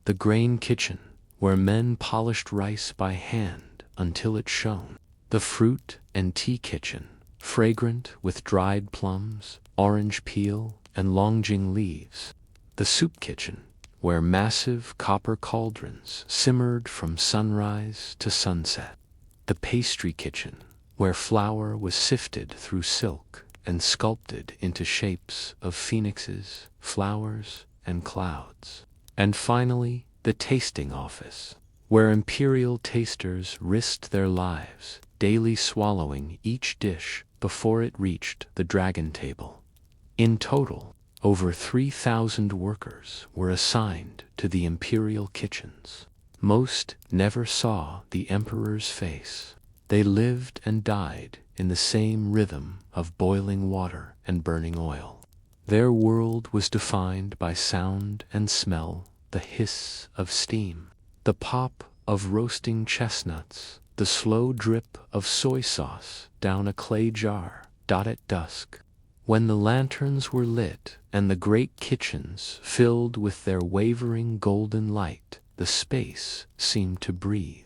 The grain kitchen, where men polished rice by hand until it shone. The fruit and tea kitchen, fragrant with dried plums, orange peel, and longjing leaves. The soup kitchen, where massive copper cauldrons simmered from sunrise to sunset. The pastry kitchen, where flour was sifted through silk and sculpted into shapes of phoenixes, flowers, and clouds. And finally, the tasting office, where imperial tasters risked their lives, daily swallowing each dish before it reached the dragon table. In total, over 3,000 workers were assigned to the imperial kitchens. Most never saw the emperor's face. They lived and died in the same rhythm of boiling water and burning oil. Their world was defined by sound and smell, the hiss of steam, the pop of roasting chestnuts, the slow drip of soy sauce down a clay jar. At dusk, when the lanterns were lit and the great kitchens filled with their wavering golden light, the space seemed to breathe.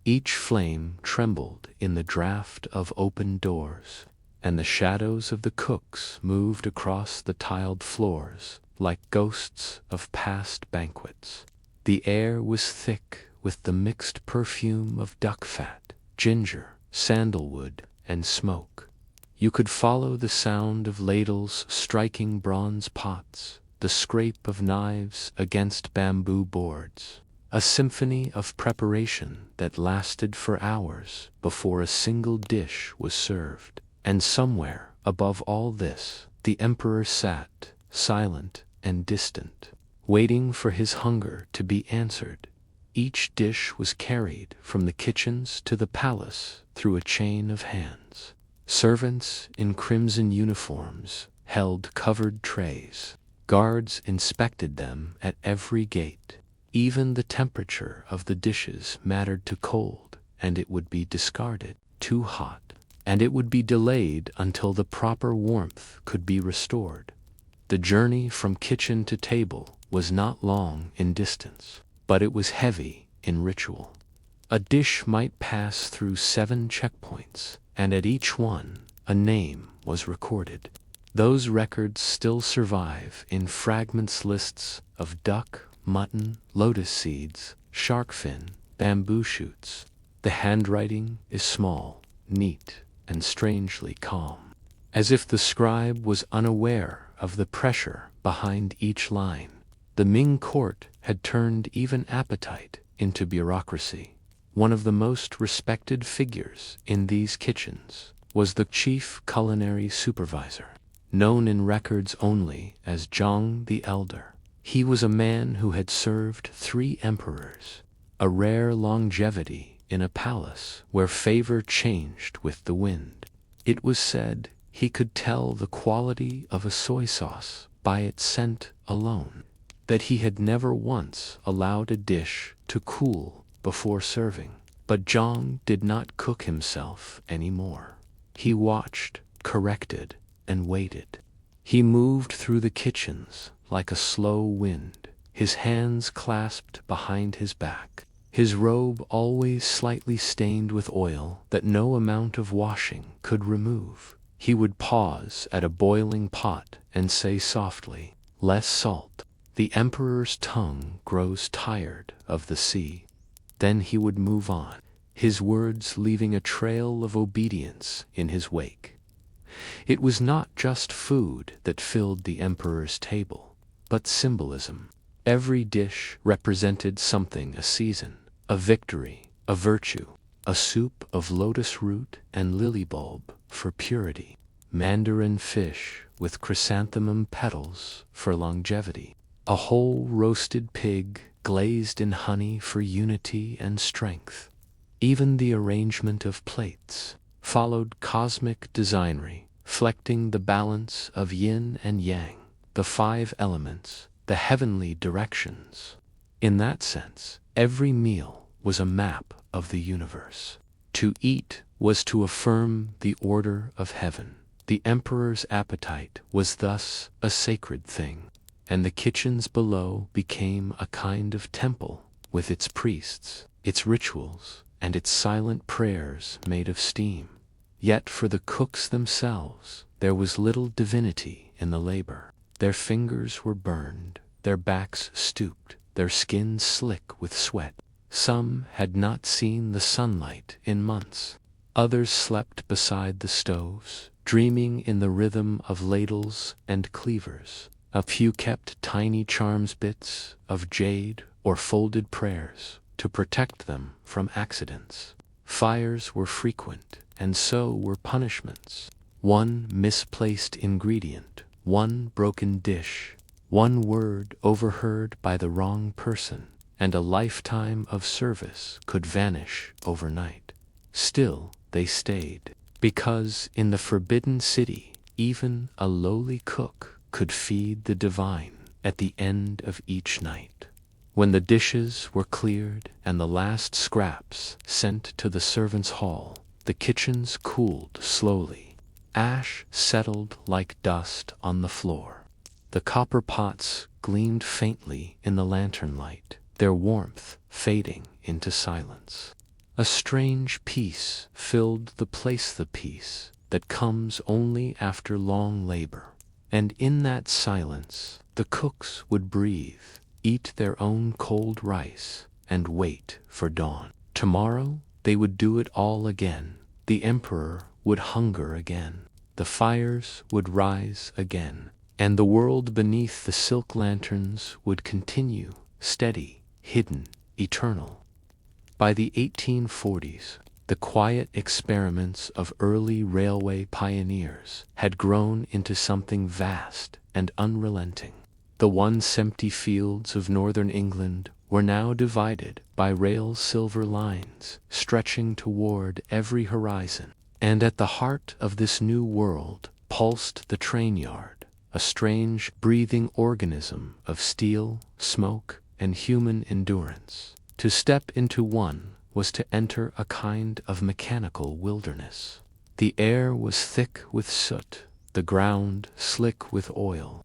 Each flame trembled in the draught of open doors, and the shadows of the cooks moved across the tiled floors like ghosts of past banquets. The air was thick with the mixed perfume of duck fat, ginger, sandalwood, and smoke. You could follow the sound of ladles striking bronze pots, the scrape of knives against bamboo boards, a symphony of preparation that lasted for hours before a single dish was served. And somewhere above all this, the emperor sat, silent and distant, waiting for his hunger to be answered. Each dish was carried from the kitchens to the palace through a chain of hands. Servants in crimson uniforms held covered trays. Guards inspected them at every gate. Even the temperature of the dishes mattered. Too cold, and it would be discarded. Too hot, and it would be delayed until the proper warmth could be restored. The journey from kitchen to table was not long in distance, but it was heavy in ritual. A dish might pass through 7 checkpoints, and at each one, a name was recorded. Those records still survive in fragments lists of duck, mutton, lotus seeds, shark fin, bamboo shoots. The handwriting is small, neat, and strangely calm, as if the scribe was unaware of the pressure behind each line. The Ming court had turned even appetite into bureaucracy. One of the most respected figures in these kitchens was the chief culinary supervisor, known in records only as Zhang the Elder. He was a man who had served 3 emperors, a rare longevity in a palace where favor changed with the wind. It was said he could tell the quality of a soy sauce by its scent alone, that he had never once allowed a dish to cool before serving. But Zhang did not cook himself anymore. He watched, corrected, and waited. He moved through the kitchens like a slow wind, his hands clasped behind his back, his robe always slightly stained with oil that no amount of washing could remove. He would pause at a boiling pot and say softly, "Less salt." The emperor's tongue grows tired of the sea. Then he would move on, his words leaving a trail of obedience in his wake. It was not just food that filled the emperor's table, but symbolism. Every dish represented something: a season, a victory, a virtue, a soup of lotus root and lily bulb for purity, mandarin fish with chrysanthemum petals for longevity, a whole roasted pig glazed in honey for unity and strength. Even the arrangement of plates followed cosmic designry, reflecting the balance of yin and yang, the 5 elements, the heavenly directions. In that sense, every meal was a map of the universe. To eat was to affirm the order of heaven. The emperor's appetite was thus a sacred thing, and the kitchens below became a kind of temple with its priests, its rituals, and its silent prayers made of steam. Yet for the cooks themselves, there was little divinity in the labor. Their fingers were burned, their backs stooped, their skins slick with sweat. Some had not seen the sunlight in months. Others slept beside the stoves, dreaming in the rhythm of ladles and cleavers. A few kept tiny charms, bits of jade or folded prayers, to protect them from accidents. Fires were frequent, and so were punishments. One misplaced ingredient, one broken dish, one word overheard by the wrong person, and a lifetime of service could vanish overnight. Still, they stayed, because in the Forbidden City, even a lowly cook could feed the divine at the end of each night. When the dishes were cleared and the last scraps sent to the servants' hall, the kitchens cooled slowly. Ash settled like dust on the floor. The copper pots gleamed faintly in the lantern light, their warmth fading into silence. A strange peace filled the place, the peace that comes only after long labor. And in that silence, the cooks would breathe, eat their own cold rice, and wait for dawn. Tomorrow, they would do it all again. The emperor would hunger again. The fires would rise again. And the world beneath the silk lanterns would continue, steady, hidden, eternal. By the 1840s, the quiet experiments of early railway pioneers had grown into something vast and unrelenting. The once empty fields of northern England were now divided by rail's silver lines stretching toward every horizon. And at the heart of this new world pulsed the train yard, a strange, breathing organism of steel, smoke, and human endurance. To step into one was to enter a kind of mechanical wilderness. The air was thick with soot, the ground slick with oil.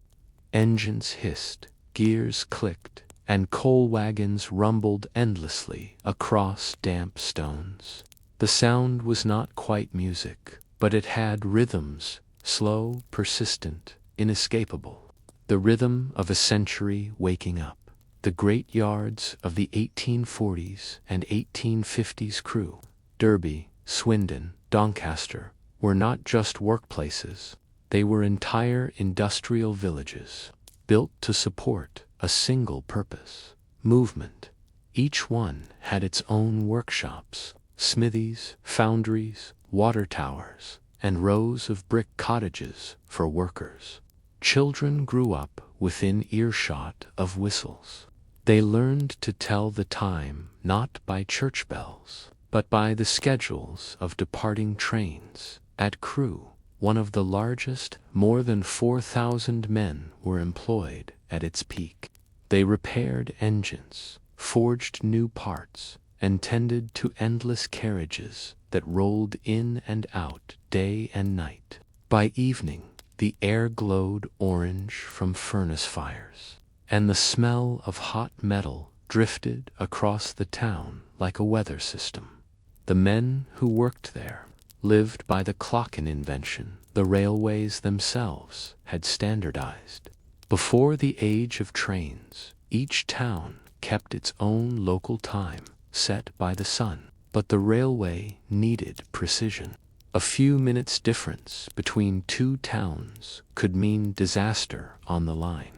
Engines hissed, gears clicked, and coal wagons rumbled endlessly across damp stones. The sound was not quite music, but it had rhythms, slow, persistent, inescapable. The rhythm of a century waking up. The great yards of the 1840s and 1850s crew, Derby, Swindon, Doncaster, were not just workplaces. They were entire industrial villages, built to support a single purpose: movement. Each one had its own workshops, smithies, foundries, water towers, and rows of brick cottages for workers. Children grew up within earshot of whistles. They learned to tell the time not by church bells, but by the schedules of departing trains. At Crewe, one of the largest, more than 4,000 men were employed at its peak. They repaired engines, forged new parts, and tended to endless carriages that rolled in and out day and night. By evening, the air glowed orange from furnace fires, and the smell of hot metal drifted across the town like a weather system. The men who worked there lived by the clock-in invention the railways themselves had standardized. Before the age of trains, each town kept its own local time set by the sun, but the railway needed precision. A few minutes' difference between two towns could mean disaster on the line.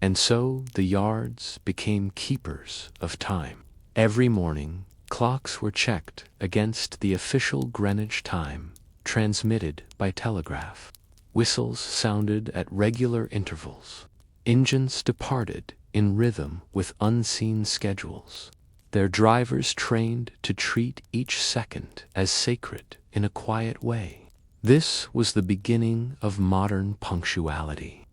And so the yards became keepers of time. Every morning, clocks were checked against the official Greenwich time, transmitted by telegraph. Whistles sounded at regular intervals. Engines departed in rhythm with unseen schedules, their drivers trained to treat each second as sacred in a quiet way. This was the beginning of modern punctuality,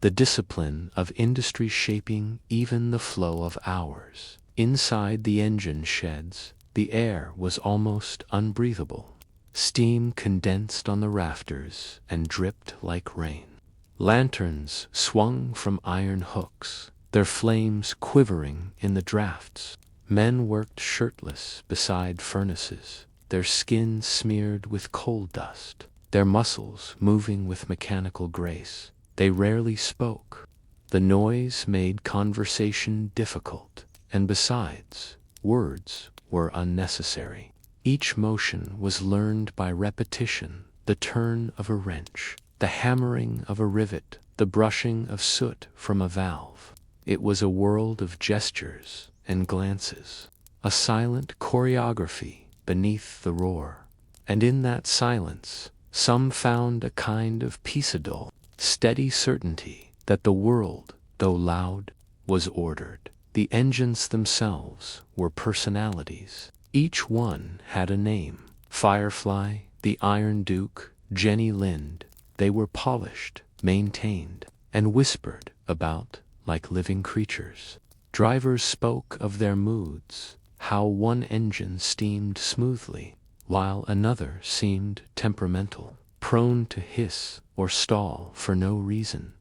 the discipline of industry shaping even the flow of hours. Inside the engine sheds, the air was almost unbreathable. Steam condensed on the rafters and dripped like rain. Lanterns swung from iron hooks, their flames quivering in the drafts. Men worked shirtless beside furnaces, their skin smeared with coal dust, their muscles moving with mechanical grace. They rarely spoke. The noise made conversation difficult, and besides, words were unnecessary. Each motion was learned by repetition: the turn of a wrench, the hammering of a rivet, the brushing of soot from a valve. It was a world of gestures and glances, a silent choreography beneath the roar. And in that silence, some found a kind of peaceable, steady certainty that the world, though loud, was ordered. The engines themselves were personalities. Each one had a name: Firefly, the Iron Duke, Jenny Lind. They were polished, maintained, and whispered about like living creatures. Drivers spoke of their moods, how one engine steamed smoothly, while another seemed temperamental, prone to hiss or stall for no reason.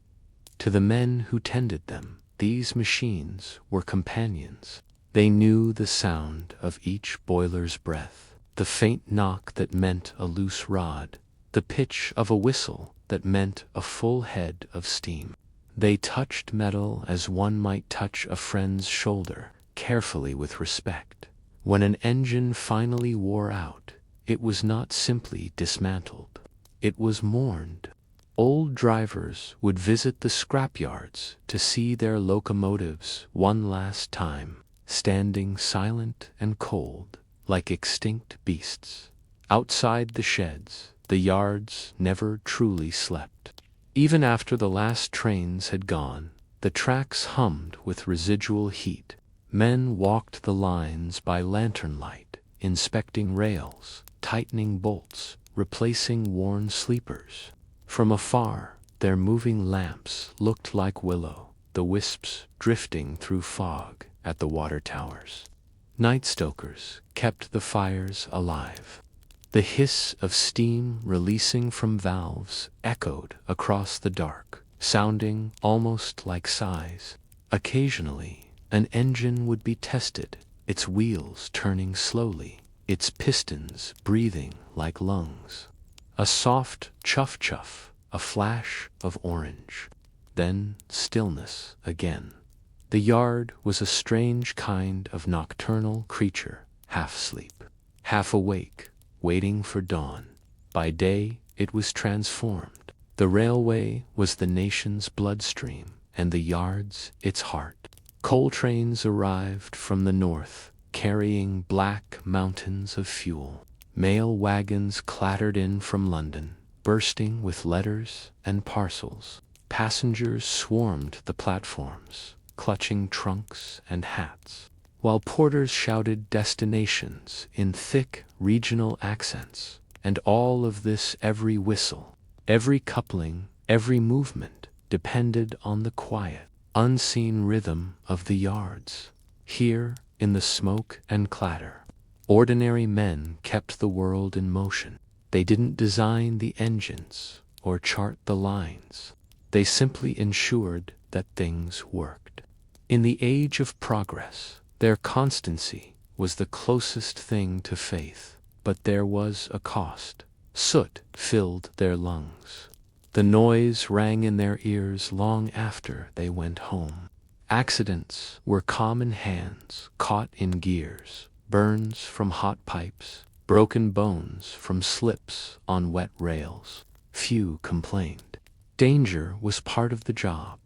To the men who tended them, these machines were companions. They knew the sound of each boiler's breath, the faint knock that meant a loose rod, the pitch of a whistle that meant a full head of steam. They touched metal as one might touch a friend's shoulder, carefully with respect. When an engine finally wore out, it was not simply dismantled. It was mourned. Old drivers would visit the scrapyards to see their locomotives one last time, standing silent and cold, like extinct beasts. Outside the sheds, the yards never truly slept. Even after the last trains had gone, the tracks hummed with residual heat. Men walked the lines by lantern light, inspecting rails, tightening bolts, replacing worn sleepers. From afar, their moving lamps looked like willow, the wisps drifting through fog at the water towers. Night stokers kept the fires alive. The hiss of steam releasing from valves echoed across the dark, sounding almost like sighs. Occasionally, an engine would be tested, its wheels turning slowly, its pistons breathing like lungs. A soft chuff-chuff, a flash of orange. Then stillness again. The yard was a strange kind of nocturnal creature, half asleep, half awake, waiting for dawn. By day, it was transformed. The railway was the nation's bloodstream, and the yards its heart. Coal trains arrived from the north, carrying black mountains of fuel. Mail wagons clattered in from London, bursting with letters and parcels. Passengers swarmed the platforms, clutching trunks and hats, while porters shouted destinations in thick regional accents. And all of this, every whistle, every coupling, every movement, depended on the quiet, unseen rhythm of the yards. Here, in the smoke and clatter, ordinary men kept the world in motion. They didn't design the engines or chart the lines. They simply ensured that things worked. In the age of progress, their constancy was the closest thing to faith, but there was a cost. Soot filled their lungs. The noise rang in their ears long after they went home. Accidents were common, hands caught in gears, burns from hot pipes, broken bones from slips on wet rails. Few complained. Danger was part of the job.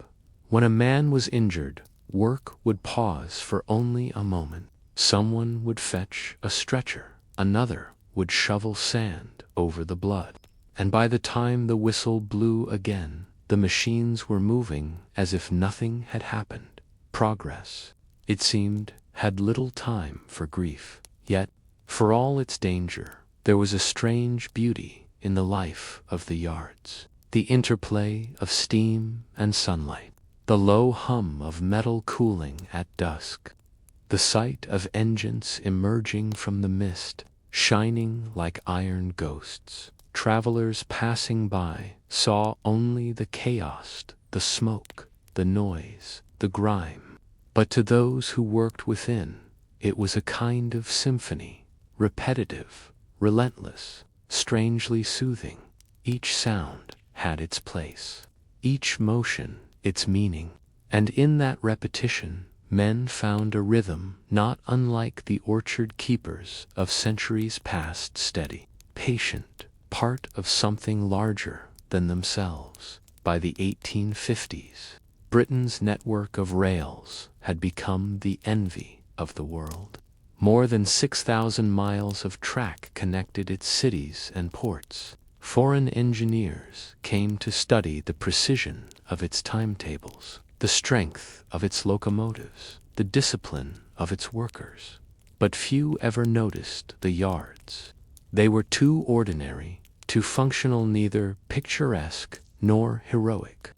When a man was injured, work would pause for only a moment. Someone would fetch a stretcher, another would shovel sand over the blood. And by the time the whistle blew again, the machines were moving as if nothing had happened. Progress, it seemed, had little time for grief. Yet, for all its danger, there was a strange beauty in the life of the yards. The interplay of steam and sunlight, the low hum of metal cooling at dusk, the sight of engines emerging from the mist, shining like iron ghosts. Travelers passing by saw only the chaos, the smoke, the noise, the grime. But to those who worked within, it was a kind of symphony, repetitive, relentless, strangely soothing. Each sound had its place, each motion its meaning, and in that repetition, men found a rhythm not unlike the orchard keepers of centuries past, steady, patient, part of something larger than themselves. By the 1850s, Britain's network of rails had become the envy of the world. More than 6,000 miles of track connected its cities and ports. Foreign engineers came to study the precision of its timetables, the strength of its locomotives, the discipline of its workers. But few ever noticed the yards. They were too ordinary, too functional, neither picturesque nor heroic.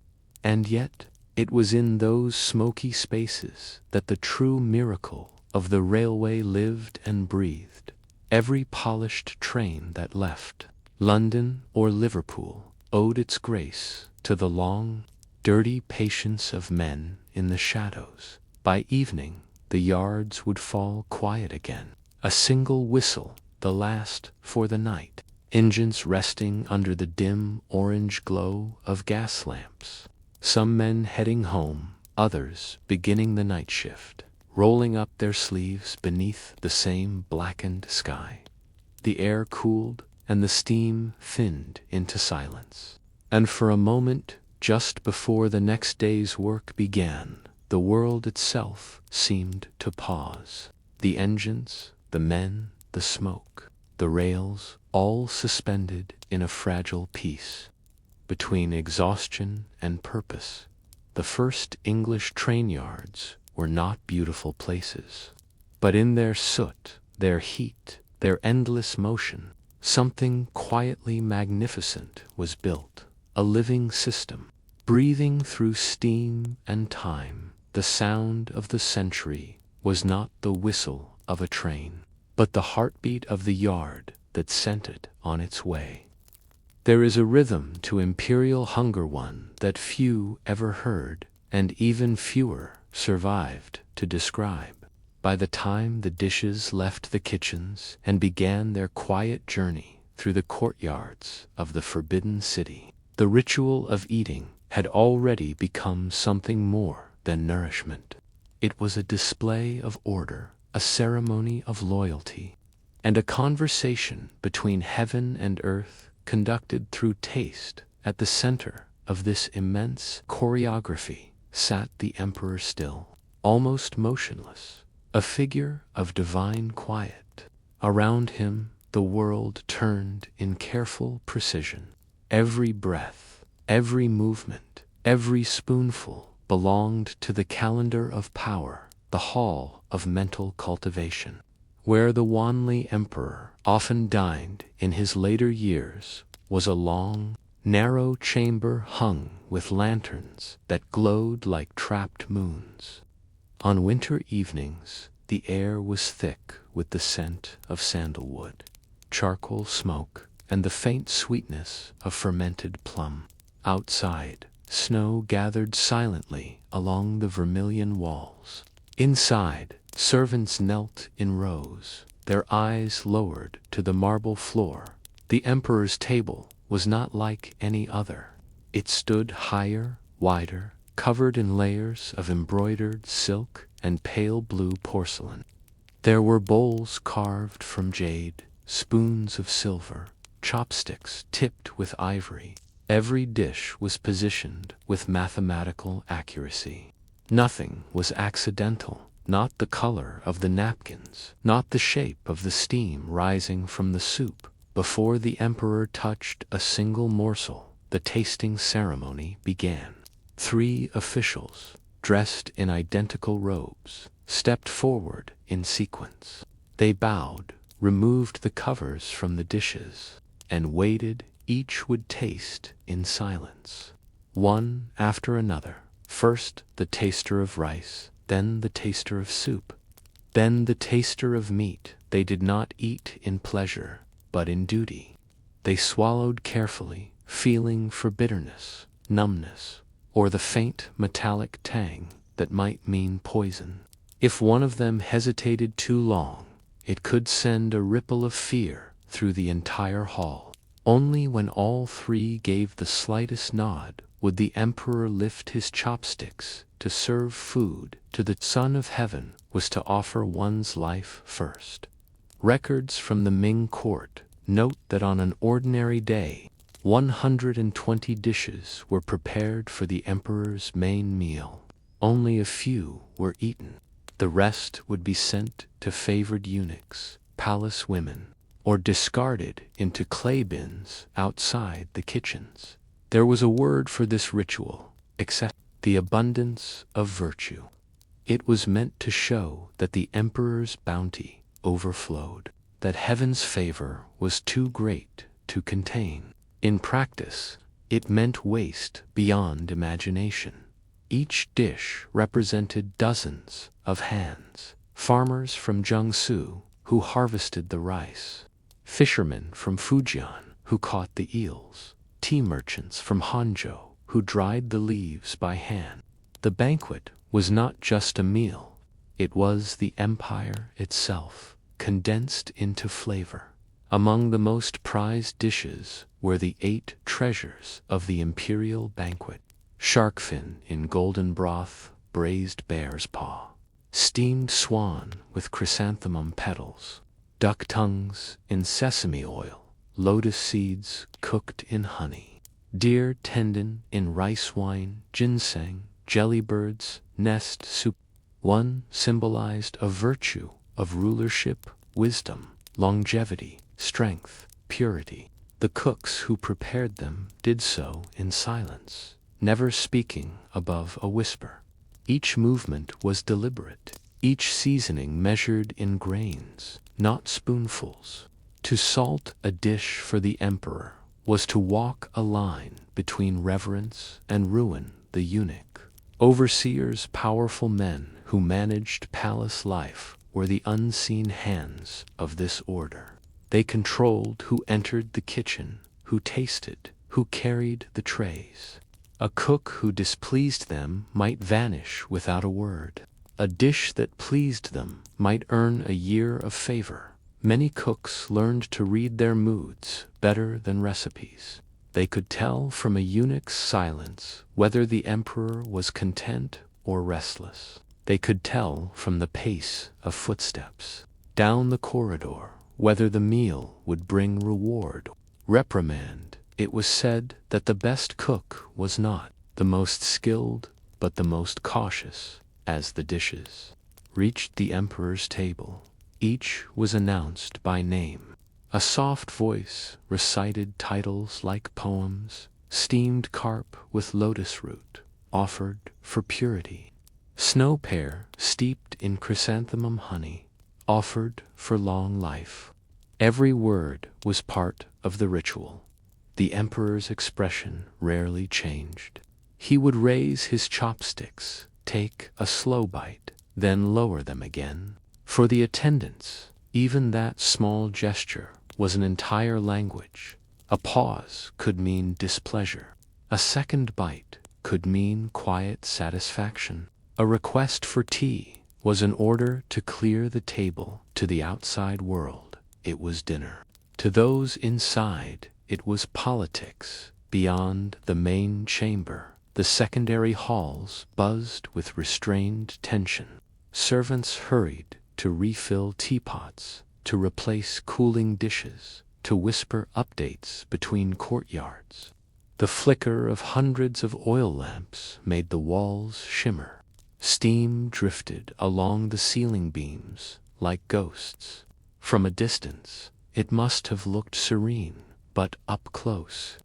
And yet, It was in those smoky spaces that the true miracle of the railway lived and breathed. Every polished train that left London or Liverpool owed its grace to the long, dirty patience of men in the shadows. By evening, the yards would fall quiet again. A single whistle, the last for the night. Engines resting under the dim orange glow of gas lamps. Some men heading home, others beginning the night shift, rolling up their sleeves beneath the same blackened sky. The air cooled, and the steam thinned into silence. And for a moment, just before the next day's work began, the world itself seemed to pause. The engines, the men, the smoke, the rails, all suspended in a fragile peace. Between exhaustion and purpose, the first English train yards were not beautiful places. But in their soot, their heat, their endless motion, something quietly magnificent was built, a living system, breathing through steam and time. The sound of the century was not the whistle of a train, but the heartbeat of the yard that sent it on its way. There is a rhythm to imperial hunger, one that few ever heard, and even fewer survived to describe. By the time the dishes left the kitchens and began their quiet journey through the courtyards of the Forbidden City, the ritual of eating had already become something more than nourishment. It was a display of order, a ceremony of loyalty, and a conversation between heaven and earth conducted through taste. At the center of this immense choreography sat the emperor still, almost motionless, a figure of divine quiet. Around him the world turned in careful precision. Every breath, every movement, every spoonful belonged to the calendar of power, the hall of mental cultivation, where the Wanli emperor often dined in his later years, was a long, narrow chamber hung with lanterns that glowed like trapped moons. On winter evenings, the air was thick with the scent of sandalwood, charcoal smoke, and the faint sweetness of fermented plum. Outside, snow gathered silently along the vermilion walls. Inside, servants knelt in rows, their eyes lowered to the marble floor. The emperor's table was not like any other. It stood higher, wider, covered in layers of embroidered silk and pale blue porcelain. There were bowls carved from jade, spoons of silver, chopsticks tipped with ivory. Every dish was positioned with mathematical accuracy. Nothing was accidental, not the color of the napkins, not the shape of the steam rising from the soup. Before the emperor touched a single morsel, the tasting ceremony began. 3 officials, dressed in identical robes, stepped forward in sequence. They bowed, removed the covers from the dishes, and waited. Each would taste in silence. One after another. First the taster of rice, then the taster of soup, then the taster of meat. They did not eat in pleasure, but in duty. They swallowed carefully, feeling for bitterness, numbness, or the faint metallic tang that might mean poison. If one of them hesitated too long, it could send a ripple of fear through the entire hall. Only when all 3 gave the slightest nod would the emperor lift his chopsticks to serve food. To the Son of Heaven was to offer one's life first. Records from the Ming court note that on an ordinary day, 120 dishes were prepared for the emperor's main meal. Only a few were eaten. The rest would be sent to favored eunuchs, palace women, or discarded into clay bins outside the kitchens. There was a word for this ritual, except the abundance of virtue. It was meant to show that the emperor's bounty overflowed, that heaven's favor was too great to contain. In practice, it meant waste beyond imagination. Each dish represented dozens of hands. Farmers from Jiangsu who harvested the rice, fishermen from Fujian who caught the eels, tea merchants from Hangzhou who dried the leaves by hand. The banquet was not just a meal, it was the empire itself, condensed into flavor. Among the most prized dishes were the 8 treasures of the imperial banquet: shark fin in golden broth, braised bear's paw, steamed swan with chrysanthemum petals, duck tongues in sesame oil, lotus seeds cooked in honey, deer tendon in rice wine, ginseng, jellybirds, nest soup. One symbolized a virtue of rulership, wisdom, longevity, strength, purity. The cooks who prepared them did so in silence, never speaking above a whisper. Each movement was deliberate, each seasoning measured in grains, not spoonfuls. To salt a dish for the emperor was to walk a line between reverence and ruin. The eunuch, overseers, powerful men who managed palace life, were the unseen hands of this order. They controlled who entered the kitchen, who tasted, who carried the trays. A cook who displeased them might vanish without a word. A dish that pleased them might earn a year of favor. Many cooks learned to read their moods better than recipes. They could tell from a eunuch's silence whether the emperor was content or restless. They could tell from the pace of footsteps down the corridor whether the meal would bring reward, reprimand. It was said that the best cook was not the most skilled, but the most cautious. As the dishes reached the emperor's table, each was announced by name. A soft voice recited titles like poems: steamed carp with lotus root, offered for purity; snow pear steeped in chrysanthemum honey, offered for long life. Every word was part of the ritual. The emperor's expression rarely changed. He would raise his chopsticks, take a slow bite, then lower them again. For the attendants, even that small gesture was an entire language. A pause could mean displeasure. A second bite could mean quiet satisfaction. A request for tea was an order to clear the table. To the outside world, it was dinner. To those inside, it was politics. Beyond the main chamber, the secondary halls buzzed with restrained tension. Servants hurried to refill teapots, to replace cooling dishes, to whisper updates between courtyards. The flicker of hundreds of oil lamps made the walls shimmer. Steam drifted along the ceiling beams like ghosts. From a distance, it must have looked serene, but up close,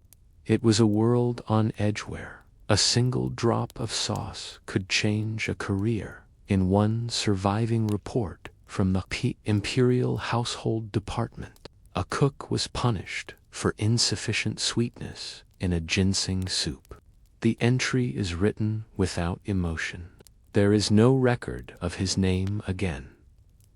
it was a world on edge where a single drop of sauce could change a career. In one surviving report from the Imperial Household Department, a cook was punished for insufficient sweetness in a ginseng soup. The entry is written without emotion. There is no record of his name again.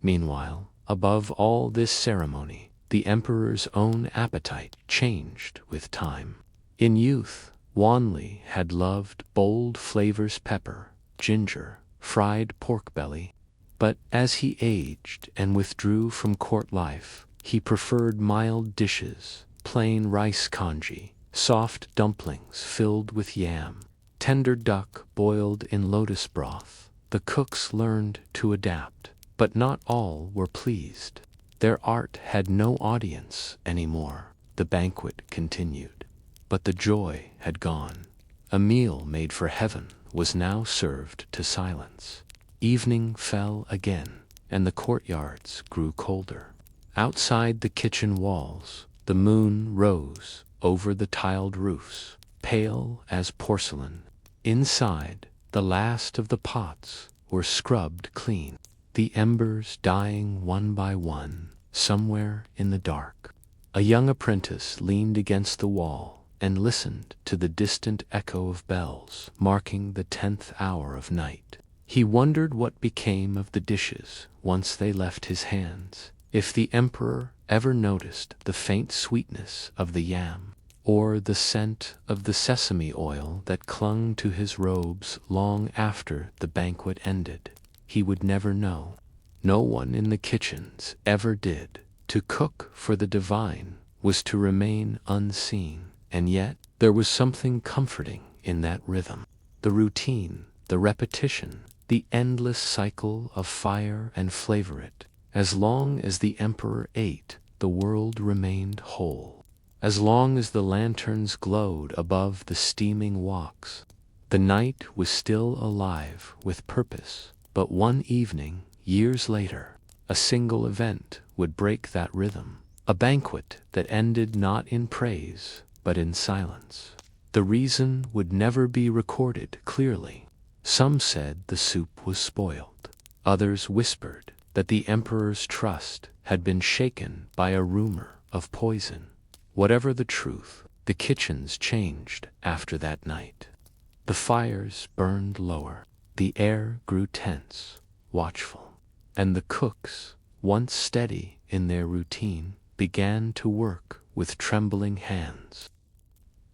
Meanwhile, above all this ceremony, the emperor's own appetite changed with time. In youth, Wanli had loved bold flavors: pepper, ginger, fried pork belly. But as he aged and withdrew from court life, he preferred mild dishes: plain rice congee, soft dumplings filled with yam, tender duck boiled in lotus broth. The cooks learned to adapt, but not all were pleased. Their art had no audience anymore. The banquet continued, but the joy had gone. A meal made for heaven was now served to silence. Evening fell again, and the courtyards grew colder. Outside the kitchen walls, the moon rose over the tiled roofs, pale as porcelain. Inside, the last of the pots were scrubbed clean, the embers dying one by one somewhere in the dark. A young apprentice leaned against the wall, and listened to the distant echo of bells marking the 10th hour of night. He wondered what became of the dishes once they left his hands, if the emperor ever noticed the faint sweetness of the yam, or the scent of the sesame oil that clung to his robes long after the banquet ended. He would never know. No one in the kitchens ever did. To cook for the divine was to remain unseen, and yet there was something comforting in that rhythm. The routine, the repetition, the endless cycle of fire and flavor it. As long as the emperor ate, the world remained whole. As long as the lanterns glowed above the steaming woks, the night was still alive with purpose. But one evening, years later, a single event would break that rhythm. A banquet that ended not in praise, but in silence. The reason would never be recorded clearly. Some said the soup was spoiled. Others whispered that the emperor's trust had been shaken by a rumor of poison. Whatever the truth, the kitchens changed after that night. The fires burned lower. The air grew tense, watchful, and the cooks, once steady in their routine, began to work with trembling hands.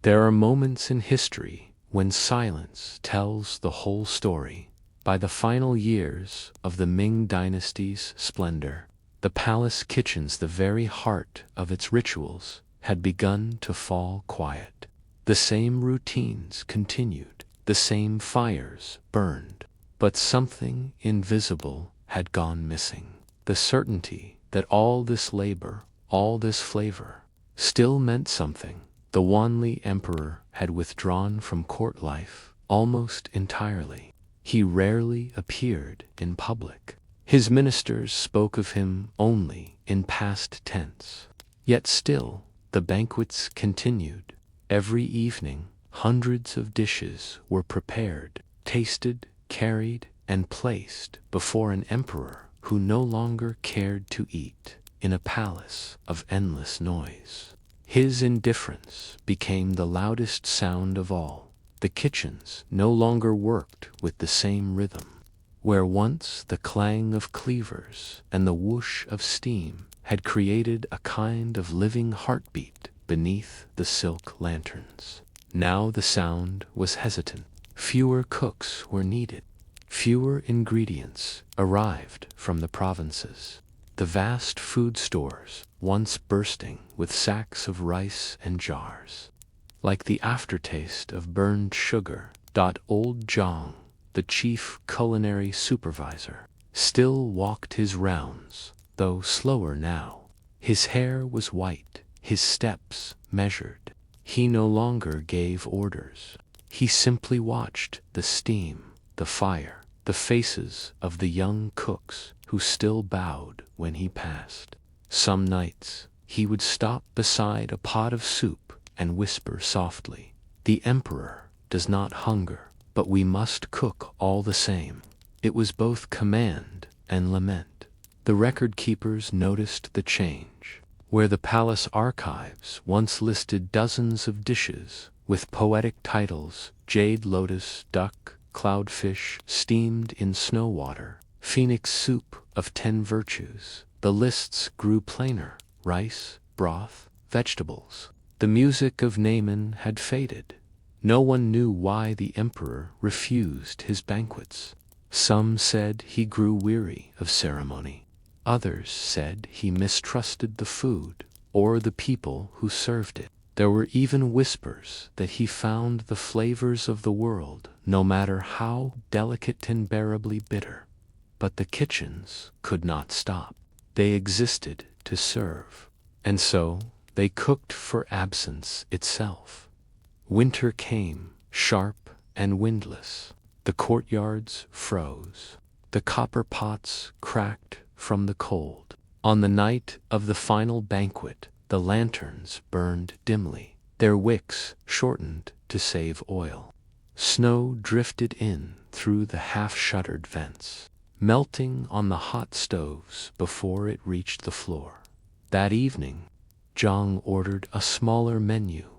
There are moments in history when silence tells the whole story. By the final years of the Ming dynasty's splendor, the palace kitchens, the very heart of its rituals, had begun to fall quiet. The same routines continued, the same fires burned, but something invisible had gone missing. The certainty that all this labor, all this flavor, still meant something. The Wanli emperor had withdrawn from court life almost entirely. He rarely appeared in public. His ministers spoke of him only in past tense. Yet still, the banquets continued. Every evening, hundreds of dishes were prepared, tasted, carried, and placed before an emperor who no longer cared to eat in a palace of endless noise. His indifference became the loudest sound of all. The kitchens no longer worked with the same rhythm. Where once the clang of cleavers and the whoosh of steam had created a kind of living heartbeat beneath the silk lanterns, now the sound was hesitant. Fewer cooks were needed. Fewer ingredients arrived from the provinces. The vast food stores, once bursting with sacks of rice and jars, like the aftertaste of burned sugar. Old Zhang, the chief culinary supervisor, still walked his rounds, though slower now. His hair was white, his steps measured. He no longer gave orders. He simply watched the steam, the fire, the faces of the young cooks who still bowed when he passed. Some nights, he would stop beside a pot of soup and whisper softly, "The emperor does not hunger, but we must cook all the same." It was both command and lament. The record keepers noticed the change. Where the palace archives once listed dozens of dishes with poetic titles, jade lotus, duck, cloudfish steamed in snow water, phoenix soup of 10 virtues, the lists grew plainer: rice, broth, vegetables. The music of Naaman had faded. No one knew why the emperor refused his banquets. Some said he grew weary of ceremony. Others said he mistrusted the food or the people who served it. There were even whispers that he found the flavors of the world, no matter how delicate and bearably bitter. But the kitchens could not stop. They existed to serve. And so they cooked for absence itself. Winter came, sharp and windless. The courtyards froze. The copper pots cracked from the cold. On the night of the final banquet, the lanterns burned dimly, their wicks shortened to save oil. Snow drifted in through the half-shuttered vents, melting on the hot stoves before it reached the floor. That evening, Zhang ordered a smaller menu,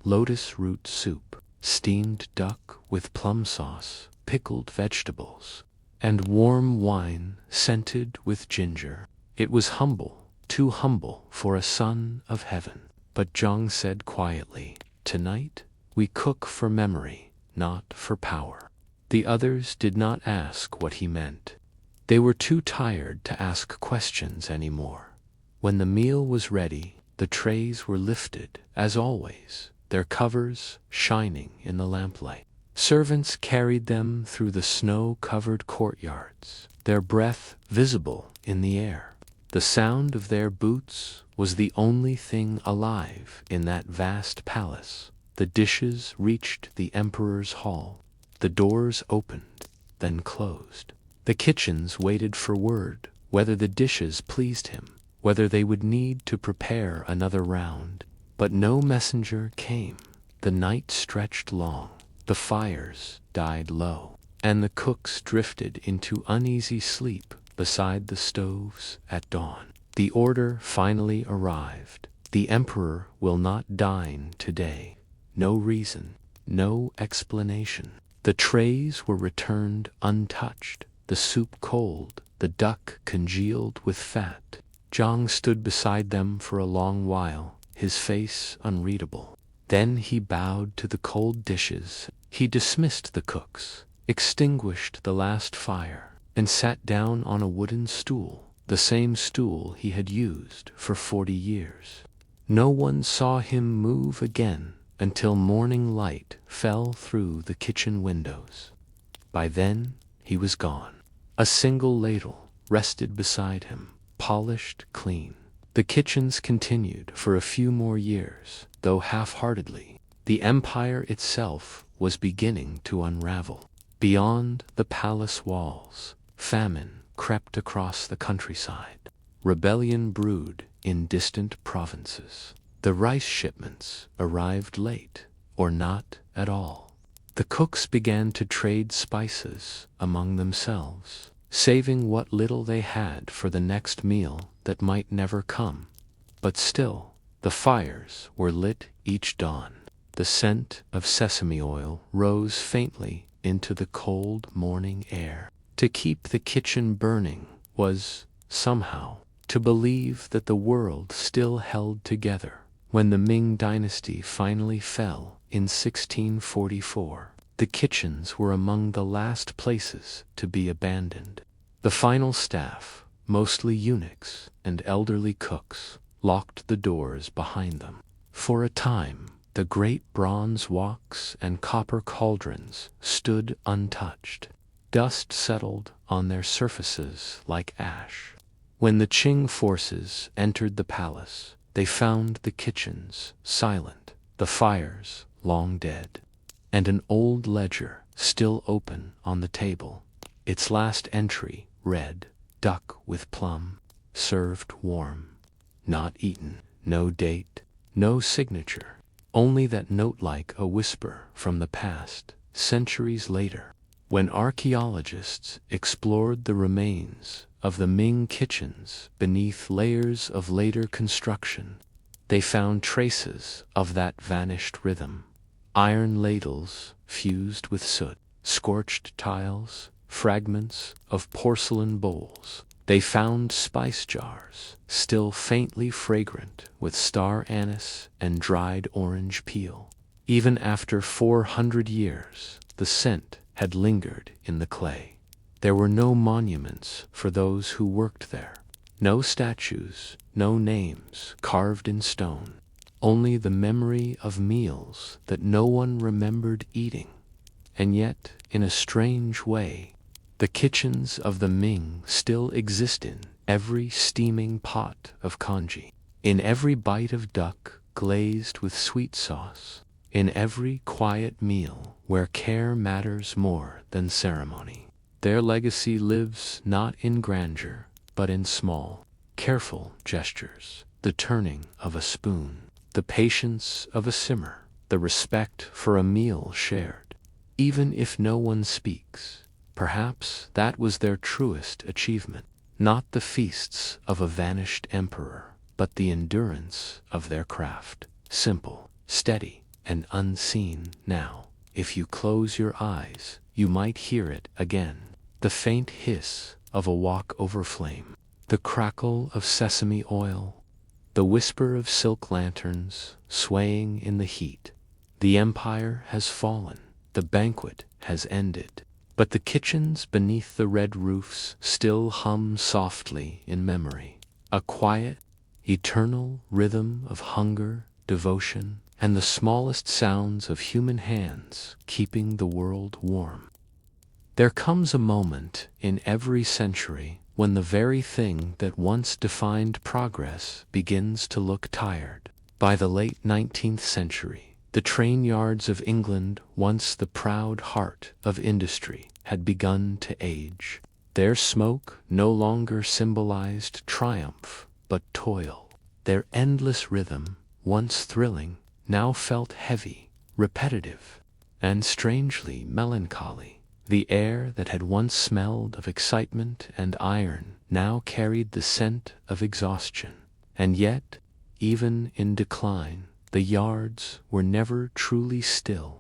lotus root soup, steamed duck with plum sauce, pickled vegetables, and warm wine scented with ginger. It was humble, too humble for a son of heaven. But Zhang said quietly, "Tonight we cook for memory, not for power." The others did not ask what he meant. They were too tired to ask questions anymore. When the meal was ready, the trays were lifted, as always, their covers shining in the lamplight. Servants carried them through the snow-covered courtyards, their breath visible in the air. The sound of their boots was the only thing alive in that vast palace. The dishes reached the emperor's hall. The doors opened, then closed. The kitchens waited for word, whether the dishes pleased him, whether they would need to prepare another round. But no messenger came. The night stretched long, the fires died low, and the cooks drifted into uneasy sleep beside the stoves at dawn. The order finally arrived. The emperor will not dine today. No reason, no explanation. The trays were returned untouched, the soup cold, the duck congealed with fat. Zhang stood beside them for a long while, his face unreadable. Then he bowed to the cold dishes. He dismissed the cooks, extinguished the last fire, and sat down on a wooden stool, the same stool he had used for 40 years. No one saw him move again until morning light fell through the kitchen windows. By then, he was gone. A single ladle rested beside him, polished clean. The kitchens continued for a few more years, though half-heartedly. The empire itself was beginning to unravel. Beyond the palace walls, famine crept across the countryside. Rebellion brewed in distant provinces. The rice shipments arrived late, or not at all. The cooks began to trade spices among themselves, saving what little they had for the next meal that might never come. But still, the fires were lit each dawn. The scent of sesame oil rose faintly into the cold morning air. To keep the kitchen burning was, somehow, to believe that the world still held together. When the Ming dynasty finally fell in 1644, the kitchens were among the last places to be abandoned. The final staff, mostly eunuchs and elderly cooks, locked the doors behind them. For a time, the great bronze woks and copper cauldrons stood untouched. Dust settled on their surfaces like ash. When the Qing forces entered the palace, they found the kitchens silent, the fires long dead, and an old ledger still open on the table. Its last entry read, "Duck with plum, served warm, not eaten." No date, no signature, only that note like a whisper from the past, centuries later. When archaeologists explored the remains of the Ming kitchens beneath layers of later construction, they found traces of that vanished rhythm. Iron ladles fused with soot, scorched tiles, fragments of porcelain bowls. They found spice jars, still faintly fragrant with star anise and dried orange peel. Even after 400 years, the scent had lingered in the clay. There were no monuments for those who worked there. No statues, no names carved in stone. Only the memory of meals that no one remembered eating. And yet, in a strange way, the kitchens of the Ming still exist in every steaming pot of congee, in every bite of duck glazed with sweet sauce, in every quiet meal where care matters more than ceremony. Their legacy lives not in grandeur, but in small, careful gestures, the turning of a spoon, the patience of a simmer, the respect for a meal shared. Even if no one speaks, perhaps that was their truest achievement, not the feasts of a vanished emperor, but the endurance of their craft, simple, steady, and unseen. Now, if you close your eyes, you might hear it again. The faint hiss of a wok over flame, the crackle of sesame oil, the whisper of silk lanterns swaying in the heat. The empire has fallen, the banquet has ended, but the kitchens beneath the red roofs still hum softly in memory. A quiet, eternal rhythm of hunger, devotion, and the smallest sounds of human hands keeping the world warm. There comes a moment in every century when the very thing that once defined progress begins to look tired. By the late 19th century, the train yards of England, once the proud heart of industry, had begun to age. Their smoke no longer symbolized triumph, but toil. Their endless rhythm, once thrilling, now felt heavy, repetitive, and strangely melancholy. The air that had once smelled of excitement and iron now carried the scent of exhaustion. And yet, even in decline, the yards were never truly still.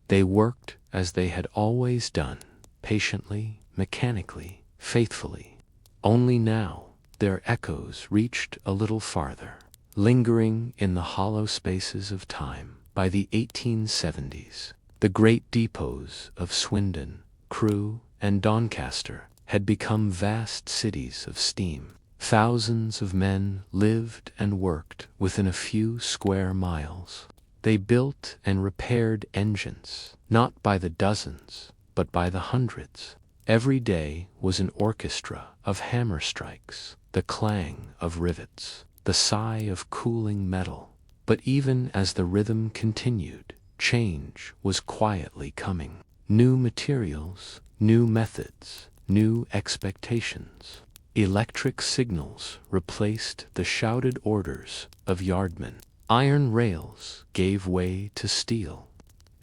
They worked as they had always done, patiently, mechanically, faithfully. Only now their echoes reached a little farther, lingering in the hollow spaces of time. By the 1870s, the great depots of Swindon, Crewe, and Doncaster had become vast cities of steam. Thousands of men lived and worked within a few square miles. They built and repaired engines, not by the dozens, but by the hundreds. Every day was an orchestra of hammer strikes, the clang of rivets, the sigh of cooling metal. But even as the rhythm continued, change was quietly coming. New materials, new methods, new expectations. Electric signals replaced the shouted orders of yardmen. Iron rails gave way to steel.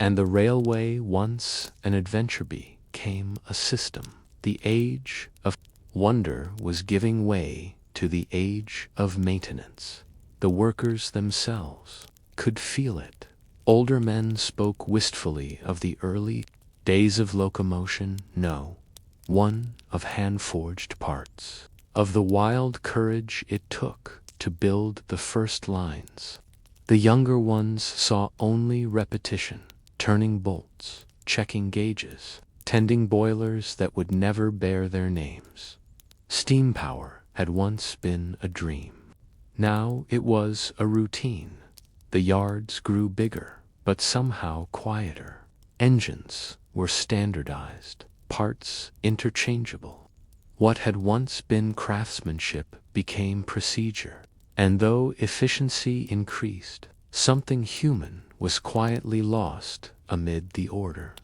And the railway, once an adventure, became a system. The age of wonder was giving way to the age of maintenance. The workers themselves could feel it. Older men spoke wistfully of the early days of locomotion, no, one of hand-forged parts, of the wild courage it took to build the first lines. The younger ones saw only repetition, turning bolts, checking gauges, tending boilers that would never bear their names. Steam power had once been a dream. Now it was a routine. The yards grew bigger, but somehow quieter. Engines were standardized, parts interchangeable. What had once been craftsmanship became procedure. And though efficiency increased, something human was quietly lost amid the order.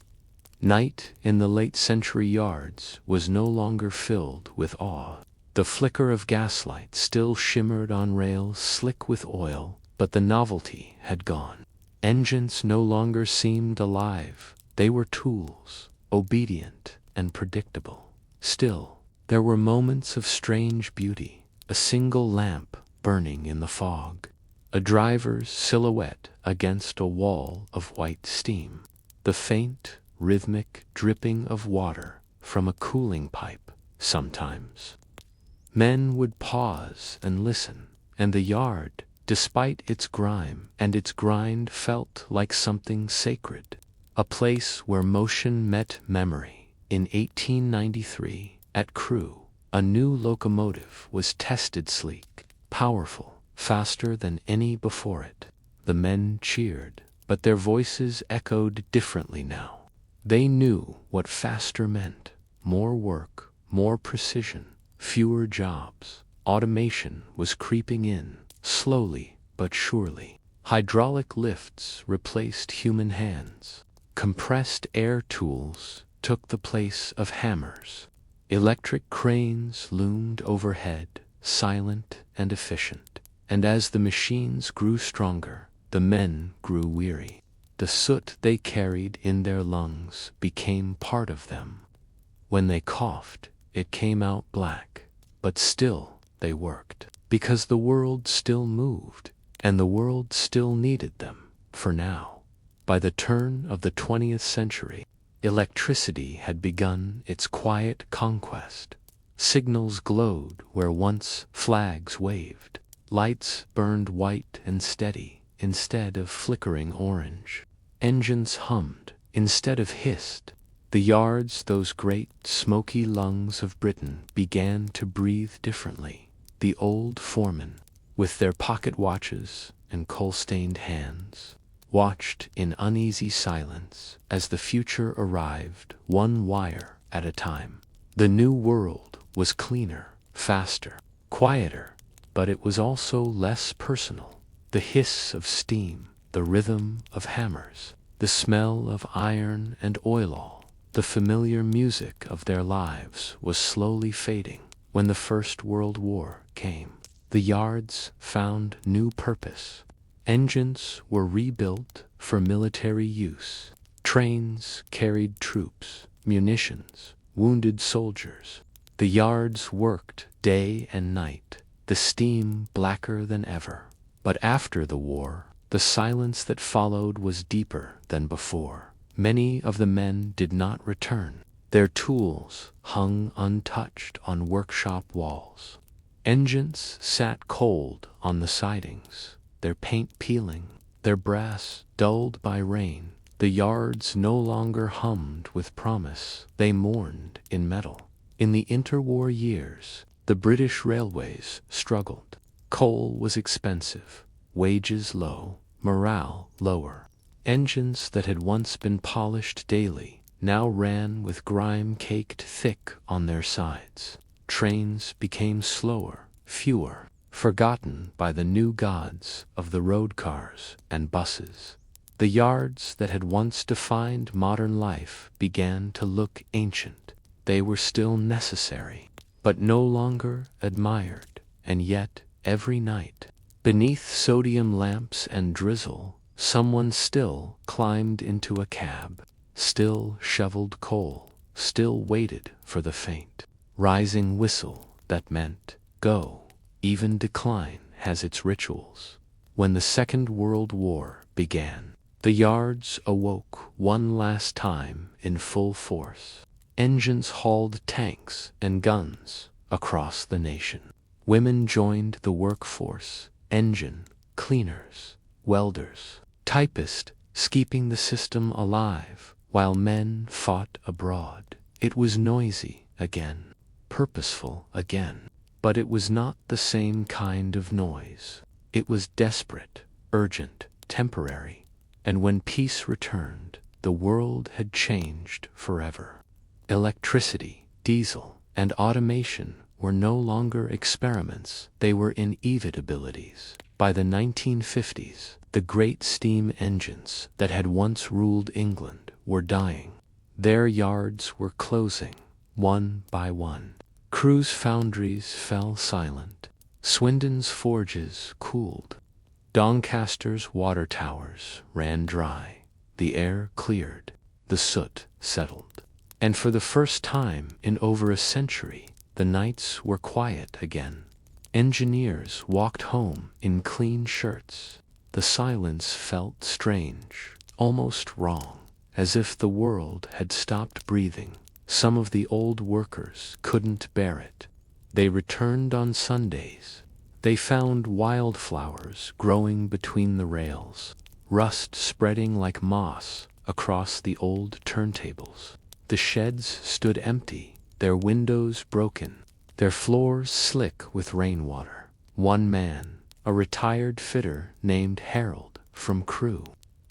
Night in the late-century yards was no longer filled with awe. The flicker of gaslight still shimmered on rails slick with oil, but the novelty had gone. Engines no longer seemed alive. They were tools, obedient and predictable. Still, there were moments of strange beauty. A single lamp burning in the fog, a driver's silhouette against a wall of white steam, the faint, rhythmic dripping of water from a cooling pipe. Sometimes men would pause and listen, and the yard, despite its grime and its grind, felt like something sacred, a place where motion met memory. In 1893, at Crewe, a new locomotive was tested, sleek, powerful, faster than any before it. The men cheered, but their voices echoed differently now. They knew what faster meant: more work, more precision, fewer jobs. Automation was creeping in, slowly but surely. Hydraulic lifts replaced human hands. Compressed air tools took the place of hammers. Electric cranes loomed overhead, silent and efficient. And as the machines grew stronger, the men grew weary. The soot they carried in their lungs became part of them. When they coughed, it came out black. But still they worked, because the world still moved, and the world still needed them. For now, By the turn of the 20th century, electricity had begun its quiet conquest. Signals glowed where once flags waved. Lights burned white and steady instead of flickering orange. Engines hummed instead of hissed. The yards, those great smoky lungs of Britain, began to breathe differently. The old foremen, with their pocket watches and coal-stained hands, watched in uneasy silence as the future arrived, one wire at a time. The new world was cleaner, faster, quieter, but it was also less personal. The hiss of steam, the rhythm of hammers, the smell of iron and oil, the familiar music of their lives was slowly fading. When the First World War came, the yards found new purpose. Engines were rebuilt for military use. Trains carried troops, munitions, wounded soldiers. The yards worked day and night, the steam blacker than ever. But after the war, the silence that followed was deeper than before. Many of the men did not return. Their tools hung untouched on workshop walls. Engines sat cold on the sidings, their paint peeling, their brass dulled by rain. The yards no longer hummed with promise, they mourned in metal. In the interwar years, the British railways struggled. Coal was expensive, wages low, morale lower. Engines that had once been polished daily now ran with grime caked thick on their sides. Trains became slower, fewer, forgotten by the new gods of the road cars and buses. The yards that had once defined modern life began to look ancient. They were still necessary, but no longer admired. And yet, every night, beneath sodium lamps and drizzle, someone still climbed into a cab, still shoveled coal, still waited for the faint, rising whistle that meant, go. Even decline has its rituals. When the Second World War began, the yards awoke one last time in full force. Engines hauled tanks and guns across the nation. Women joined the workforce, engine cleaners, welders, typists, keeping the system alive, while men fought abroad. It was noisy again, purposeful again, but it was not the same kind of noise. It was desperate, urgent, temporary, and when peace returned, the world had changed forever. Electricity, diesel, and automation were no longer experiments, they were inevitabilities. By the 1950s, the great steam engines that had once ruled England were dying. Their yards were closing, one by one. Crewe's foundries fell silent. Swindon's forges cooled. Doncaster's water towers ran dry. The air cleared. The soot settled. And for the first time in over a century, the nights were quiet again. Engineers walked home in clean shirts. The silence felt strange, almost wrong, as if the world had stopped breathing. Some of the old workers couldn't bear it. They returned on Sundays. They found wildflowers growing between the rails, rust spreading like moss across the old turntables. The sheds stood empty, their windows broken, their floors slick with rainwater. One man, a retired fitter named Harold from Crewe,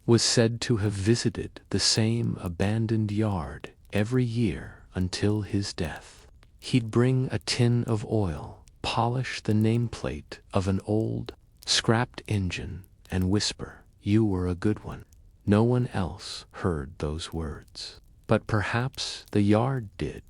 was said to have visited the same abandoned yard every year until his death. He'd bring a tin of oil, polish the nameplate of an old, scrapped engine, and whisper, "You were a good one." No one else heard those words. But perhaps the yard did.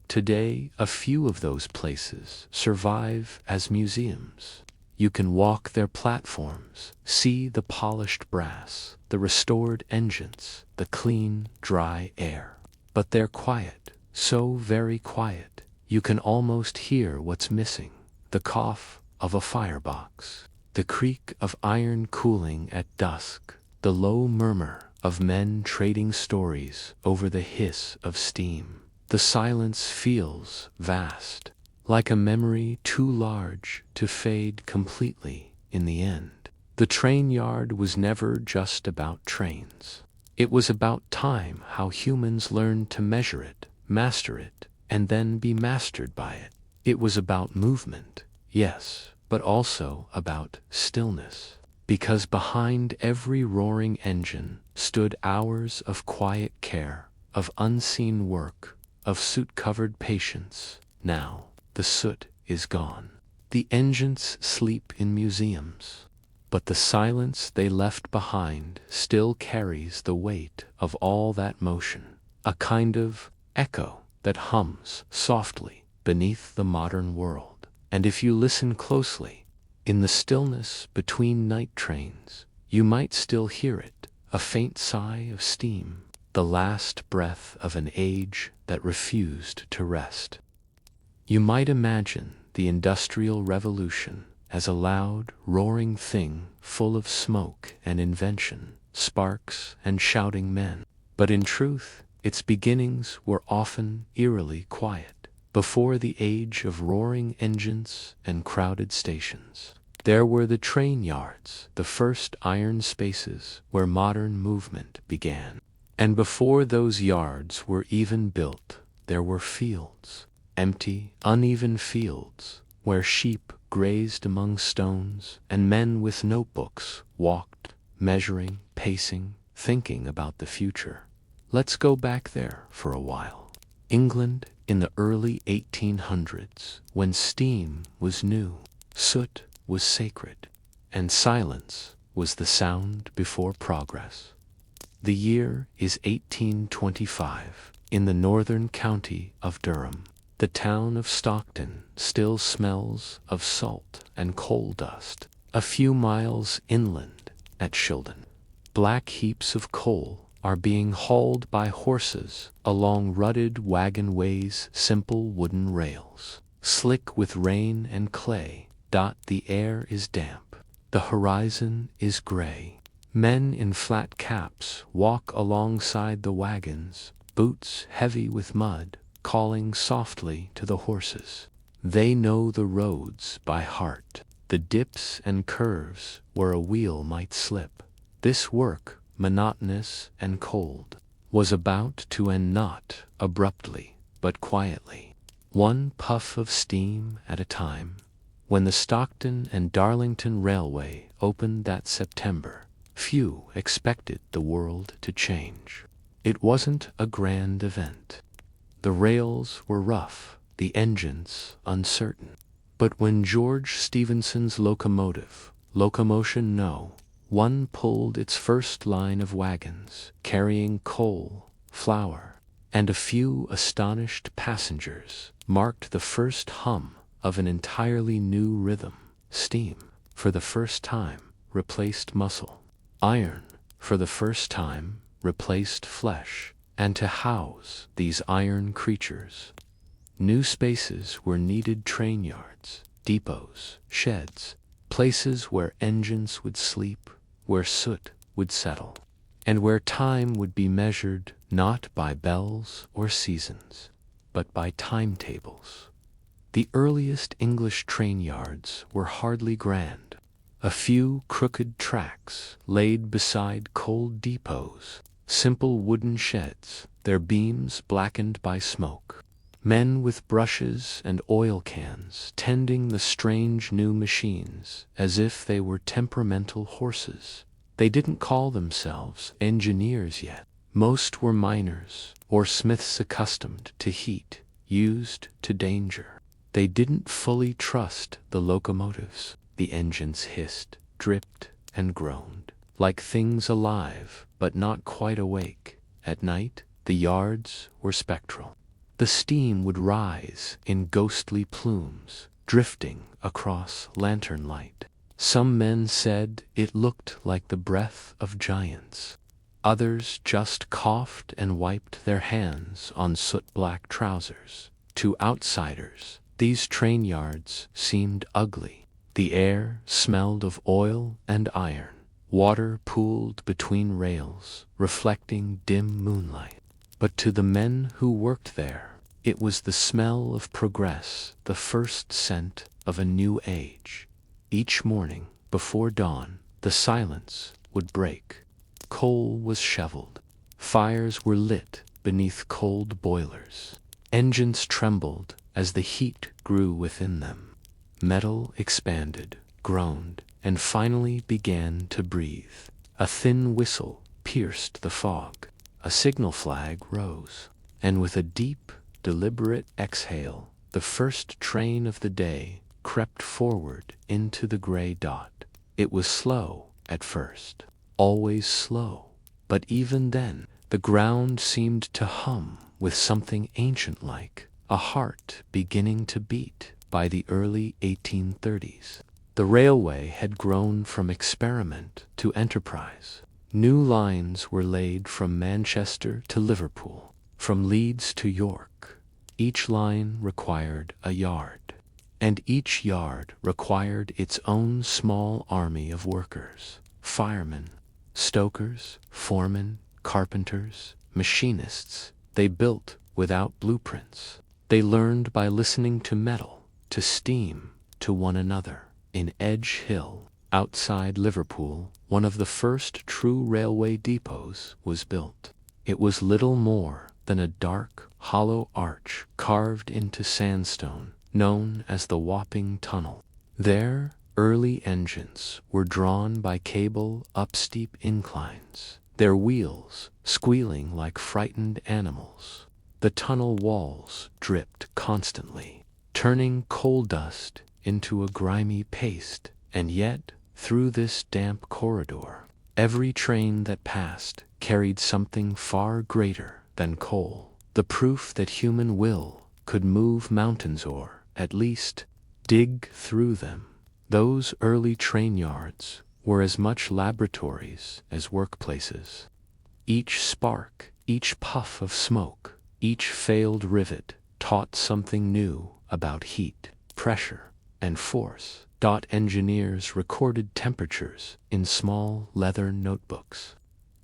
Today, a few of those places survive as museums. You can walk their platforms, see the polished brass, the restored engines, the clean, dry air. But they're quiet, so very quiet, you can almost hear what's missing. The cough of a firebox, the creak of iron cooling at dusk, the low murmur of men trading stories over the hiss of steam. The silence feels vast, like a memory too large to fade completely in the end. The train yard was never just about trains. It was about time, how humans learned to measure it, master it, and then be mastered by it. It was about movement, yes, but also about stillness. Because behind every roaring engine stood hours of quiet care, of unseen work, of soot-covered patience. Now, the soot is gone. The engines sleep in museums. But the silence they left behind still carries the weight of all that motion, a kind of echo that hums softly beneath the modern world. And if you listen closely, in the stillness between night trains, you might still hear it, a faint sigh of steam, the last breath of an age that refused to rest. You might imagine the Industrial Revolution as a loud, roaring thing full of smoke and invention, sparks and shouting men. But in truth, its beginnings were often eerily quiet. Before the age of roaring engines and crowded stations, there were the train yards, the first iron spaces where modern movement began. And before those yards were even built, there were fields, empty, uneven fields, where sheep grazed among stones, and men with notebooks walked, measuring, pacing, thinking about the future. Let's go back there for a while. England in the early 1800s, when steam was new, soot was sacred, and silence was the sound before progress. The year is 1825, in the northern county of Durham. The town of Stockton still smells of salt and coal dust. A few miles inland, at Shildon, black heaps of coal are being hauled by horses along rutted wagon-ways. Simple wooden rails, slick with rain and clay, dot the air. Is damp. The horizon is gray. Men in flat caps walk alongside the wagons, boots heavy with mud, calling softly to the horses. They know the roads by heart, the dips and curves where a wheel might slip. This work, monotonous and cold, was about to end, not abruptly, but quietly, one puff of steam at a time. When the Stockton and Darlington Railway opened that September, few expected the world to change. It wasn't a grand event. The rails were rough, the engines uncertain. But when George Stephenson's Locomotion No. 1 pulled its first line of wagons, carrying coal, flour, and a few astonished passengers, marked the first hum of an entirely new rhythm. Steam, for the first time, replaced muscle. Iron, for the first time, replaced flesh. And to house these iron creatures, new spaces were needed: train yards, depots, sheds, places where engines would sleep, where soot would settle, and where time would be measured not by bells or seasons, but by timetables. The earliest English train yards were hardly grand, a few crooked tracks laid beside coal depots, simple wooden sheds, their beams blackened by smoke. Men with brushes and oil cans tending the strange new machines as if they were temperamental horses. They didn't call themselves engineers yet. Most were miners or smiths accustomed to heat, used to danger. They didn't fully trust the locomotives. The engines hissed, dripped, and groaned, like things alive but not quite awake. At night, the yards were spectral. The steam would rise in ghostly plumes, drifting across lantern light. Some men said it looked like the breath of giants. Others just coughed and wiped their hands on soot-black trousers. To outsiders, these train yards seemed ugly. The air smelled of oil and iron, Water pooled between rails, reflecting dim moonlight. But to the men who worked there, it was the smell of progress, the first scent of a new age. Each morning, before dawn, the silence would break. Coal was shoveled. Fires were lit beneath cold boilers. Engines trembled as the heat grew within them. Metal expanded, groaned, and finally began to breathe. A thin whistle pierced the fog. A signal flag rose, and with a deep, deliberate exhale, the first train of the day crept forward into the gray dot. It was slow at first, always slow, but even then the ground seemed to hum with something ancient-like, a heart beginning to beat. By the early 1830s, the railway had grown from experiment to enterprise. New lines were laid from Manchester to Liverpool, from Leeds to York. Each line required a yard, and each yard required its own small army of workers: firemen, stokers, foremen, carpenters, machinists. They built without blueprints. They learned by listening to metal, to steam, to one another. In Edge Hill, outside Liverpool, one of the first true railway depots was built. It was little more than a dark, hollow arch carved into sandstone, known as the Wapping Tunnel. There, early engines were drawn by cable up steep inclines, their wheels squealing like frightened animals. The tunnel walls dripped constantly, turning coal dust into a grimy paste, and yet, through this damp corridor, every train that passed carried something far greater than coal, the proof that human will could move mountains or, at least, dig through them. Those early train yards were as much laboratories as workplaces. Each spark, each puff of smoke, each failed rivet taught something new about heat, pressure, and force. Engineers recorded temperatures in small leather notebooks.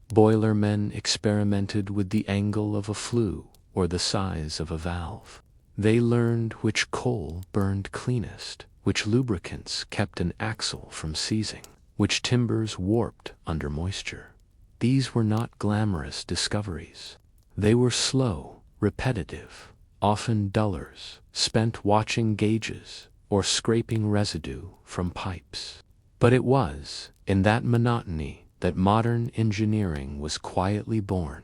Boilermen experimented with the angle of a flue or the size of a valve. They learned which coal burned cleanest, which lubricants kept an axle from seizing, which timbers warped under moisture. These were not glamorous discoveries. They were slow, repetitive, often dullers, spent watching gauges or scraping residue from pipes. But it was in that monotony that modern engineering was quietly born.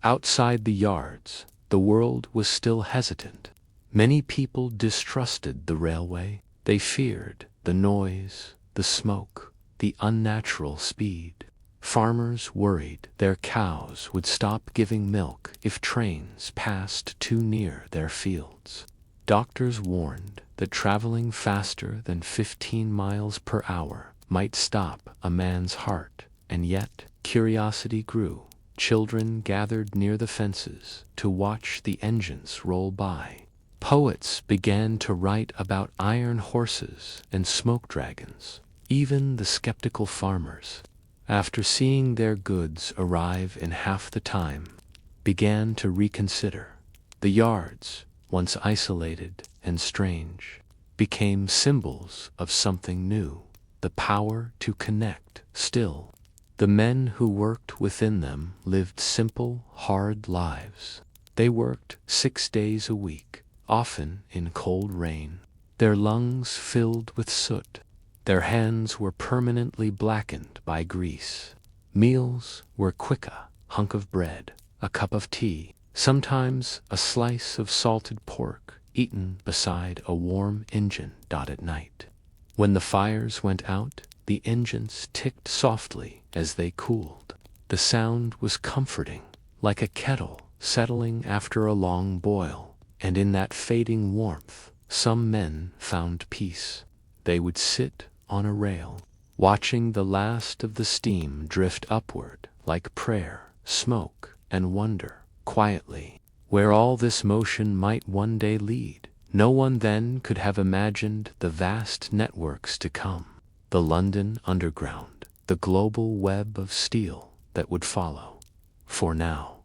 Outside the yards, the world was still hesitant. Many people distrusted the railway. They feared the noise, the smoke, the unnatural speed. Farmers worried their cows would stop giving milk if trains passed too near their fields. Doctors warned that traveling faster than 15 miles per hour might stop a man's heart, and yet curiosity grew. Children gathered near the fences to watch the engines roll by. Poets began to write about iron horses and smoke dragons. Even the skeptical farmers, after seeing their goods arrive in half the time, began to reconsider. The yards, once isolated and strange, became symbols of something new, the power to connect. Still, the men who worked within them lived simple, hard lives. They worked 6 days a week, often in cold rain, their lungs filled with soot. Their hands were permanently blackened by grease. Meals were quick: a hunk of bread, a cup of tea, sometimes a slice of salted pork, eaten beside a warm engine. At night, when the fires went out, the engines ticked softly as they cooled. The sound was comforting, like a kettle settling after a long boil, and in that fading warmth, some men found peace. They would sit on a rail, watching the last of the steam drift upward like prayer, smoke, and wonder, quietly. Where all this motion might one day lead, no one then could have imagined the vast networks to come. The London Underground, the global web of steel that would follow. For now,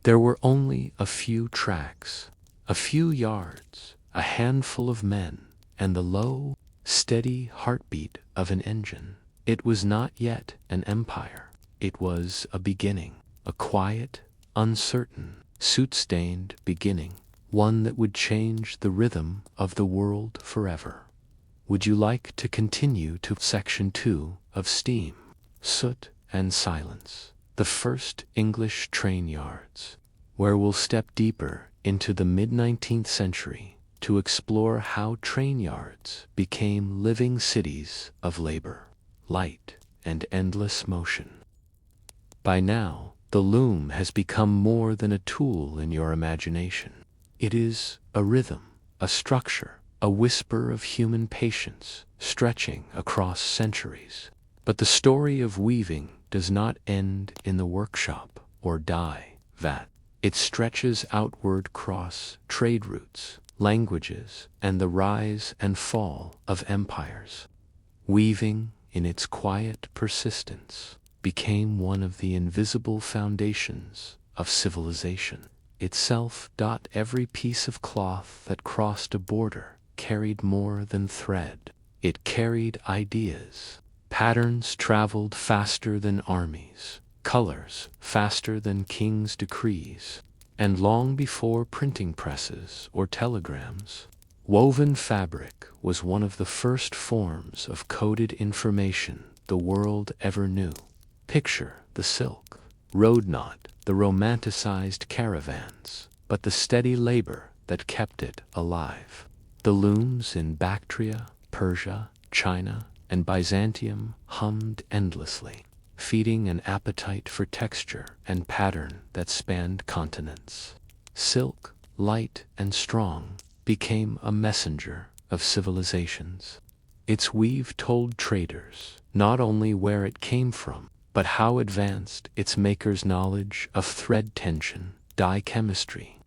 there were only a few tracks, a few yards, a handful of men, and the low, steady heartbeat of an engine. It was not yet an empire. It was a beginning, a quiet, uncertain, soot-stained beginning, one that would change the rhythm of the world forever. Would you like to continue to Section 2 of Steam, Soot and Silence, the first English train yards, where we'll step deeper into the mid-19th century to explore how train yards became living cities of labor, light, and endless motion. By now, the loom has become more than a tool in your imagination. It is a rhythm, a structure, a whisper of human patience stretching across centuries. But the story of weaving does not end in the workshop or dye vat. It stretches outward across trade routes, languages, and the rise and fall of empires. Weaving, in its quiet persistence, became one of the invisible foundations of civilization itself. Every piece of cloth that crossed a border carried more than thread. It carried ideas. Patterns traveled faster than armies, colors faster than kings' decrees, and long before printing presses or telegrams, woven fabric was one of the first forms of coded information the world ever knew. Picture the silk, rode not the romanticized caravans, but the steady labor that kept it alive. The looms in Bactria, Persia, China, and Byzantium hummed endlessly, feeding an appetite for texture and pattern that spanned continents. Silk, light and strong, became a messenger of civilizations. Its weave told traders not only where it came from, but how advanced its maker's knowledge of thread tension, dye chemistry,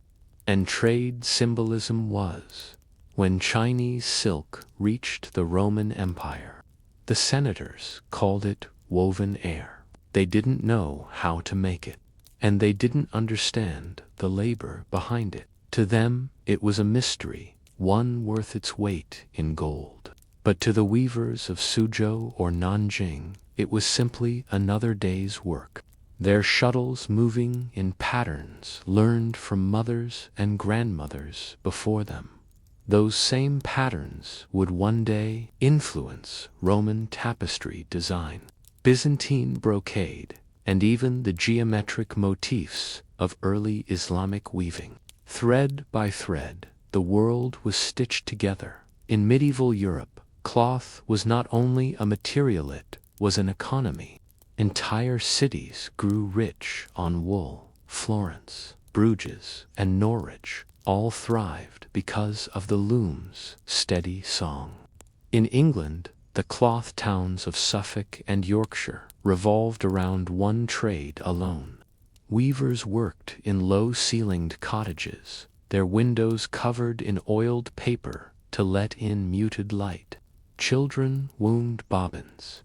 and trade symbolism was. When Chinese silk reached the Roman Empire, the senators called it woven air. They didn't know how to make it, and they didn't understand the labor behind it. To them, it was a mystery, one worth its weight in gold. But to the weavers of Suzhou or Nanjing, it was simply another day's work. Their shuttles moving in patterns learned from mothers and grandmothers before them. Those same patterns would one day influence Roman tapestry design, Byzantine brocade, and even the geometric motifs of early Islamic weaving. Thread by thread, the world was stitched together. In medieval Europe, cloth was not only a material, it was an economy. Entire cities grew rich on wool. Florence, Bruges, and Norwich all thrived because of the loom's steady song. In England, the cloth towns of Suffolk and Yorkshire revolved around one trade alone. Weavers worked in low-ceilinged cottages, their windows covered in oiled paper to let in muted light. Children wound bobbins.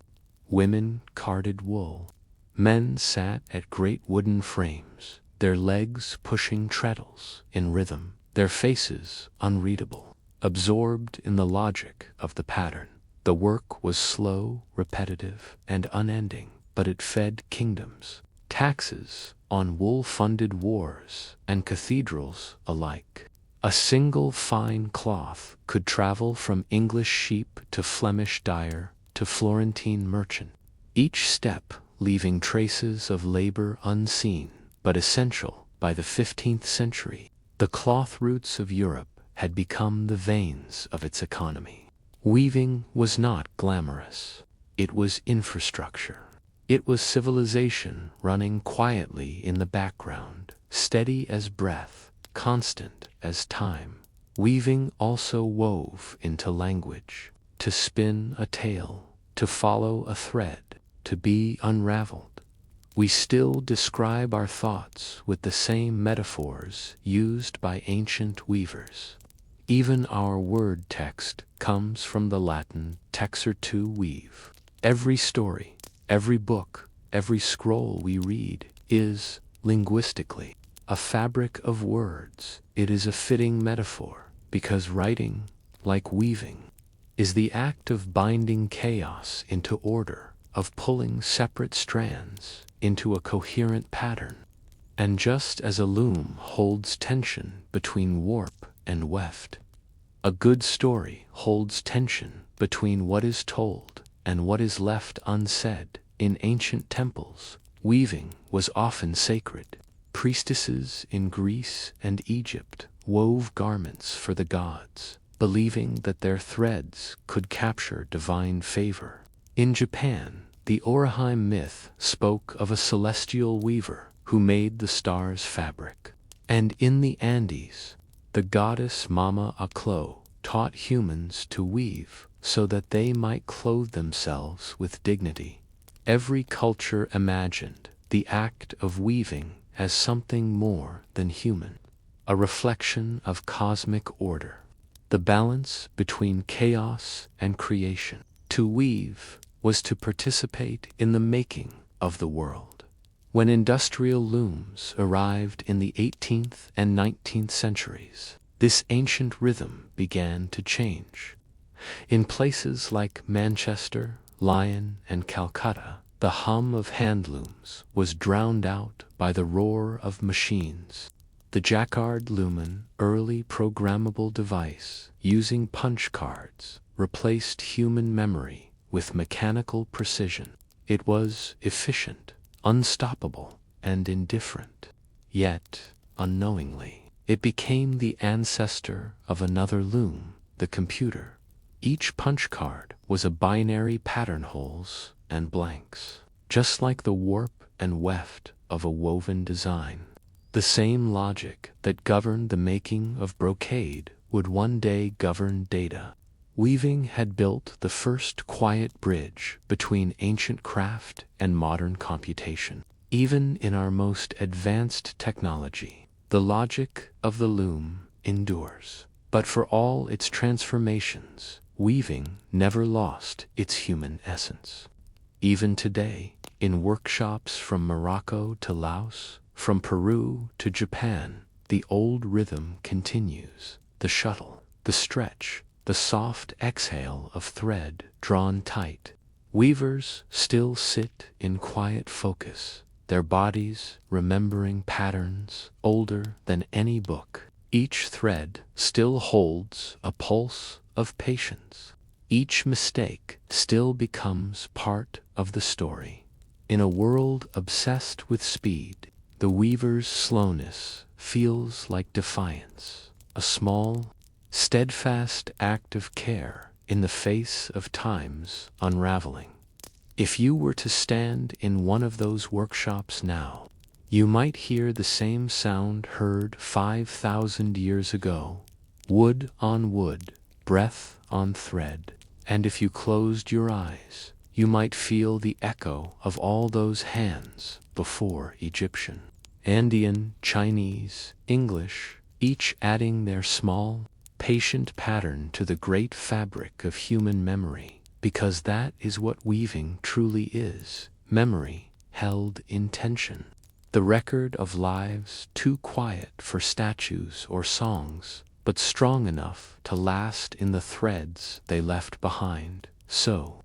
Women carded wool. Men sat at great wooden frames, their legs pushing treadles in rhythm, their faces unreadable, absorbed in the logic of the pattern. The work was slow, repetitive, and unending, but it fed kingdoms. Taxes on wool funded wars and cathedrals alike. A single fine cloth could travel from English sheep to Flemish dyer to Florentine merchant, each step leaving traces of labor unseen but essential. By the 15th century, the cloth routes of Europe had become the veins of its economy. Weaving was not glamorous. It was infrastructure. It was civilization running quietly in the background, steady as breath, constant as time. Weaving also wove into language. To spin a tale, to follow a thread, to be unraveled. We still describe our thoughts with the same metaphors used by ancient weavers. Even our word text comes from the Latin texere to weave. Every story, Every book, every scroll we read is, linguistically, a fabric of words. It is a fitting metaphor, because writing, like weaving, is the act of binding chaos into order, of pulling separate strands into a coherent pattern. And just as a loom holds tension between warp and weft, a good story holds tension between what is told and what is left unsaid. In ancient temples, weaving was often sacred. Priestesses in Greece and Egypt wove garments for the gods, believing that their threads could capture divine favor. In Japan, the Orihime myth spoke of a celestial weaver who made the stars' fabric. And in the Andes, the goddess Mama Aklo taught humans to weave so that they might clothe themselves with dignity. Every culture imagined the act of weaving as something more than human, a reflection of cosmic order, the balance between chaos and creation. To weave was to participate in the making of the world. When industrial looms arrived in the 18th and 19th centuries, this ancient rhythm began to change. In places like Manchester, Lyon, and Calcutta, the hum of hand looms was drowned out by the roar of machines. The Jacquard Lumen, early programmable device using punch cards, replaced human memory with mechanical precision. It was efficient, unstoppable, and indifferent. Yet, unknowingly, it became the ancestor of another loom, the computer. Each punch card was a binary pattern, holes and blanks, just like the warp and weft of a woven design. The same logic that governed the making of brocade would one day govern data. Weaving had built the first quiet bridge between ancient craft and modern computation. Even in our most advanced technology, the logic of the loom endures. But for all its transformations, weaving never lost its human essence. Even today, in workshops from Morocco to Laos, from Peru to Japan, the old rhythm continues. The shuttle, the stretch, the soft exhale of thread drawn tight. Weavers still sit in quiet focus, their bodies remembering patterns older than any book. Each thread still holds a pulse of patience. Each mistake still becomes part of the story. In a world obsessed with speed, the weaver's slowness feels like defiance, a small, steadfast act of care in the face of time's unraveling. If you were to stand in one of those workshops now, you might hear the same sound heard 5,000 years ago, wood on wood, breath on thread. And if you closed your eyes, you might feel the echo of all those hands before Egyptian, Andean, Chinese, English, each adding their small, patient pattern to the great fabric of human memory, because that is what weaving truly is, memory held in tension. The record of lives too quiet for statues or songs, but strong enough to last in the threads they left behind. So,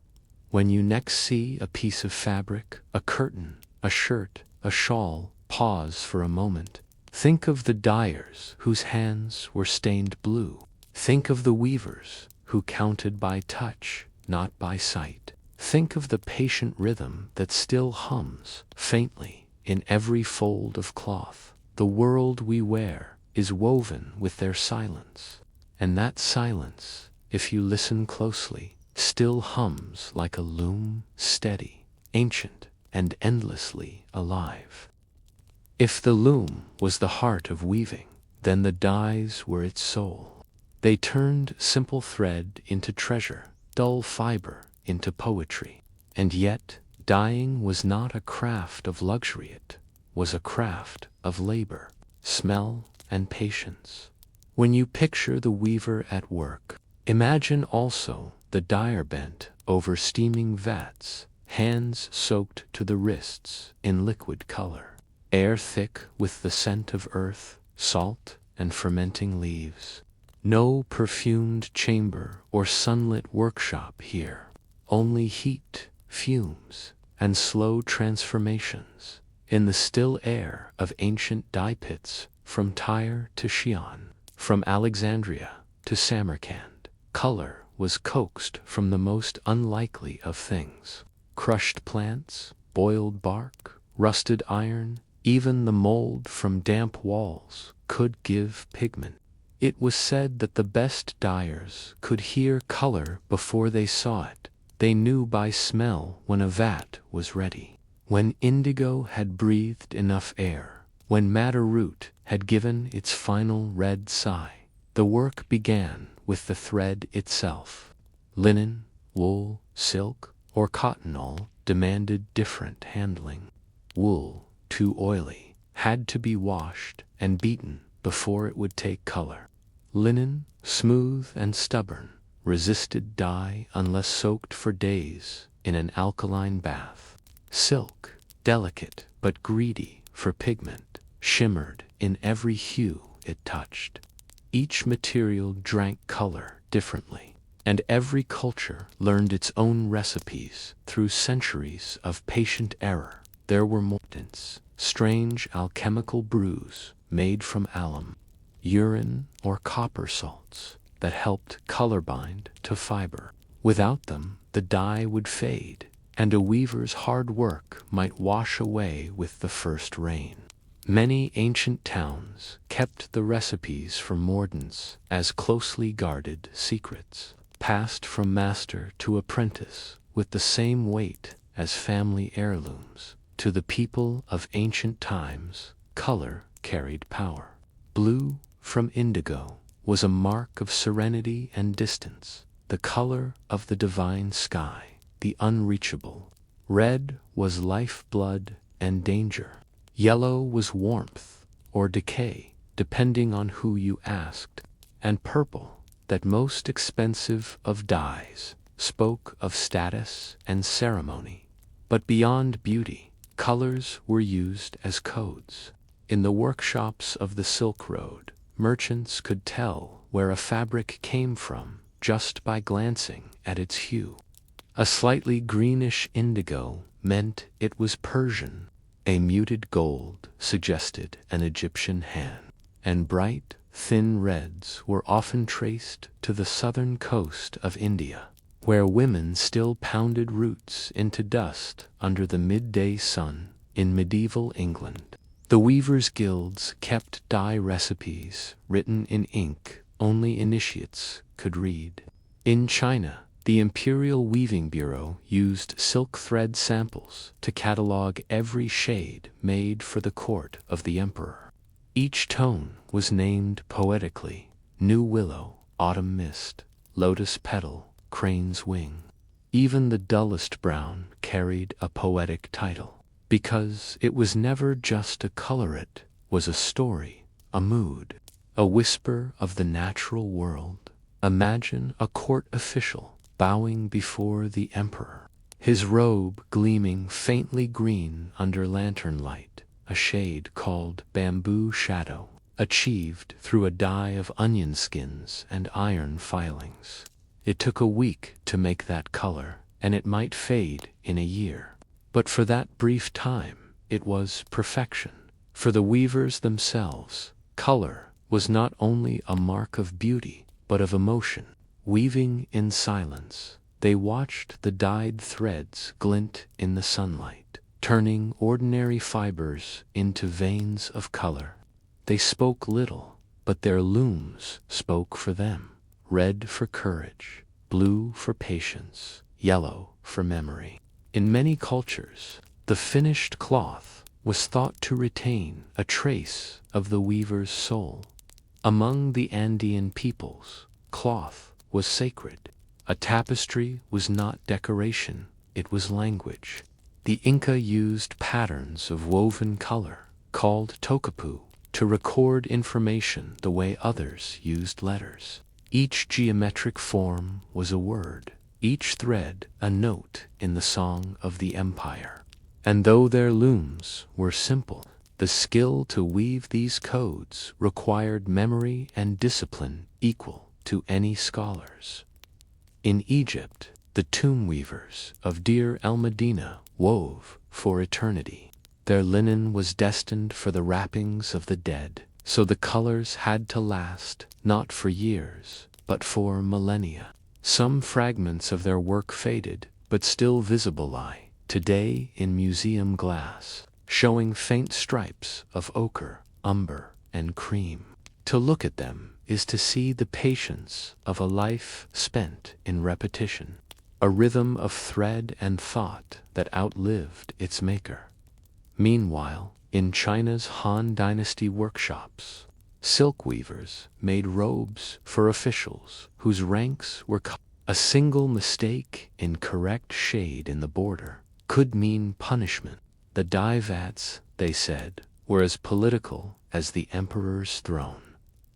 when you next see a piece of fabric, a curtain, a shirt, a shawl, pause for a moment. Think of the dyers whose hands were stained blue. Think of the weavers who counted by touch, not by sight. Think of the patient rhythm that still hums faintly in every fold of cloth. The world we wear is woven with their silence, and that silence, if you listen closely, still hums like a loom, steady, ancient, and endlessly alive. If the loom was the heart of weaving, then the dyes were its soul. They turned simple thread into treasure, dull fiber into poetry. And yet, dyeing was not a craft of luxury, it was a craft of labor, smell, and patience. When you picture the weaver at work, imagine also the dyer bent over steaming vats, hands soaked to the wrists in liquid color, air thick with the scent of earth, salt, and fermenting leaves. No perfumed chamber or sunlit workshop here, only heat, fumes, and slow transformations. In the still air of ancient dye pits from Tyre to Xi'an, from Alexandria to Samarkand, color was coaxed from the most unlikely of things. Crushed plants, boiled bark, rusted iron, even the mold from damp walls could give pigment. It was said that the best dyers could hear color before they saw it. They knew by smell when a vat was ready, when indigo had breathed enough air, when madder root had given its final red sigh. The work began with the thread itself. Linen, wool, silk, or cotton all demanded different handling. Wool, too oily, had to be washed and beaten before it would take color. Linen, smooth and stubborn, resisted dye unless soaked for days in an alkaline bath. Silk, delicate but greedy for pigment, shimmered in every hue it touched. Each material drank color differently, and every culture learned its own recipes through centuries of patient error. There were mordants, strange alchemical brews made from alum, urine or copper salts that helped color bind to fiber. Without them, the dye would fade, and a weaver's hard work might wash away with the first rain. Many ancient towns kept the recipes for mordants as closely guarded secrets, passed from master to apprentice with the same weight as family heirlooms. To the people of ancient times, color carried power. Blue from indigo was a mark of serenity and distance, the color of the divine sky, the unreachable. Red was lifeblood and danger. Yellow was warmth or decay, depending on who you asked. And purple, that most expensive of dyes, spoke of status and ceremony. But beyond beauty, colors were used as codes. In the workshops of the Silk Road, merchants could tell where a fabric came from just by glancing at its hue. A slightly greenish indigo meant it was Persian. A muted gold suggested an Egyptian hand, and bright, thin reds were often traced to the southern coast of India, where women still pounded roots into dust under the midday sun. In medieval England, the weavers' guilds kept dye recipes written in ink only initiates could read. In China, the Imperial Weaving Bureau used silk thread samples to catalog every shade made for the court of the emperor. Each tone was named poetically: new willow, autumn mist, lotus petal, crane's wing. Even the dullest brown carried a poetic title, because it was never just a color, it was a story, a mood, a whisper of the natural world. Imagine a court official bowing before the emperor, his robe gleaming faintly green under lantern light, a shade called bamboo shadow, achieved through a dye of onion skins and iron filings. It took a week to make that color, and it might fade in a year. But for that brief time, it was perfection. For the weavers themselves, color was not only a mark of beauty, but of emotion. Weaving in silence, they watched the dyed threads glint in the sunlight, turning ordinary fibers into veins of color. They spoke little, but their looms spoke for them. Red for courage, blue for patience, yellow for memory. In many cultures, the finished cloth was thought to retain a trace of the weaver's soul. Among the Andean peoples, cloth was sacred. A tapestry was not decoration, it was language. The Inca used patterns of woven color, called tokapu, to record information the way others used letters. Each geometric form was a word, each thread a note in the song of the empire. And though their looms were simple, the skill to weave these codes required memory and discipline equal to any scholars. In Egypt, the tomb weavers of Deir el-Medina wove for eternity. Their linen was destined for the wrappings of the dead, so the colors had to last not for years, but for millennia. Some fragments of their work faded, but still visible lie today in museum glass, showing faint stripes of ochre, umber, and cream. To look at them is to see the patience of a life spent in repetition, a rhythm of thread and thought that outlived its maker. Meanwhile, in China's Han Dynasty workshops, silk weavers made robes for officials whose ranks were cut. A single mistake in correct shade in the border could mean punishment. The dye vats, they said, were as political as the emperor's throne.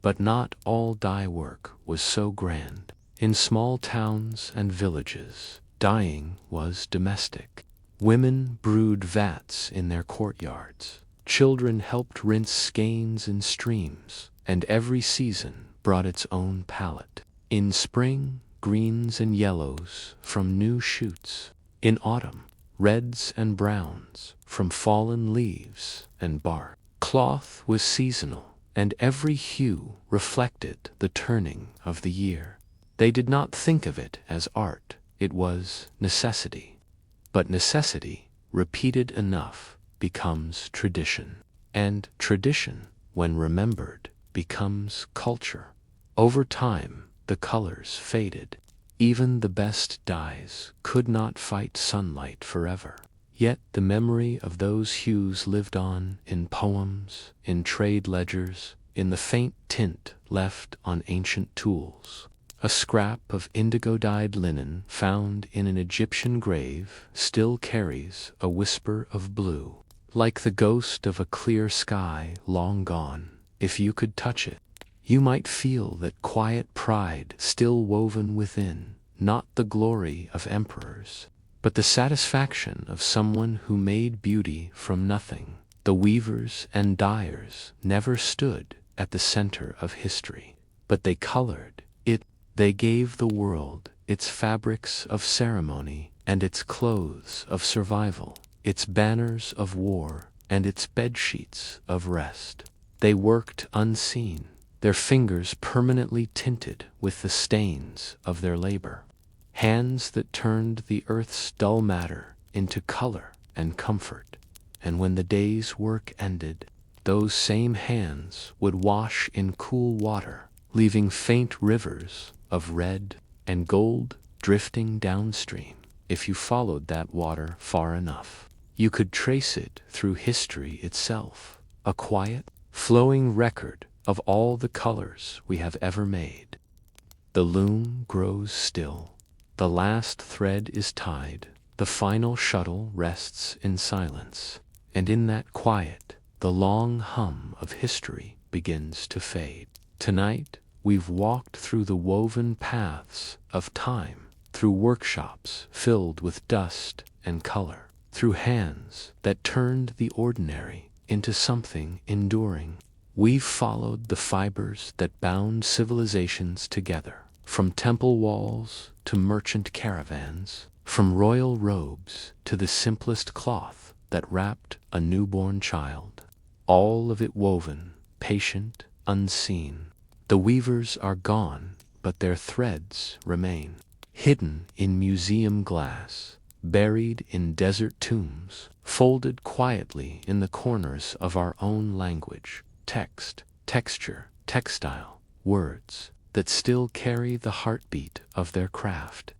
But not all dye work was so grand. In small towns and villages, dyeing was domestic. Women brewed vats in their courtyards. Children helped rinse skeins in streams, and every season brought its own palette. In spring, greens and yellows from new shoots. In autumn, reds and browns from fallen leaves and bark. Cloth was seasonal, and every hue reflected the turning of the year. They did not think of it as art, it was necessity. But necessity, repeated enough, becomes tradition. And tradition, when remembered, becomes culture. Over time, the colors faded. Even the best dyes could not fight sunlight forever. Yet the memory of those hues lived on in poems, in trade ledgers, in the faint tint left on ancient tools. A scrap of indigo-dyed linen found in an Egyptian grave still carries a whisper of blue, like the ghost of a clear sky long gone. If you could touch it, you might feel that quiet pride still woven within, not the glory of emperors, but the satisfaction of someone who made beauty from nothing. The weavers and dyers never stood at the center of history, but they colored it. They gave the world its fabrics of ceremony and its clothes of survival, its banners of war and its bedsheets of rest. They worked unseen, their fingers permanently tinted with the stains of their labor. Hands that turned the earth's dull matter into color and comfort. And when the day's work ended, those same hands would wash in cool water, leaving faint rivers of red and gold drifting downstream. If you followed that water far enough, you could trace it through history itself, a quiet, flowing record of all the colors we have ever made. The loom grows still. The last thread is tied. The final shuttle rests in silence. And in that quiet, the long hum of history begins to fade. Tonight, we've walked through the woven paths of time, through workshops filled with dust and color, through hands that turned the ordinary into something enduring. We've followed the fibers that bound civilizations together, from temple walls to merchant caravans, from royal robes to the simplest cloth that wrapped a newborn child. All of it woven, patient, unseen. The weavers are gone, but their threads remain, hidden in museum glass, buried in desert tombs, folded quietly in the corners of our own language. Text, texture, textile, words that still carry the heartbeat of their craft.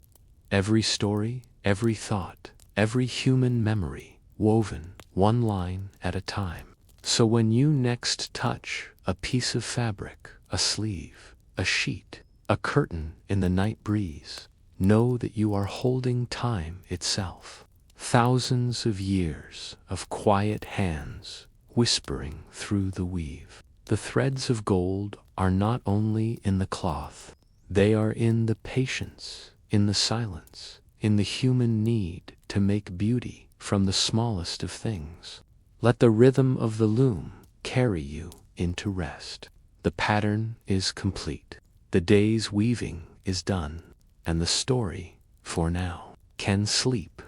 Every story, every thought, every human memory, woven one line at a time. So when you next touch a piece of fabric, a sleeve, a sheet, a curtain in the night breeze, know that you are holding time itself. Thousands of years of quiet hands whispering through the weave. The threads of gold are not only in the cloth, they are in the patience, in the silence, in the human need to make beauty from the smallest of things. Let the rhythm of the loom carry you into rest. The pattern is complete. The day's weaving is done, and the story, for now, can sleep.